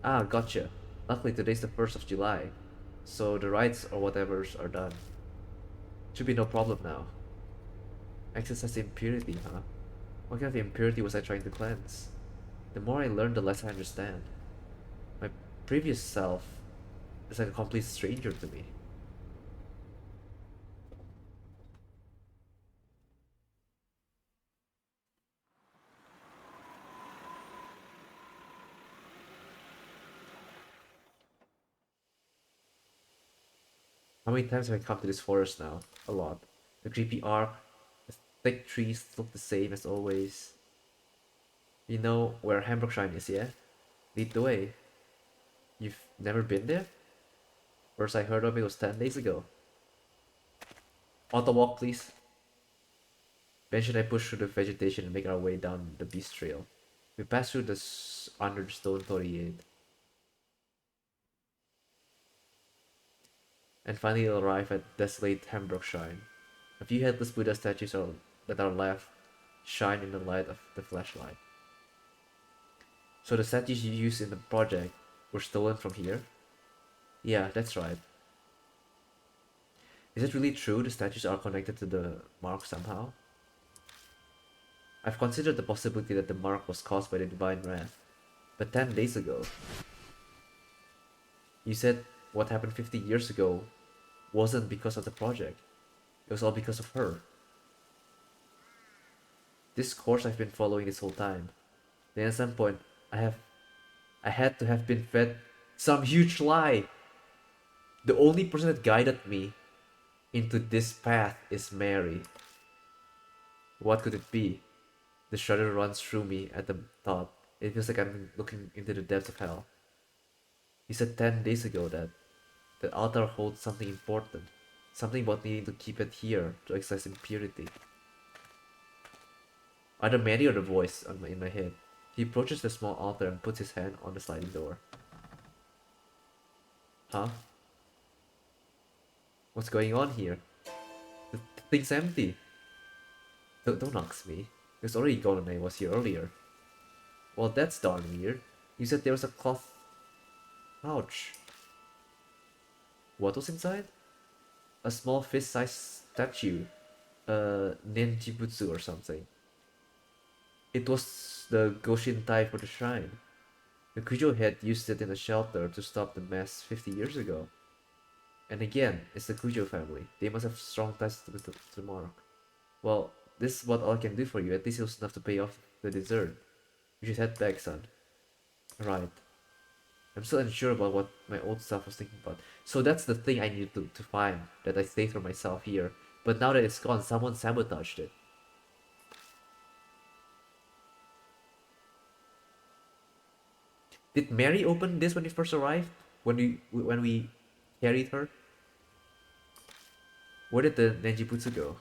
Ah, gotcha. Luckily today's the 1st of July, so the rites or whatever's are done. Should be no problem now. Exercise impurity, huh? What kind of impurity was I trying to cleanse? The more I learn, the less I understand. My previous self is like a complete stranger to me. How many times have I come to this forest now? A lot. The creepy arc, the thick trees look the same as always. You know where Hamburg Shrine is, yeah? Lead the way. You've never been there? First I heard of it was 10 days ago. Auto walk, please. Ben and I push through the vegetation and make our way down the beast trail. We pass through under the stone 38 and finally arrive at desolate Hamburg Shrine. A few headless Buddha statues that are left shine in the light of the flashlight. So the statues you used in the project were stolen from here? Yeah, that's right. Is it really true the statues are connected to the mark somehow? I've considered the possibility that the mark was caused by the divine wrath. But 10 days ago, you said what happened 50 years ago wasn't because of the project. It was all because of her. This course I've been following this whole time. Then at some point, I had to have been fed some huge lie. The only person that guided me into this path is Mary. What could it be? The shudder runs through me at the thought. It feels like I'm looking into the depths of hell. You said 10 days ago that the altar holds something important. Something about needing to keep it here to exercise impurity. Either Mary or the voice in my head. He approaches the small altar and puts his hand on the sliding door. Huh? What's going on here? The thing's empty. Don't ask me. It was already gone when I was here earlier. Well, that's darn weird. You said there was a cloth pouch. What was inside? A small fist-sized statue. Ninjibutsu or something. It was the Goshintai for the shrine. The Kujo had used it in a shelter to stop the mess 50 years ago. And again, it's the Kujo family. They must have strong ties to the mark. Well, this is what all I can do for you. At least it was enough to pay off the dessert. You should head back, son. Right. I'm still unsure about what my old self was thinking about. So that's the thing I needed to find, that I saved for myself here. But now that it's gone, someone sabotaged it. Did Mary open this when we first arrived? When we carried her? Where did the Nenjibutsu go?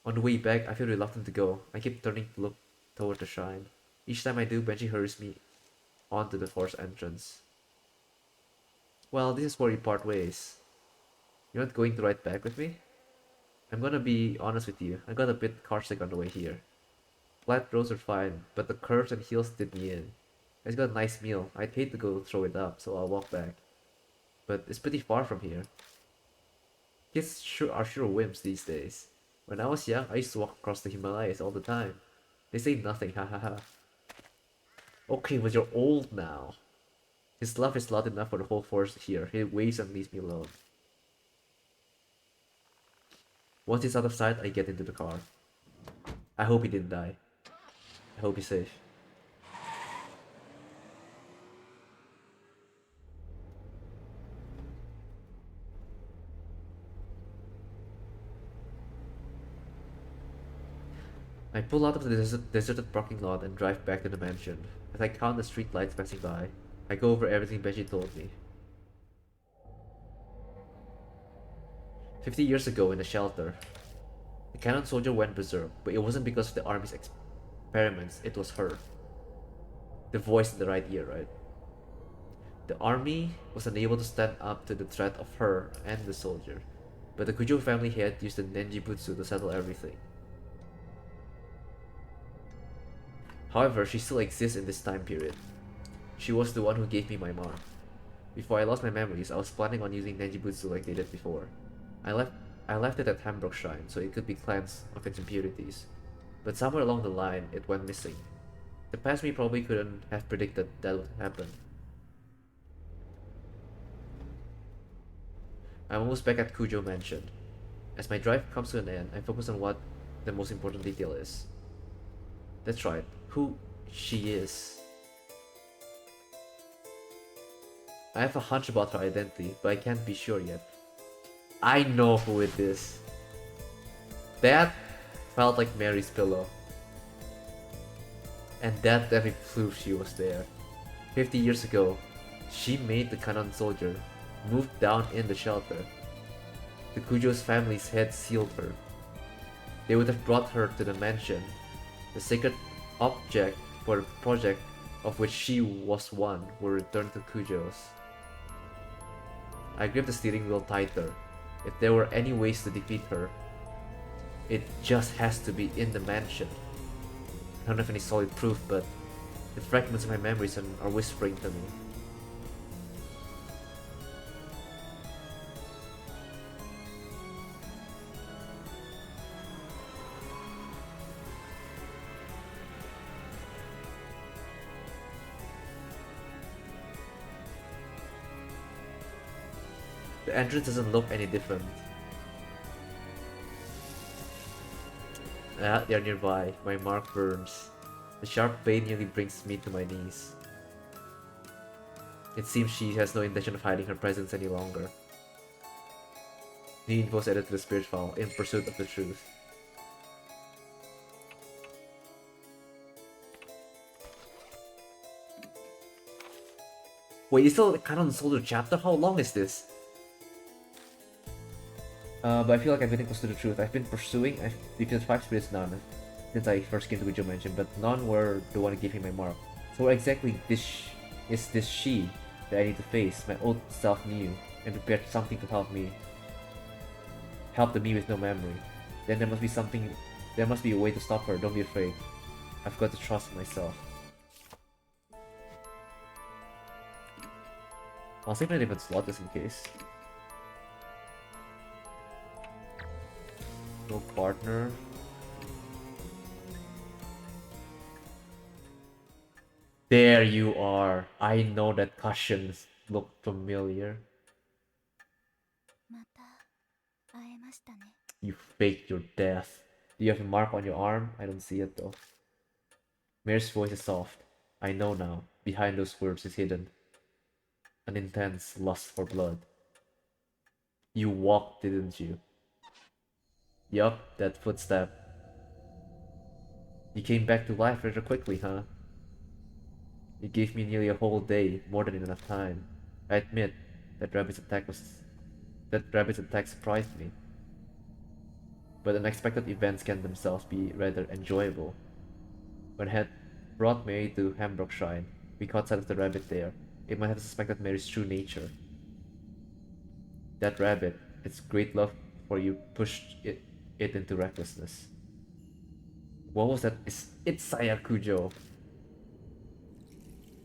On the way back, I feel reluctant to go. I keep turning to look toward the shrine. Each time I do, Benji hurries me onto the forest entrance. Well, this is where we part ways. You're not going to ride back with me? I'm gonna be honest with you. I got a bit carsick on the way here. Flat roads are fine, but the curves and hills did me in. I just got a nice meal. I'd hate to go throw it up, so I'll walk back. But it's pretty far from here. Kids are sure wimps these days. When I was young, I used to walk across the Himalayas all the time. They say nothing, hahaha. Okay, but you're old now. His love is loud enough for the whole forest to hear. He waves and leaves me alone. Once he's out of sight, I get into the car. I hope he didn't die. I hope he's safe. I pull out of the deserted parking lot and drive back to the mansion. As I count the street lights passing by, I go over everything Benji told me. 50 years ago in the shelter, the cannon soldier went berserk, but it wasn't because of the army's experiments, it was her. The voice in the right ear, right? The army was unable to stand up to the threat of her and the soldier, but the Kujo family had used the Nenjibutsu to settle everything. However, she still exists in this time period. She was the one who gave me my mark. Before I lost my memories, I was planning on using Nenjibutsu like they did before. I left I left it at Hambrook Shrine so it could be cleansed of its impurities. But somewhere along the line, it went missing. The past me probably couldn't have predicted that would happen. I'm almost back at Kujo Mansion. As my drive comes to an end, I focus on what the most important detail is. That's right, who she is. I have a hunch about her identity, but I can't be sure yet. I know who it is. That felt like Mary's pillow. And that definitely proved she was there. 50 years ago, she made the Kanon soldier move down in the shelter. The Kujo's family's head sealed her. They would have brought her to the mansion, the sacred object for the project of which she was one were returned to Kujo's. I gripped the steering wheel tighter. If there were any ways to defeat her, it just has to be in the mansion. I don't have any solid proof, but the fragments of my memories are whispering to me. The entrance doesn't look any different. They're nearby. My mark burns. The sharp pain nearly brings me to my knees. It seems she has no intention of hiding her presence any longer. New info is added to the spirit file in pursuit of the truth. Wait, is still kind of on the Soldier chapter? How long is this? But I feel like I'm getting close to the truth. I've been pursuing. I've defeated 5 spirits none since I first came to Gujo Mansion, but none were the one who gave me my mark. So what exactly is this she that I need to face? My old self knew and prepared something to help me. Help the me with no memory. Then there must be something. There must be a way to stop her. Don't be afraid. I've got to trust myself. I'll save my different slot just in case. No partner. There you are. I know that cushions look familiar. また会えましたね。 You faked your death. Do you have a mark on your arm? I don't see it though. Mare's voice is soft. I know now. Behind those words is hidden an intense lust for blood. You walked, didn't you? Yup, that footstep. You came back to life rather quickly, huh? You gave me nearly a whole day, more than enough time. I admit that rabbit's attack surprised me. But unexpected events can themselves be rather enjoyable. When I had brought Mary to Hambrook Shrine, we caught sight of the rabbit there. It might have suspected Mary's true nature. That rabbit, its great love for you pushed it into recklessness. What was that? It's Saya Kujo.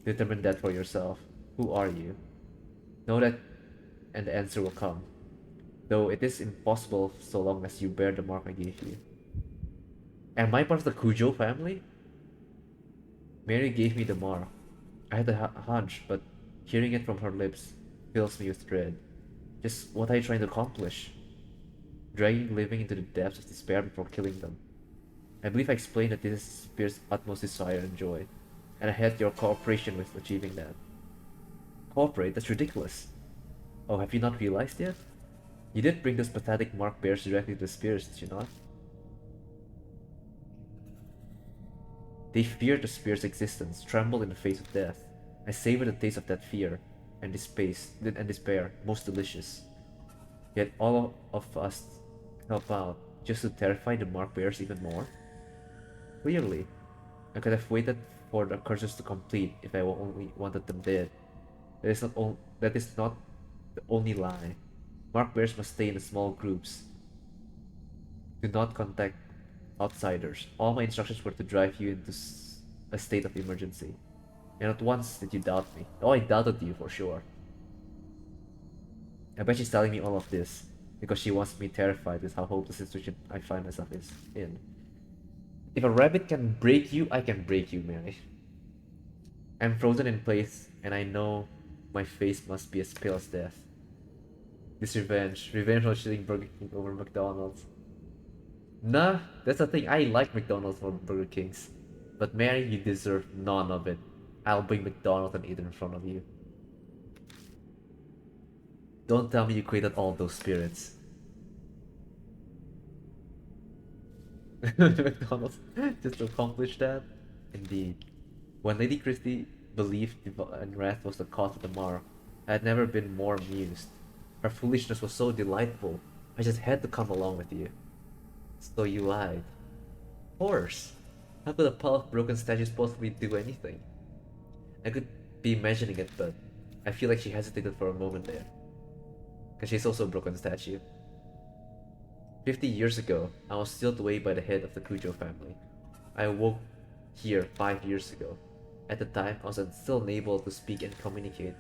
Determine that for yourself. Who are you? Know that, and the answer will come. Though it is impossible so long as you bear the mark I gave you. Am I part of the Kujo family? Mary gave me the mark. I had a hunch, but hearing it from her lips fills me with dread. Just what are you trying to accomplish? Dragging living into the depths of despair before killing them. I believe I explained that this is Spear's utmost desire and joy, and I had your cooperation with achieving that. Cooperate? That's ridiculous. Oh, have you not realized yet? You did bring those pathetic mark bears directly to the Spears, did you not? They feared the Spear's existence, trembled in the face of death. I savored the taste of that fear and despair, most delicious. Yet all of us help out just to terrify the mark bears even more? Clearly, I could have waited for the curses to complete if I only wanted them dead. That is not the only lie. Mark bears must stay in small groups. Do not contact outsiders. All my instructions were to drive you into a state of emergency. And not once did you doubt me. Oh, I doubted you for sure. I bet she's telling me all of this because she wants me terrified with how hopeless the situation I find myself is in. If a rabbit can break you, I can break you, Mary. I'm frozen in place, and I know my face must be as pale as death. This revenge for choosing Burger King over McDonald's. Nah, that's the thing. I like McDonald's over Burger King's. But Mary, you deserve none of it. I'll bring McDonald's and eat it in front of you. Don't tell me you created all those spirits. McDonald's just to accomplish that? Indeed. When Lady Christie believed divine wrath was the cause of the mark, I had never been more amused. Her foolishness was so delightful. I just had to come along with you. So you lied. Of course. How could a pile of broken statues possibly do anything? I could be imagining it, but I feel like she hesitated for a moment there. Because she's also a broken statue. 50 years ago, I was sealed away by the head of the Cujo family. I awoke here 5 years ago. At the time, I was still unable to speak and communicate,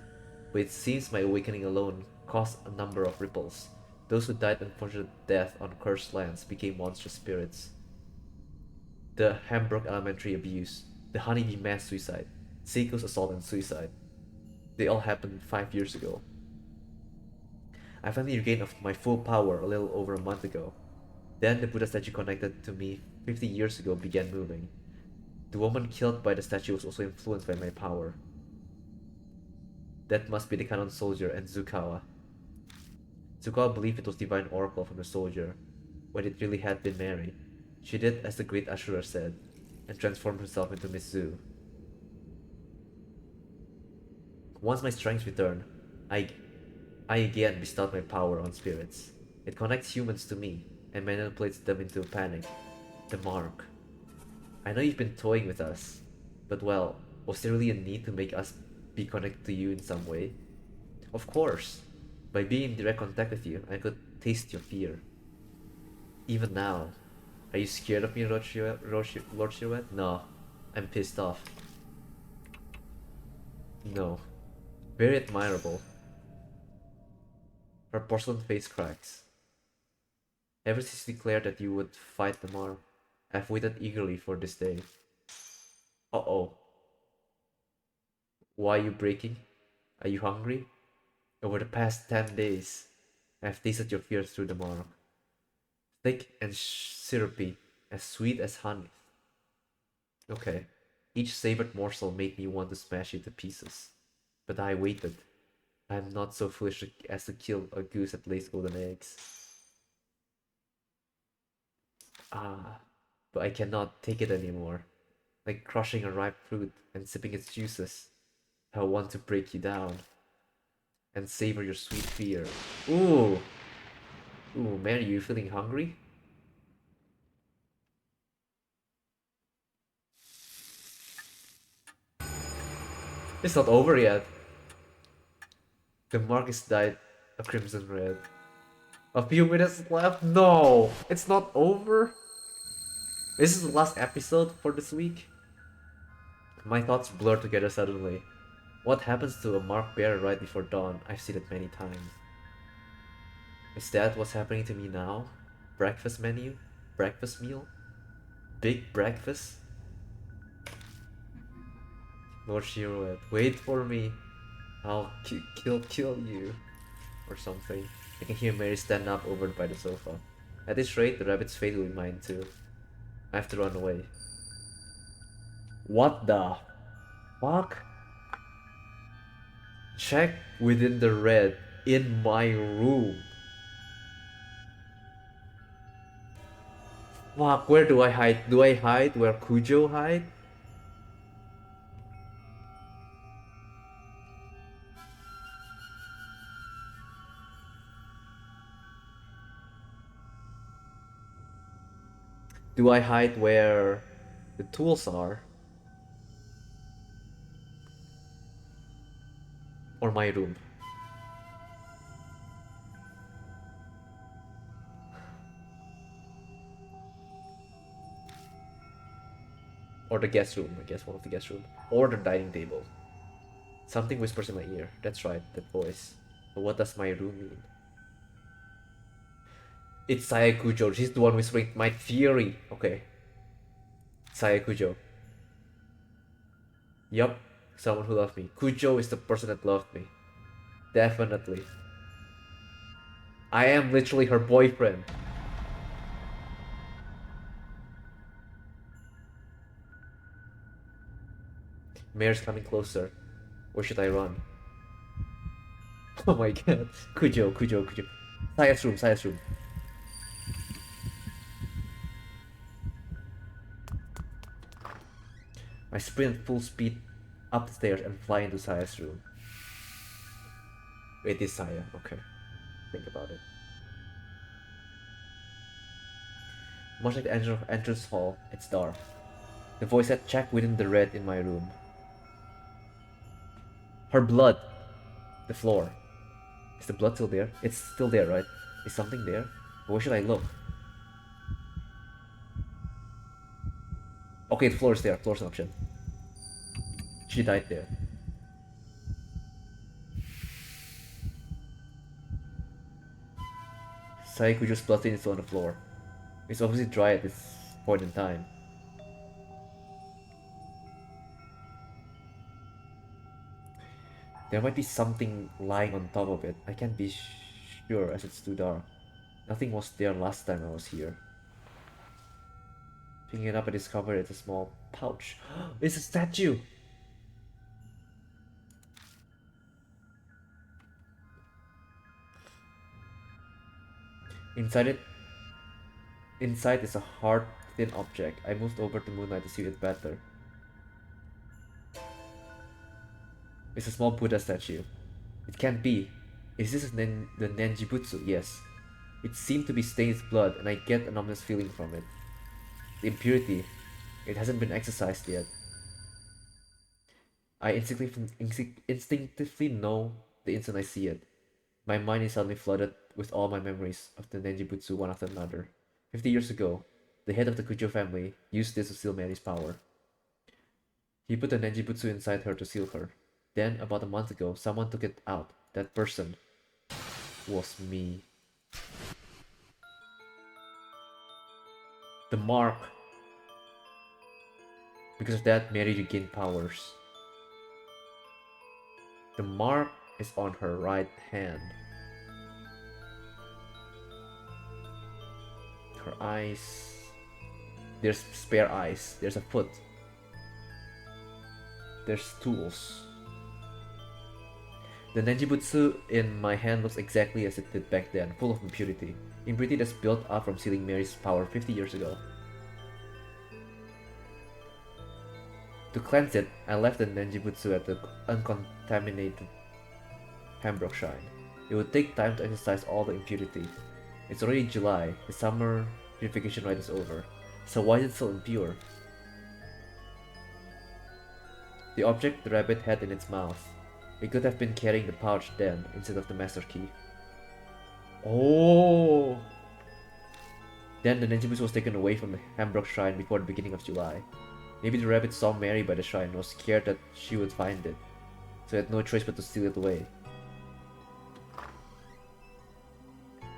but it seems my awakening alone caused a number of ripples. Those who died unfortunate death on cursed lands became monstrous spirits. The Hambrook Elementary abuse, the Honeybee mass suicide, Seiko's assault and suicide. They all happened 5 years ago. I finally regained my full power a little over a month ago. Then the Buddha statue connected to me 50 years ago began moving. The woman killed by the statue was also influenced by my power. That must be the Canon soldier and Zukawa. Zukawa believed it was divine oracle from the soldier, when it really had been Mary. She did as the great Ashura said, and transformed herself into Miss Zu. Once my strength returned, I again bestowed my power on spirits. It connects humans to me, and manipulates them into a panic. The mark. I know you've been toying with us, but well, was there really a need to make us be connected to you in some way? Of course. By being in direct contact with you, I could taste your fear. Even now. Are you scared of me, Lord Shiruet? No. I'm pissed off. No. Very admirable. Her porcelain face cracks. Ever since you declared that you would fight the mark, I've waited eagerly for this day. Uh-oh. Why are you breaking? Are you hungry? Over the past 10 days, I've tasted your fear through the mark. Thick and syrupy, as sweet as honey. Okay. Each savored morsel made me want to smash you to pieces. But I waited. I'm not so foolish as to kill a goose that lays golden eggs. Ah, but I cannot take it anymore. Like crushing a ripe fruit and sipping its juices. I want to break you down. And savor your sweet fear. Ooh! Ooh, Mary, you feeling hungry? It's not over yet. The mark is dyed a crimson red. A few minutes left? No! It's not over? This is the last episode for this week? My thoughts blur together suddenly. What happens to a mark bearer right before dawn? I've seen it many times. Is that what's happening to me now? Breakfast menu? Breakfast meal? Big breakfast? Lord Shiroed, wait for me. I'll kill you. Or something. I can hear Mary stand up over by the sofa. At this rate, the rabbit's fate will be mine too. I have to run away. What the fuck? Check within the red in my room. Fuck, where do I hide? Do I hide where Cujo hide? Do I hide where the tools are? Or my room? Or the guest room, I guess one of the guest room. Or the dining table. Something whispers in my ear. That's right, that voice. But what does my room mean? It's Saya Kujo. She's the one whispering my theory. Okay. Saya Kujo. Yup, someone who loved me. Kujo is the person that loved me. Definitely. I am literally her boyfriend. Mayor's coming closer. Where should I run? Oh my god. Kujo, Kujo, Kujo. Saya's room, Saya's room. I sprint full speed up the stairs and fly into Saya's room. It is Saya, okay. Think about it. Much like the entrance hall, it's dark. The voice said, check within the red in my room. Her blood. The floor. Is the blood still there? It's still there, right? Is something there? Where should I look? Okay, the floor is there. Floor's an option. She died there. Saikujo's blood stain is still on the floor. It's obviously dry at this point in time. There might be something lying on top of it. I can't be sure as it's too dark. Nothing was there last time I was here. Picking it up, I discovered it's a small pouch. It's a statue! Inside is a hard, thin object. I moved over to Moonlight to see it better. It's a small Buddha statue. It can't be. Is this the Nenjibutsu? Yes. It seemed to be stained with blood, and I get an ominous feeling from it. The impurity. It hasn't been exorcised yet. I instinctively know the instant I see it. My mind is suddenly flooded with all my memories of the Nenjibutsu one after another. 50 years ago, the head of the Kujo family used this to seal Mary's power. He put the Nenjibutsu inside her to seal her. Then, about a month ago, someone took it out. That person was me. The mark. Because of that, Mary regained powers. The mark is on her right hand. Her eyes. There's spare eyes. There's a foot. There's tools. The Nenjibutsu in my hand looks exactly as it did back then, full of impurity. Impurity that's built up from sealing Mary's power 50 years ago. To cleanse it, I left the Nenjibutsu at the uncontaminated Pembroke Shrine. It would take time to exorcise all the impurity. It's already July, the summer purification rite is over. So why is it still impure? The object the rabbit had in its mouth. It could have been carrying the pouch then, instead of the master key. Oh! Then the Nenjibutsu was taken away from the Pembroke Shrine before the beginning of July. Maybe the rabbit saw Mary by the shrine and was scared that she would find it, so it had no choice but to steal it away.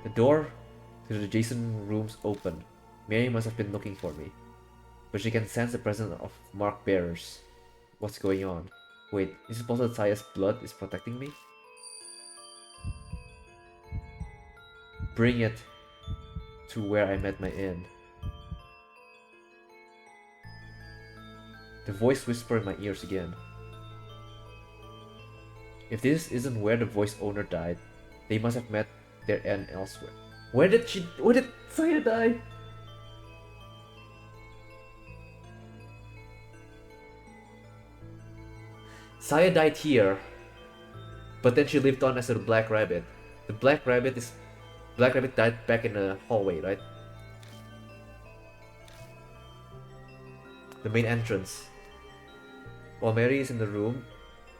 The door to the adjacent rooms opened. Mary must have been looking for me, but she can sense the presence of mark bearers. What's going on? Wait, is it possible that Saya's blood is protecting me? Bring it to where I met my end. The voice whispered in my ears again. If this isn't where the voice owner died, they must have met their end elsewhere. Where did Saya die? Saya died here, but then she lived on as a black rabbit. The black rabbit died back in the hallway, right? The main entrance. While Mary is in the room,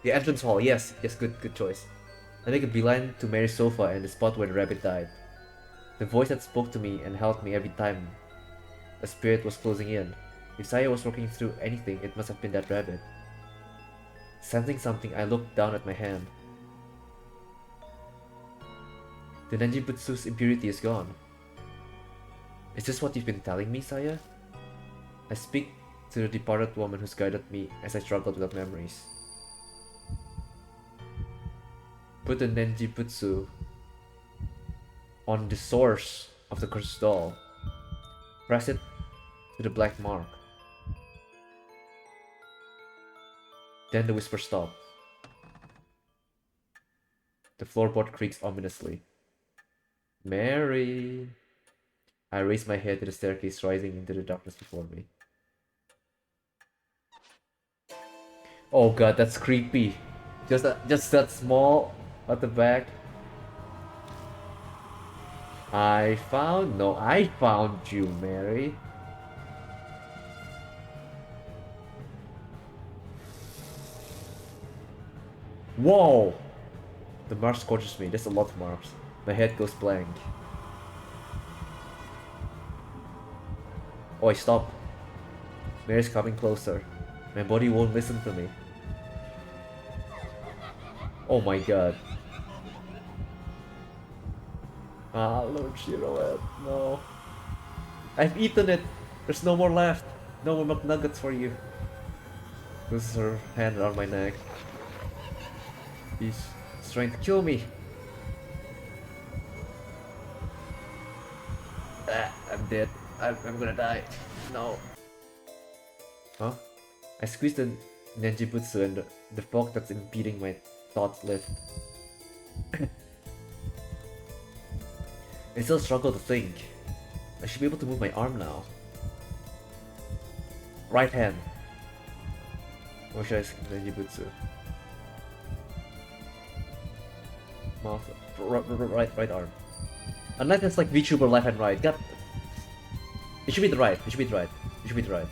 the entrance hall. Yes, good choice. I make a beeline to Mary's sofa and the spot where the rabbit died. The voice that spoke to me and helped me every time a spirit was closing in. If Saya was working through anything, it must have been that rabbit. Sensing something, I looked down at my hand. The Nenjibutsu's impurity is gone. Is this what you've been telling me, Saya? I speak to the departed woman who's guided me as I struggled without memories. Put the Nenjibutsu on the source of the cursed doll. Press it to the black mark. Then the whisper stopped. The floorboard creaks ominously. Mary! I raised my head to the staircase rising into the darkness before me. Oh god, that's creepy. Just that small at the back. I found you, Mary. Whoa! The mark scorches me. There's a lot of marks. My head goes blank. Oi, stop. Mary's coming closer. My body won't listen to me. Oh my god. Ah, Lord Shiroed, no. I've eaten it! There's no more left! No more McNuggets for you. This is her hand around my neck. He's trying to kill me. Ah, I'm dead. I'm gonna die. No. Huh? I squeezed the Nenjibutsu and the fog that's impeding my thoughts lift. I still struggle to think. I should be able to move my arm now. Right hand. Or should I skip Nenjibutsu? Mouth. Right arm. Unless it's like VTuber left and right. God. It should be the right. It should be the right. It should be the right.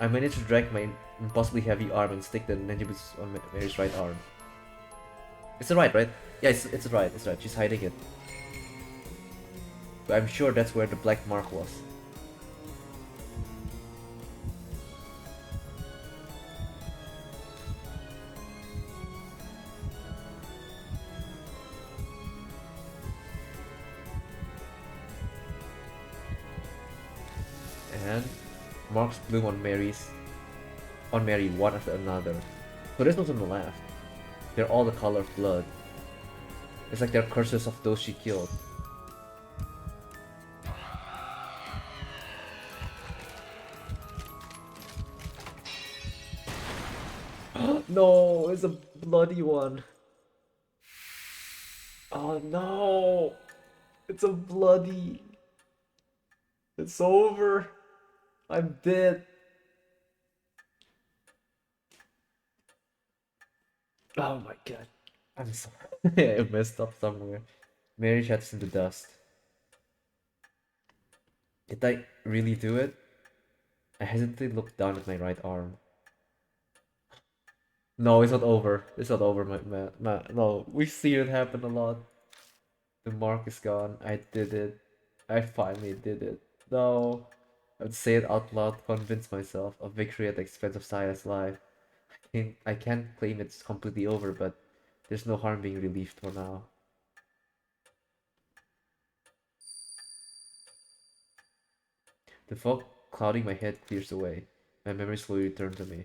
I managed to drag my impossibly heavy arm and stick the Nenjibutsu on Mary's right arm. It's the right, right? Yeah, it's the right. It's right. She's hiding it. But I'm sure that's where the black mark was. And marks bloom on Mary one after another. So there's no on the left. They're all the color of blood. It's like they're curses of those she killed. No, it's a bloody one. Oh no! It's a bloody. It's over. I'm dead. Oh my god. I'm sorry. I messed up somewhere. Mary shuts into dust. Did I really do it? I hesitantly looked down at my right arm. No, it's not over. It's not over, no, we've seen it happen a lot. The mark is gone. I did it. I finally did it. No. I'd say it out loud, convince myself. A victory at the expense of Saya's life. I can't claim it's completely over, but there's no harm being relieved for now. The fog clouding my head clears away. My memory slowly returns to me.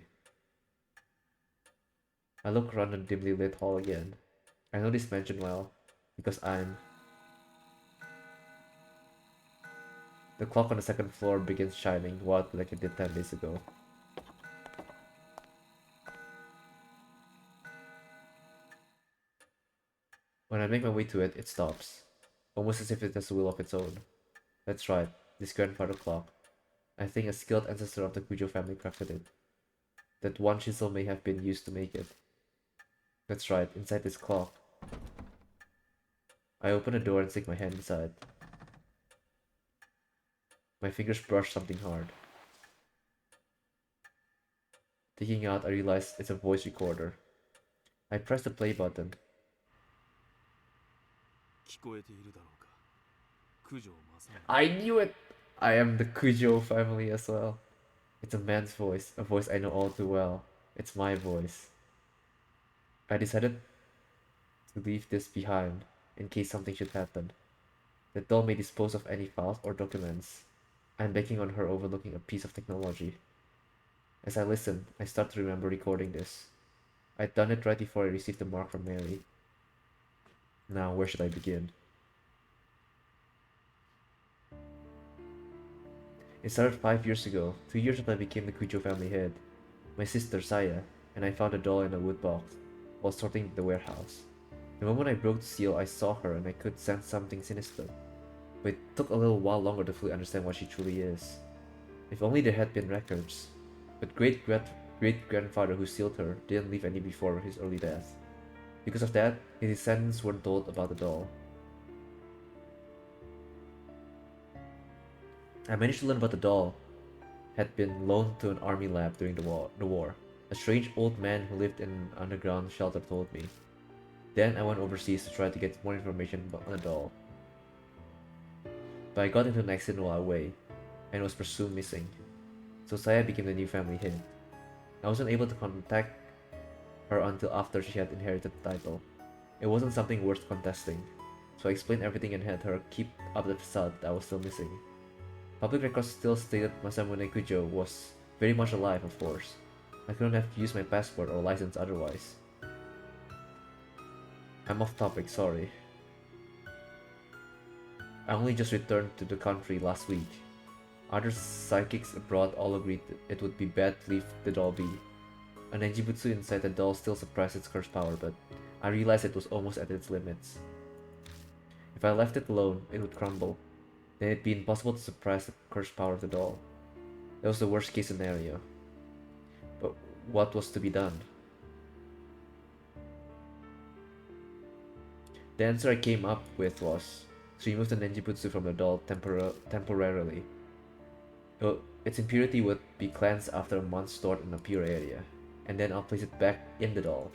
I look around the dimly lit hall again. I know this mansion well, because I'm... The clock on the second floor begins shining wildly like it did 10 days ago. When I make my way to it, it stops. Almost as if it has a will of its own. That's right, this grandfather clock. I think a skilled ancestor of the Kujo family crafted it. That one chisel may have been used to make it. That's right, inside this clock. I open the door and stick my hand inside. My fingers brush something hard. Taking out, I realize it's a voice recorder. I press the play button. I knew it! I am the Cujo family as well. It's a man's voice, a voice I know all too well. It's my voice. I decided to leave this behind in case something should happen. The doll may dispose of any files or documents. I'm banking on her overlooking a piece of technology. As I listen, I start to remember recording this. I'd done it right before I received the mark from Mary. Now, where should I begin? It started 5 years ago, 2 years after I became the Cujo family head. My sister, Saya, and I found a doll in a wood box while sorting the warehouse. The moment I broke the seal, I saw her and I could sense something sinister. But it took a little while longer to fully understand what she truly is. If only there had been records. But great-grandfather who sealed her didn't leave any before his early death. Because of that, his descendants weren't told about the doll. I managed to learn about the doll had been loaned to an army lab during the war. A strange old man who lived in an underground shelter told me. Then I went overseas to try to get more information on the doll. But I got into an accident while away, and was presumed missing. So Saya became the new family head. I wasn't able to contact her until after she had inherited the title. It wasn't something worth contesting, so I explained everything and had her keep up the facade that I was still missing. Public records still stated Masamune Kujo was very much alive, of course. I couldn't have used my passport or license otherwise. I'm off topic, sorry. I only just returned to the country last week. Other psychics abroad all agreed it would be bad to leave the doll be. An Enjibutsu inside the doll still suppressed its curse power, but I realized it was almost at its limits. If I left it alone, it would crumble. Then it'd be impossible to suppress the curse power of the doll. That was the worst case scenario. But what was to be done? The answer I came up with was to remove the Nenjibutsu from the doll temporarily. Its impurity would be cleansed after a month stored in a pure area, and then I'll place it back in the doll.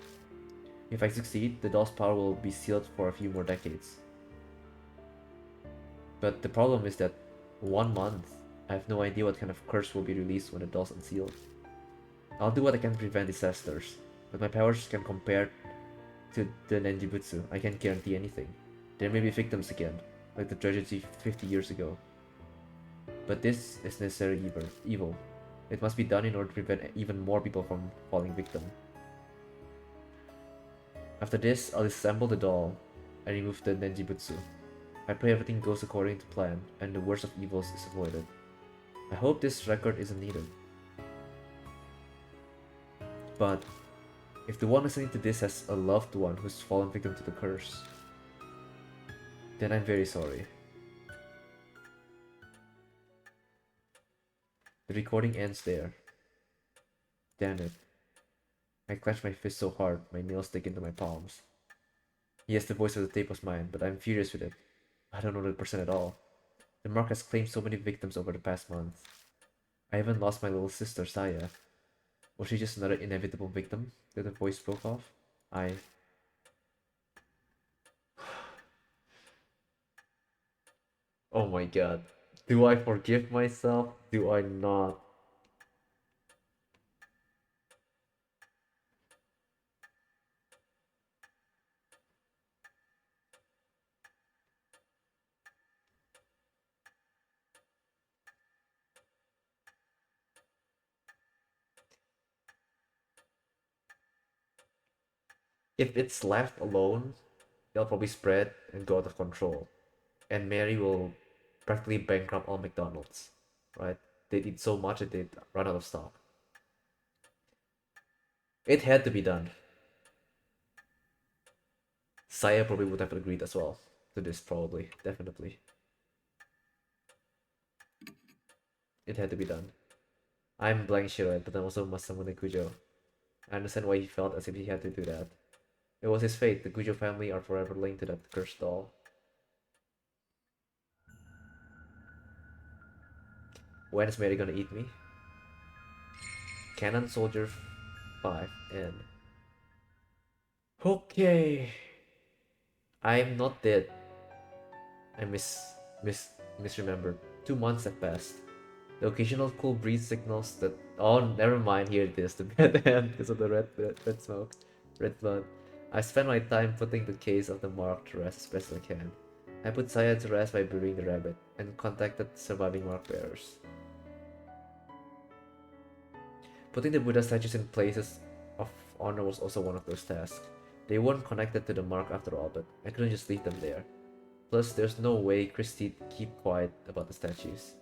If I succeed, the doll's power will be sealed for a few more decades. But the problem is that 1 month, I have no idea what kind of curse will be released when the doll's unsealed. I'll do what I can to prevent disasters, but my powers can compare to the Nenjibutsu. I can't guarantee anything. There may be victims again, like the tragedy 50 years ago. But this is necessary evil. It must be done in order to prevent even more people from falling victim. After this, I'll disassemble the doll and remove the Nenjibutsu. I pray everything goes according to plan and the worst of evils is avoided. I hope this record isn't needed. But if the one listening to this has a loved one who's fallen victim to the curse, then I'm very sorry. The recording ends there. Damn it. I clench my fist so hard, my nails dig into my palms. Yes, the voice of the tape was mine, but I'm furious with it. I don't know the person at all. The mark has claimed so many victims over the past month. I even lost my little sister, Saya. Was she just another inevitable victim that the voice spoke of? Oh my god. Do I forgive myself? Do I not? If it's left alone, they'll probably spread and go out of control. And Mary will practically bankrupt all McDonald's, right? They'd eat so much that they'd run out of stock. It had to be done. Saya probably would have agreed as well to this, probably, definitely. It had to be done. I'm blank Shirai, but I'm also Masamune Kujo. I understand why he felt as if he had to do that. It was his fate. The Kujo family are forever linked to that cursed doll. When is Mary gonna eat me? Cannon Soldier 5 and okay. I'm not dead. I misremembered. 2 months have passed. The occasional cool breeze signals that. Oh, never mind. Here it is. The bad end because of the red smoke, red blood. I spent my time putting the case of the mark to rest as best I can. I put Saya to rest by burying the rabbit and contacted surviving mark bearers. Putting the Buddha statues in places of honor was also one of those tasks. They weren't connected to the mark after all, but I couldn't just leave them there. Plus, there's no way Christie'd keep quiet about the statues.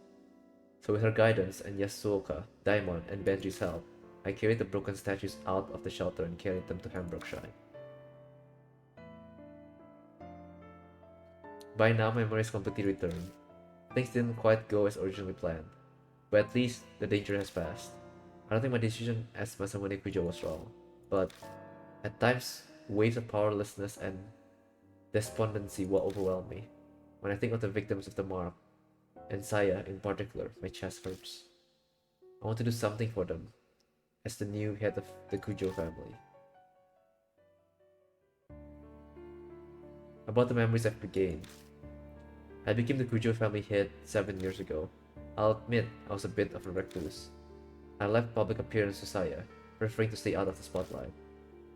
So with her guidance and Yasuoka, Daimon, and Benji's help, I carried the broken statues out of the shelter and carried them to Hamburg Shrine. By now, my memory is completely returned. Things didn't quite go as originally planned, but at least the danger has passed. I don't think my decision as Masamune Kujo was wrong, but at times, waves of powerlessness and despondency will overwhelm me. When I think of the victims of the mark, and Saya in particular, my chest hurts. I want to do something for them, as the new head of the Kujo family. About the memories I've regained. I became the Kujo family head 7 years ago. I'll admit I was a bit of a recluse. I left public appearance to Saya, preferring to stay out of the spotlight.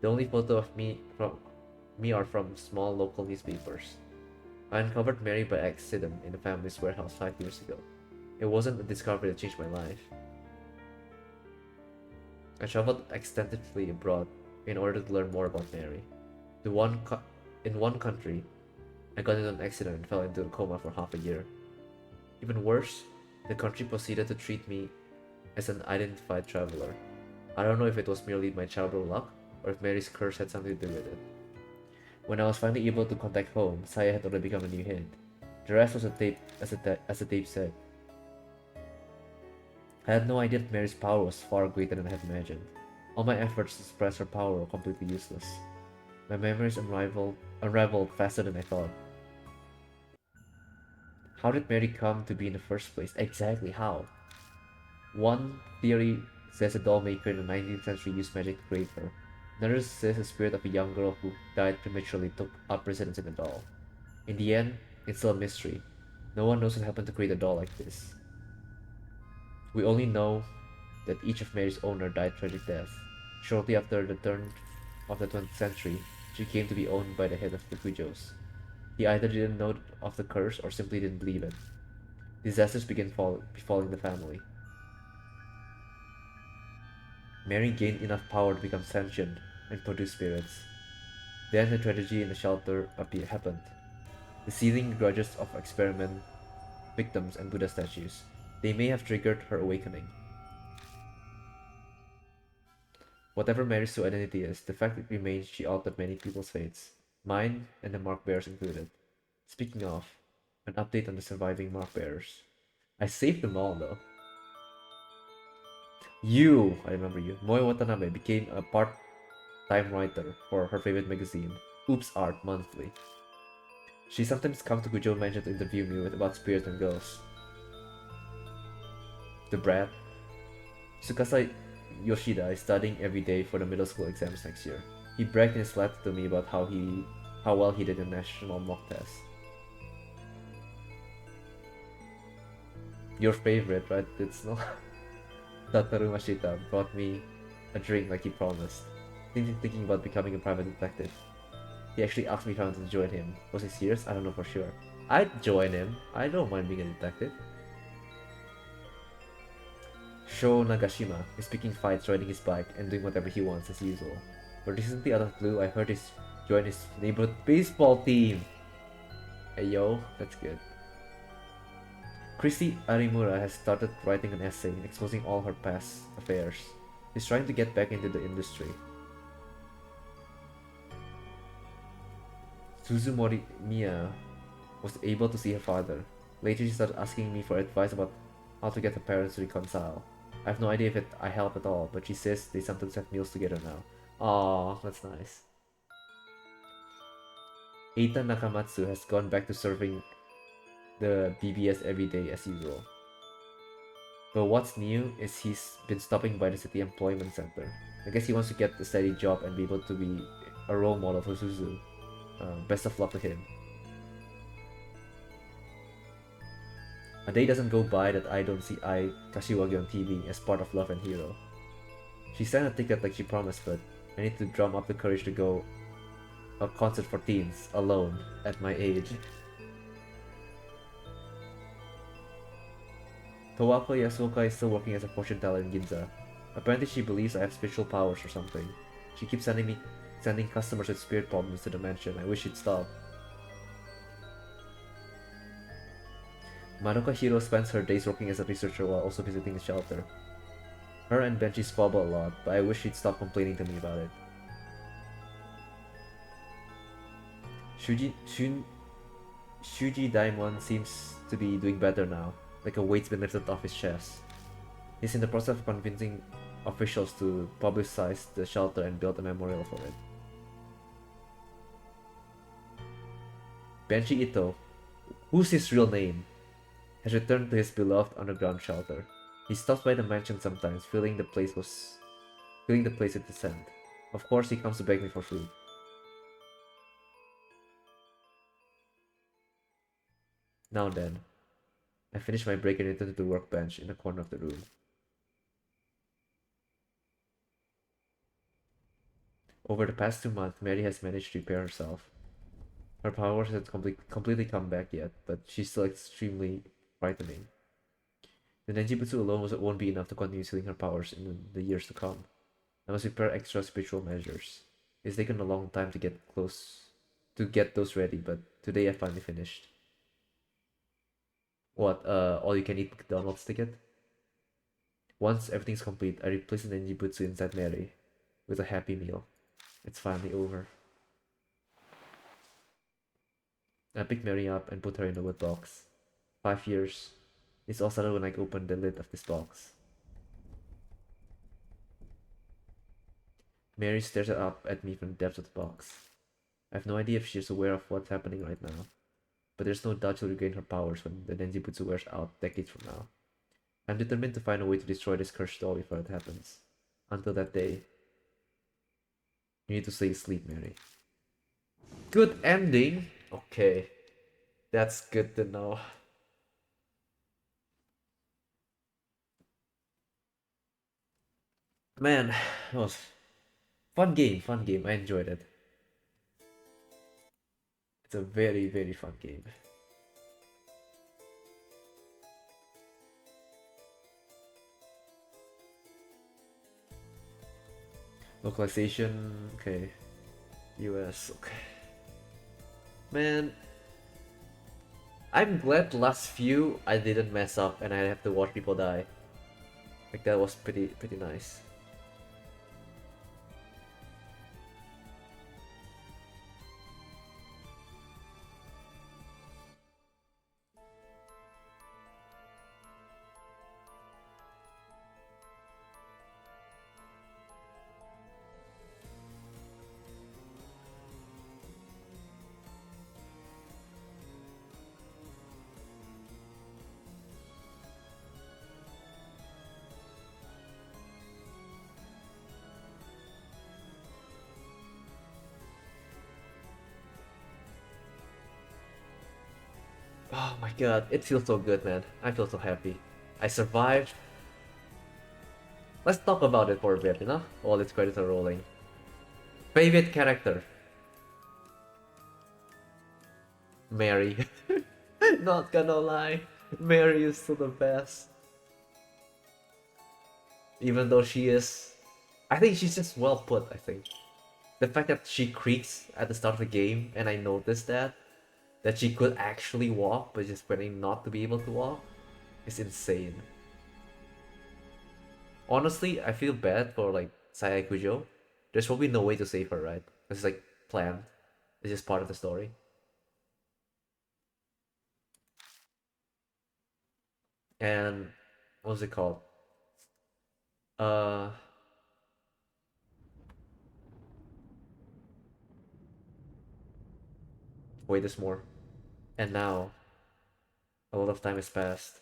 The only photo of me are from small local newspapers. I uncovered Mary by accident in the family's warehouse 5 years ago. It wasn't a discovery that changed my life. I traveled extensively abroad in order to learn more about Mary. In one country, I got into an accident and fell into a coma for half a year. Even worse, the country proceeded to treat me as an identified traveler. I don't know if it was merely my childhood luck or if Mary's curse had something to do with it. When I was finally able to contact home, Saya had already become a new head. The rest was as the tape said. I had no idea that Mary's power was far greater than I had imagined. All my efforts to suppress her power were completely useless. My memories unraveled faster than I thought. How did Mary come to be in the first place? Exactly how? One theory says a doll maker in the 19th century used magic to create her. Another says the spirit of a young girl who died prematurely took up residence in the doll. In the end, it's still a mystery. No one knows what happened to create a doll like this. We only know that each of Mary's owner died tragic deaths. Shortly after the turn of the 20th century, she came to be owned by the head of the Kujos. He either didn't know of the curse or simply didn't believe it. Disasters began befalling the family. Mary gained enough power to become sentient and produce spirits. Then the tragedy in the shelter happened. The seething grudges of experiment victims and Buddha statues. They may have triggered her awakening. Whatever Mary's true identity is, the fact it remains she altered many people's fates. Mine and the mark bearers included. Speaking of, an update on the surviving mark bearers. I saved them all though. I remember you. Moe Watanabe became a part-time writer for her favorite magazine, Oops Art Monthly. She sometimes comes to Gujo Mansion to interview me about spirits and ghosts. The brat. Tsukasa Yoshida is studying every day for the middle school exams next year. He bragged in his letter to me about how well he did in the national mock test. Your favorite, right? It's not. Tataru Mashita brought me a drink like he promised. Thinking about becoming a private detective. He actually asked me if I wanted to join him. Was he serious? I don't know for sure. I'd join him. I don't mind being a detective. Sho Nagashima is picking fights, riding his bike, and doing whatever he wants as usual. But recently out of the blue, I heard he's joined his neighborhood baseball team. Hey yo, that's good. Christy Arimura has started writing an essay exposing all her past affairs. She's trying to get back into the industry. Suzumori Miya was able to see her father. Later she started asking me for advice about how to get her parents to reconcile. I have no idea if I help at all, but she says they sometimes have meals together now. Aww, that's nice. Eita Nakamatsu has gone back to serving the BBS every day as usual. But what's new is he's been stopping by the city employment center. I guess he wants to get a steady job and be able to be a role model for Suzu. Best of luck to him. A day doesn't go by that I don't see Ai Kashiwagi on TV as part of Love and Hero. She signed a ticket like she promised, but I need to drum up the courage to go a concert for teens alone at my age. Towako Yasuoka is still working as a fortune teller in Ginza. Apparently she believes I have spiritual powers or something. She keeps sending customers with spirit problems to the mansion. I wish she'd stop. Madoka Hiro spends her days working as a researcher while also visiting the shelter. Her and Benji squabble a lot, but I wish she'd stop complaining to me about it. Shuji Daimon seems to be doing better now, like a weight's been lifted off his chest. He's in the process of convincing officials to publicize the shelter and build a memorial for it. Benji Ito, who's his real name, has returned to his beloved underground shelter. He stops by the mansion sometimes, filling the place with the scent. Of course, he comes to beg me for food. Now then, I finish my break and return to the workbench in the corner of the room. Over the past 2 months, Mary has managed to repair herself. Her powers haven't completely come back yet, but she's still extremely frightening. The Nenjibutsu alone won't be enough to continue sealing her powers in the years to come. I must prepare extra spiritual measures. It's taken a long time to get those ready, but today I finally finished. What, all you can eat McDonald's ticket? Once everything's complete, I replace the Nenjibutsu inside Mary with a happy meal. It's finally over. I picked Mary up and put her in a wood box. 5 years. It's all started when I opened the lid of this box. Mary stares up at me from the depths of the box. I have no idea if she's aware of what's happening right now, but there's no doubt she'll regain her powers when the Nenjibutsu wears out decades from now. I'm determined to find a way to destroy this cursed doll before it happens. Until that day, you need to stay asleep, Mary. Good ending? Okay. That's good to know. Man, that was fun game, fun game. I enjoyed it. It's a very, very fun game. Localization, okay. US, okay. Man, I'm glad the last few I didn't mess up and I have to watch people die. Like that was pretty nice. Oh my god, it feels so good, man. I feel so happy. I survived. Let's talk about it for a bit, you know? While its credits are rolling. Favorite character? Mary. Not gonna lie. Mary is still the best. Even though she is... I think she's just well put, I think. The fact that she creaks at the start of the game, and I noticed that she could actually walk, but just pretending not to be able to walk, is insane. Honestly, I feel bad for like Saya Kujo. There's probably no way to save her, right? It's like planned. It's just part of the story. And what's it called? Uh Wait, there's more. And now a lot of time has passed.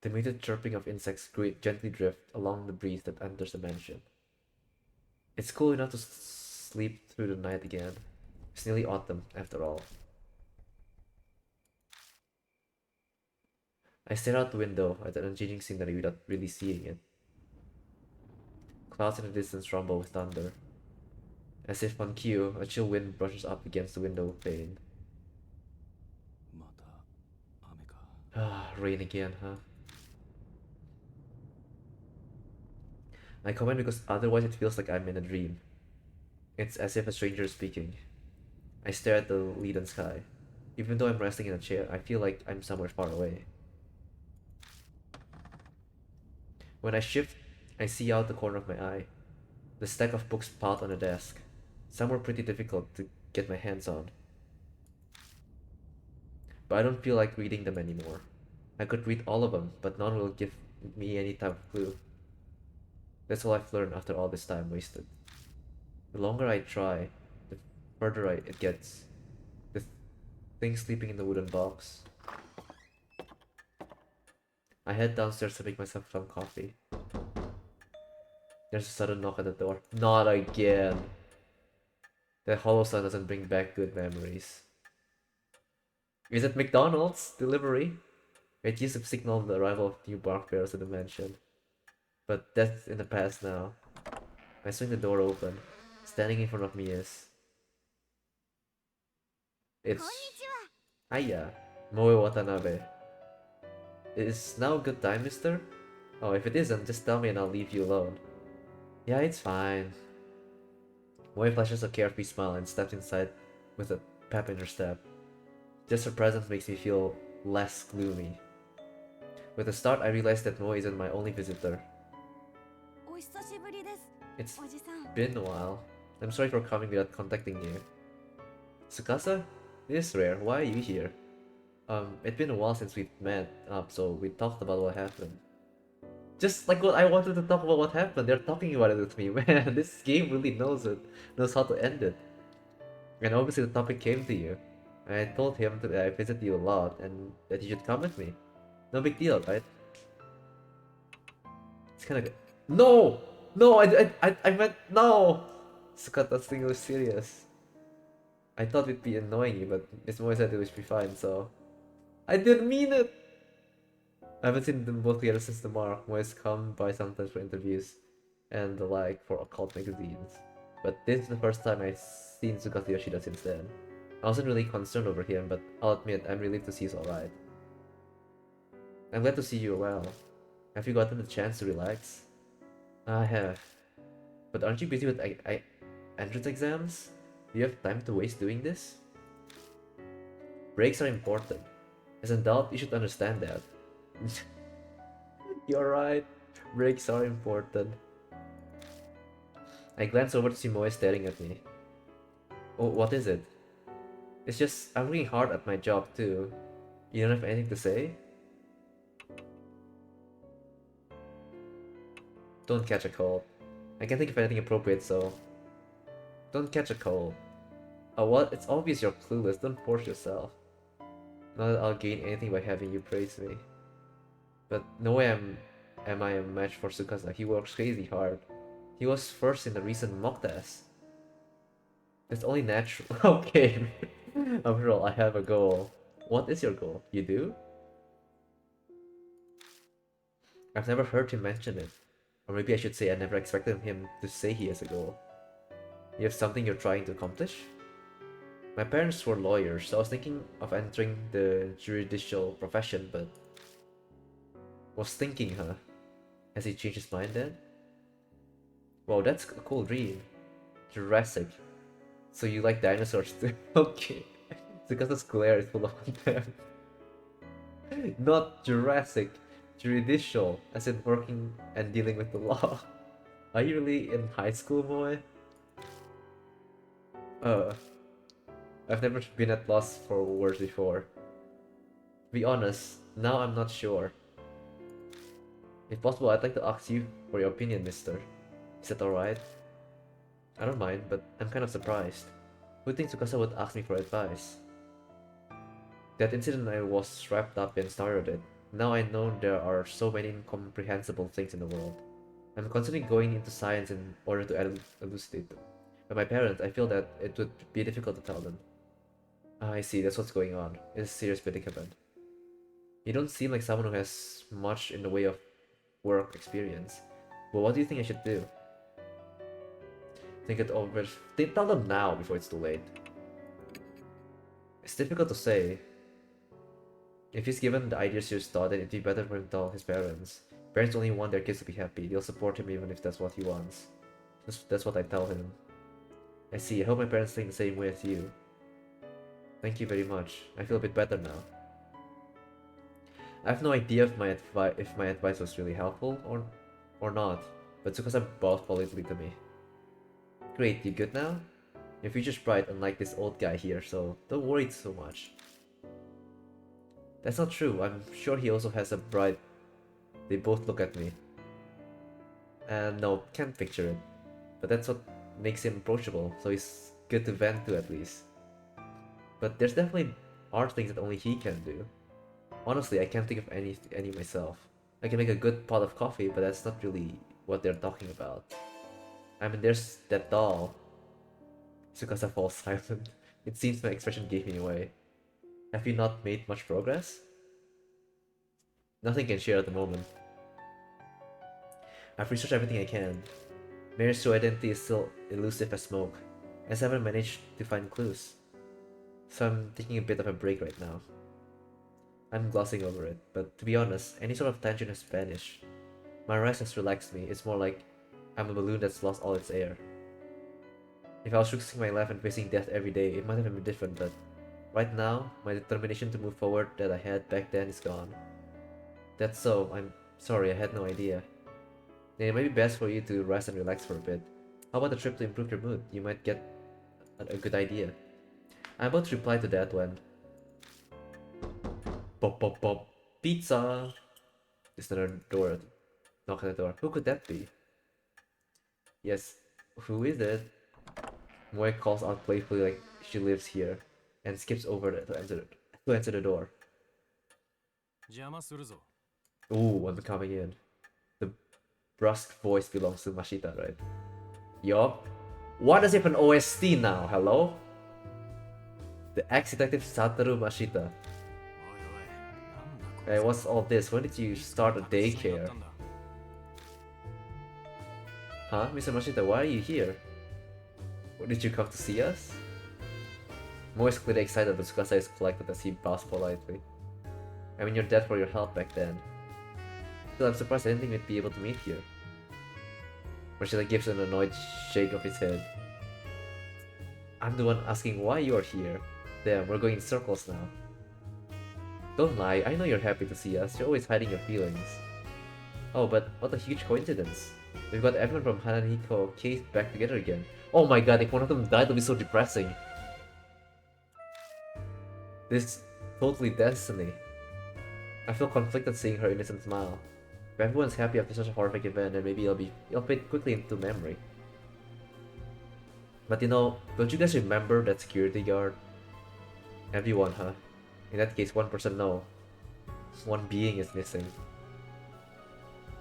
The muted chirping of insects gently drift along the breeze that enters the mansion. It's cool enough to sleep through the night again. It's nearly autumn, after all. I stare out the window at the unchanging scenery without really seeing it. Clouds in the distance rumble with thunder. As if on cue, a chill wind brushes up against the window pane. Ah, rain again, huh? I comment because otherwise it feels like I'm in a dream. It's as if a stranger is speaking. I stare at the leaden sky. Even though I'm resting in a chair, I feel like I'm somewhere far away. When I shift, I see out the corner of my eye. The stack of books piled on the desk. Some were pretty difficult to get my hands on. But I don't feel like reading them anymore. I could read all of them, but none will give me any type of clue. That's all I've learned after all this time wasted. The longer I try, the further it gets. The thing sleeping in the wooden box. I head downstairs to make myself some coffee. There's a sudden knock at the door. Not again! That hollow sound doesn't bring back good memories. Is it McDonald's delivery? It used to signal the arrival of new bark bearers to the mansion. But that's in the past now. I swing the door open. Standing in front of me is... It's... Aya, Moe Watanabe. Is now a good time, mister? Oh, if it isn't, just tell me and I'll leave you alone. Yeah, it's fine. Moe flashes a carefree smile and steps inside with a pep in her step. Just her presence makes me feel less gloomy. With a start, I realize that Moe isn't my only visitor. It's been a while. I'm sorry for coming without contacting you. Tsukasa? This is rare. Why are you here? It's been a while since we've met up, so we talked about what happened. Just like what I wanted to talk about what happened, they're talking about it with me, man. This game really knows how to end it. And obviously the topic came to you. I told him that I visit you a lot and that you should come with me. No big deal, right? It's kind of good. No! No, I meant no! Sukata's thing was serious. I thought it'd be annoying you, but Miss Moe said it would be fine, so... I didn't mean it! I haven't seen them both together since the mark. Moe's come by sometimes for interviews and the like for occult magazines. But this is the first time I've seen Tsukasa Yoshida since then. I wasn't really concerned over him, but I'll admit I'm relieved to see he's alright. I'm glad to see you well. Have you gotten the chance to relax? I have. But aren't you busy with entrance exams? Do you have time to waste doing this? Breaks are important. As an adult, you should understand that. You're right. Breaks are important. I glance over to see Moe staring at me. Oh, what is it? It's just, I'm working hard at my job too. You don't have anything to say? Don't catch a cold. I can't think of anything appropriate, so... Don't catch a cold. Oh, what? It's obvious you're clueless. Don't force yourself. Not that I'll gain anything by having you praise me. But no way am I a match for Tsukasa. He works crazy hard. He was first in the recent mock test. It's only natural. Okay. After all, I have a goal. What is your goal? You do? I've never heard him mention it. Or maybe I should say I never expected him to say he has a goal. You have something you're trying to accomplish? My parents were lawyers, so I was thinking of entering the judicial profession, but... Was thinking, huh? Has he changed his mind then? Wow, that's a cool dream. Jurassic. So you like dinosaurs too? Okay. Tsukasa's glare is full of contempt. Not Jurassic. Judicial, as in working and dealing with the law. Are you really in high school, Moe? I've never been at loss for words before. To be honest, now I'm not sure. If possible, I'd like to ask you for your opinion, mister. Is that alright? I don't mind, but I'm kind of surprised. Who thinks Tsukasa would ask me for advice? That incident I was wrapped up in started it. Now I know there are so many incomprehensible things in the world. I'm considering going into science in order to elucidate them. But my parents, I feel that it would be difficult to tell them. Ah, I see, that's what's going on. It's a serious predicament. You don't seem like someone who has much in the way of work experience. But what do you think I should do? Think it over. Tell them now before it's too late. It's difficult to say. If he's given the idea serious thought, then it'd be better for him to tell his parents. Parents only want their kids to be happy. They'll support him even if that's what he wants. That's what I tell him. I see. I hope my parents think the same way as you. Thank you very much. I feel a bit better now. I have no idea if my advice was really helpful or not, but Tsukasa bowed politely to me. Great, you good now? Your future's bright, unlike this old guy here, so don't worry so much. That's not true. I'm sure he also has a bright. They both look at me. And no, can't picture it. But that's what makes him approachable, so he's good to vent to at least. But there's definitely are things that only he can do. Honestly, I can't think of any myself. I can make a good pot of coffee, but that's not really what they're talking about. I mean, there's that doll. Tsukasa falls silent. It seems my expression gave me away. Have you not made much progress? Nothing can share at the moment. I've researched everything I can. Mary's true identity is still elusive as smoke, as I haven't managed to find clues. So I'm taking a bit of a break right now. I'm glossing over it, but to be honest, any sort of tension has vanished. My rest has relaxed me. It's more like I'm a balloon that's lost all its air. If I was risking my life and facing death every day, it might have been different, but right now, my determination to move forward that I had back then is gone. That's so. I'm sorry, I had no idea. Then it might be best for you to rest and relax for a bit. How about a trip to improve your mood? You might get a good idea. I'm about to reply to that when... Pop pop pop. Pizza! There's another door. Knock on the door. Who could that be? Yes. Who is it? Moe calls out playfully like she lives here and skips over to answer the door. Ooh, I'm coming in. The brusque voice belongs to Mashita, right? Yup. Why does he have an OST now? Hello? The ex-detective Satoru Mashita. Hey, what's all this? When did you start a daycare? Huh? Mr. Mashita, why are you here? Did you come to see us? Mo is clearly excited, but Tsukasa is collected as he bows politely. I mean, you're dead for your help back then. Still, I'm surprised I didn't think we'd be able to meet here. Mashita gives an annoyed shake of his head. I'm the one asking why you are here. Damn, we're going in circles now. Don't lie, I know you're happy to see us. You're always hiding your feelings. Oh, but what a huge coincidence. We've got everyone from Hanahiko case back together again. Oh my god, if one of them died, it'll be so depressing. This is totally destiny. I feel conflicted seeing her innocent smile. If everyone's happy after such a horrific event, then maybe it'll fade quickly into memory. But you know, don't you guys remember that security guard? Everyone, huh? In that case, one person no. One being is missing.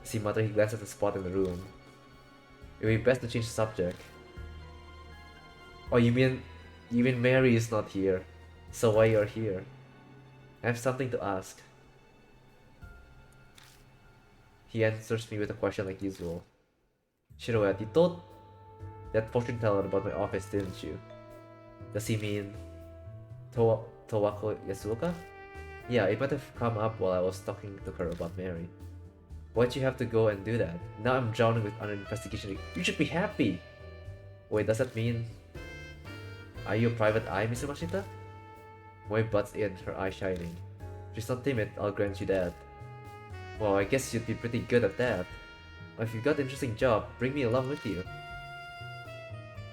See Mother, he glances at the spot in the room. It would be best to change the subject. Oh, you mean Mary is not here? So why you're here? I have something to ask. He answers me with a question like usual. Shiroya, you told that fortune teller about my office, didn't you? Does he mean Towako Yasuoka? Yeah, it might have come up while I was talking to her about Mary. Why'd you have to go and do that? Now I'm drowning with an investigation. You should be happy! Wait, does that mean... Are you a private eye, Mr. Mashita? Moe butts in, her eye shining. She's not timid, I'll grant you that. Well, I guess you'd be pretty good at that. If you've got an interesting job, bring me along with you.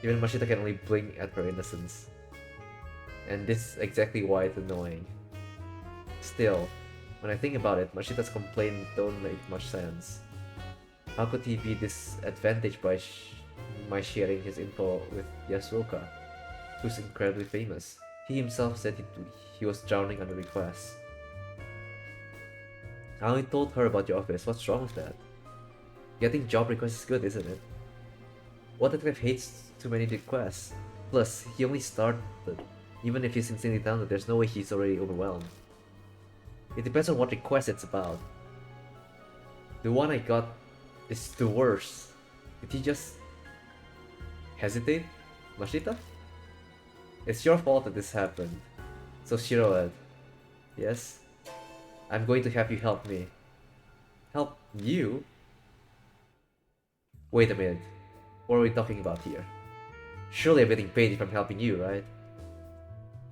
Even Mashita can only blink at her innocence. And this is exactly why it's annoying. Still, when I think about it, Mashita's complaints don't make much sense. How could he be disadvantaged by my sharing his info with Yasuoka, who's incredibly famous? He himself said he was drowning under request. I only told her about your office. What's wrong with that? Getting job requests is good, isn't it? What detective hates too many requests? Plus, he only started. Even if he's insanely talented, there's no way he's already overwhelmed. It depends on what request it's about. The one I got is the worst. Did he just hesitate? Mashita? It's your fault that this happened. So Shiroed, yes? I'm going to have you help me. Help you? Wait a minute. What are we talking about here? Surely I'm getting paid if I'm helping you, right?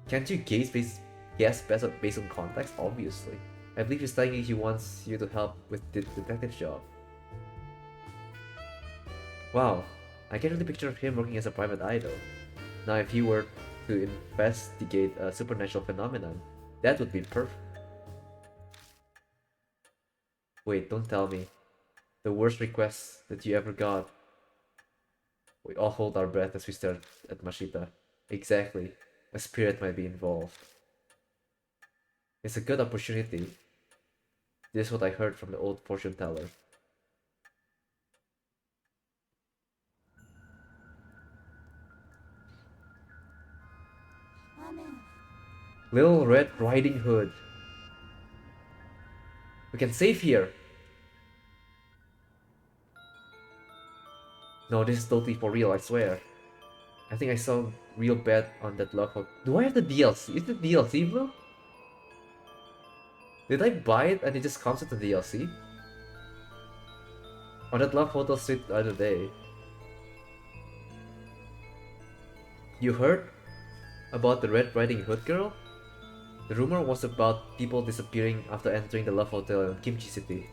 Can't you guess based on context? Obviously. I believe he's telling you he wants you to help with the detective job. Wow, I can really picture him working as a private idol. Now if he were to investigate a supernatural phenomenon, that would be perfect. Wait, don't tell me. The worst request that you ever got. We all hold our breath as we stare at Mashita. Exactly. A spirit might be involved. It's a good opportunity. This is what I heard from the old fortune teller. Little Red Riding Hood. We can save here. No, this is totally for real, I swear. I think I saw real bad on that love hook. Do I have the DLC? Is it DLC, bro? Did I buy it and it just comes with the DLC? On that Love Hotel Street the other day. You heard about the Red Riding Hood girl? The rumor was about people disappearing after entering the Love Hotel in Kimchi City.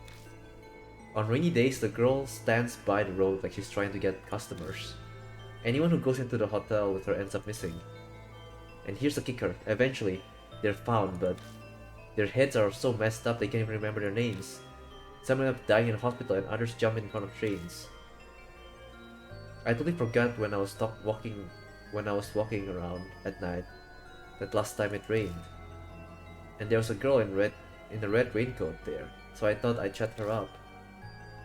On rainy days, the girl stands by the road like she's trying to get customers. Anyone who goes into the hotel with her ends up missing. And here's the kicker, eventually, they're found, but their heads are so messed up they can't even remember their names. Some end up dying in a hospital and others jump in front of trains. I totally forgot when I was walking around at night that last time it rained. And there was a girl in a red raincoat there, so I thought I'd chat her up.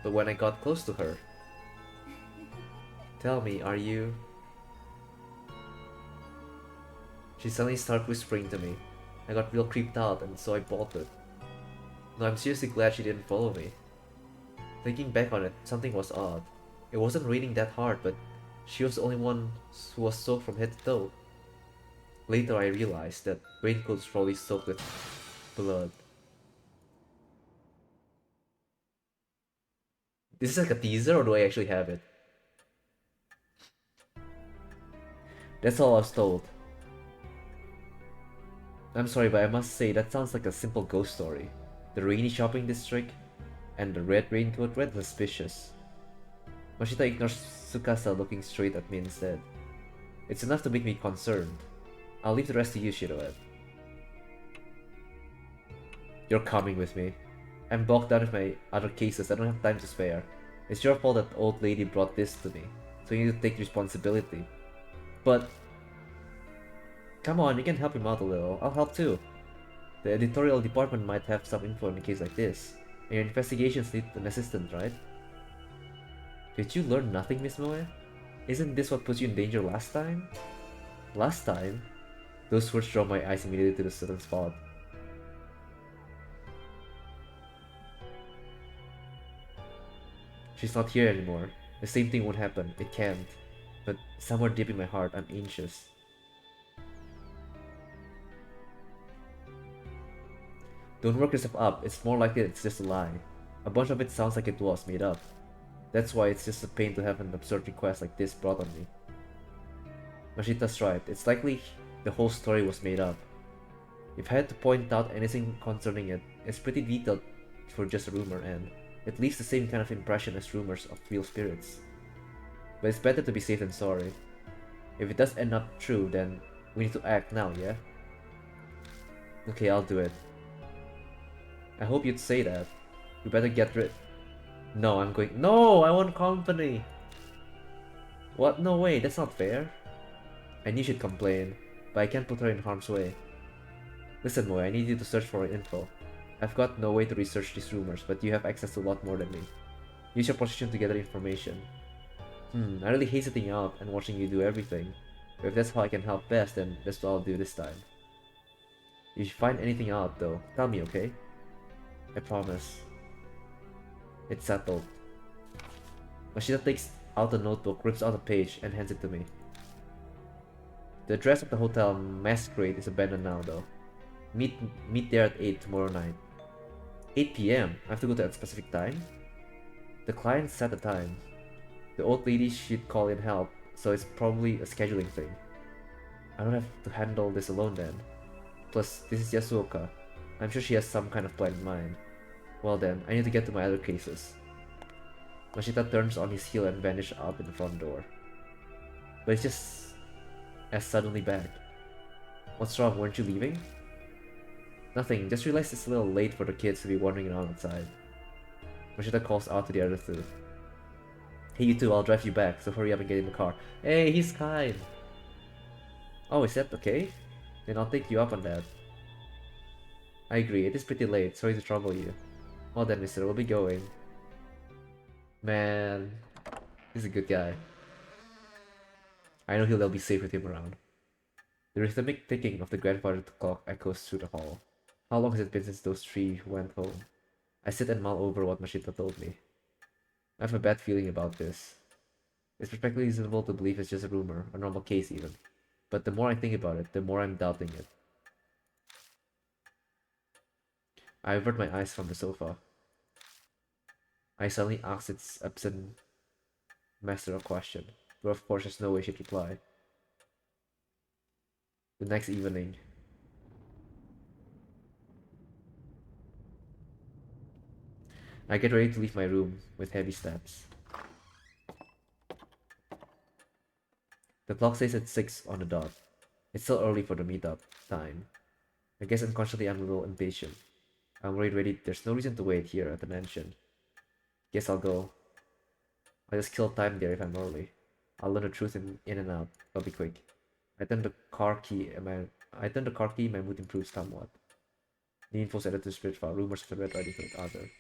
But when I got close to her, tell me, are you? She suddenly started whispering to me. I got real creeped out and so I bolted. No, I'm seriously glad she didn't follow me. Thinking back on it, something was odd. It wasn't raining that hard, but she was the only one who was soaked from head to toe. Later I realized that raincoat's probably soaked with blood. This is like a teaser or do I actually have it? That's all I was told. I'm sorry, but I must say that sounds like a simple ghost story. The rainy shopping district and the red raincoat were suspicious. Mashita ignores Tsukasa looking straight at me instead. It's enough to make me concerned. I'll leave the rest to you, Shiroed. You're coming with me. I'm bogged down with my other cases, I don't have time to spare. It's your fault that old lady brought this to me, so you need to take responsibility. But come on, you can help him out a little. I'll help too. The editorial department might have some info in a case like this. And your investigations need an assistant, right? Did you learn nothing, Miss Moe? Isn't this what put you in danger last time? Last time? Those words draw my eyes immediately to the certain spot. She's not here anymore. The same thing won't happen. It can't. But somewhere deep in my heart, I'm anxious. Don't work yourself up. It's more likely it's just a lie. A bunch of it sounds like it was made up. That's why it's just a pain to have an absurd request like this brought on me. Mashita's right. It's likely the whole story was made up. If I had to point out anything concerning it, it's pretty detailed for just a rumor and it leaves the same kind of impression as rumors of real spirits. But it's better to be safe than sorry. If it does end up true, then we need to act now, yeah? Okay, I'll do it. I hope you'd say that. We better get rid. No, I'm going. No, I want company. What? No way, that's not fair. I knew she'd complain, but I can't put her in harm's way. Listen, Moe, I need you to search for her info. I've got no way to research these rumors, but you have access to a lot more than me. Use your position to gather information. I really hate sitting out and watching you do everything. But if that's how I can help best, then that's what I'll do this time. If you find anything out, though, tell me, okay? I promise. It's settled. Mashita takes out a notebook, rips out a page, and hands it to me. The address of the hotel Masquerade is abandoned now, though. Meet there at 8 tomorrow night. 8 p.m. I have to go to a specific time? The client set the time. The old lady should call in help, so it's probably a scheduling thing. I don't have to handle this alone then. Plus, this is Yasuoka. I'm sure she has some kind of plan in mind. Well then, I need to get to my other cases. Mashita turns on his heel and vanishes out in the front door. But it's just as suddenly back. What's wrong, weren't you leaving? Nothing, just realized it's a little late for the kids to be wandering around outside. Mashita calls out to the other two. Hey you two, I'll drive you back, so hurry up and get in the car. Hey, he's kind! Oh, is that okay? Then I'll take you up on that. I agree, it is pretty late, sorry to trouble you. Well then, mister, we'll be going. Man, he's a good guy. I know they'll be safe with him around. The rhythmic ticking of the grandfather clock echoes through the hall. How long has it been since those three went home? I sit and mull over what Mashita told me. I have a bad feeling about this. It's perfectly reasonable to believe it's just a rumor, a normal case even. But the more I think about it, the more I'm doubting it. I avert my eyes from the sofa. I suddenly ask its absent master a question, but of course there's no way she'd reply. The next evening. I get ready to leave my room with heavy steps. The clock says it's 6 on the dot. It's still early for the meetup time. I guess unconsciously I'm a little impatient. I'm worried ready. There's no reason to wait here at the mansion. Guess I'll go. I'll just kill time there if I'm early. I'll learn the truth in and out. I'll be quick. I turn the car key and my mood improves somewhat. The info's added to the spirit file. Rumors of the Red Riding Hood other.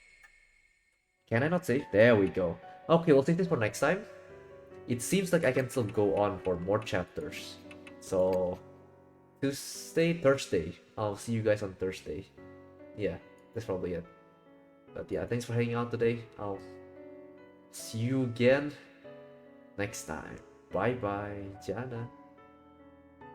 Can I not save? There we go. Okay, we'll take this for next time. It seems like I can still go on for more chapters. So, Thursday. I'll see you guys on Thursday. Yeah, that's probably it. But yeah, thanks for hanging out today. I'll see you again next time. Bye bye, Jana.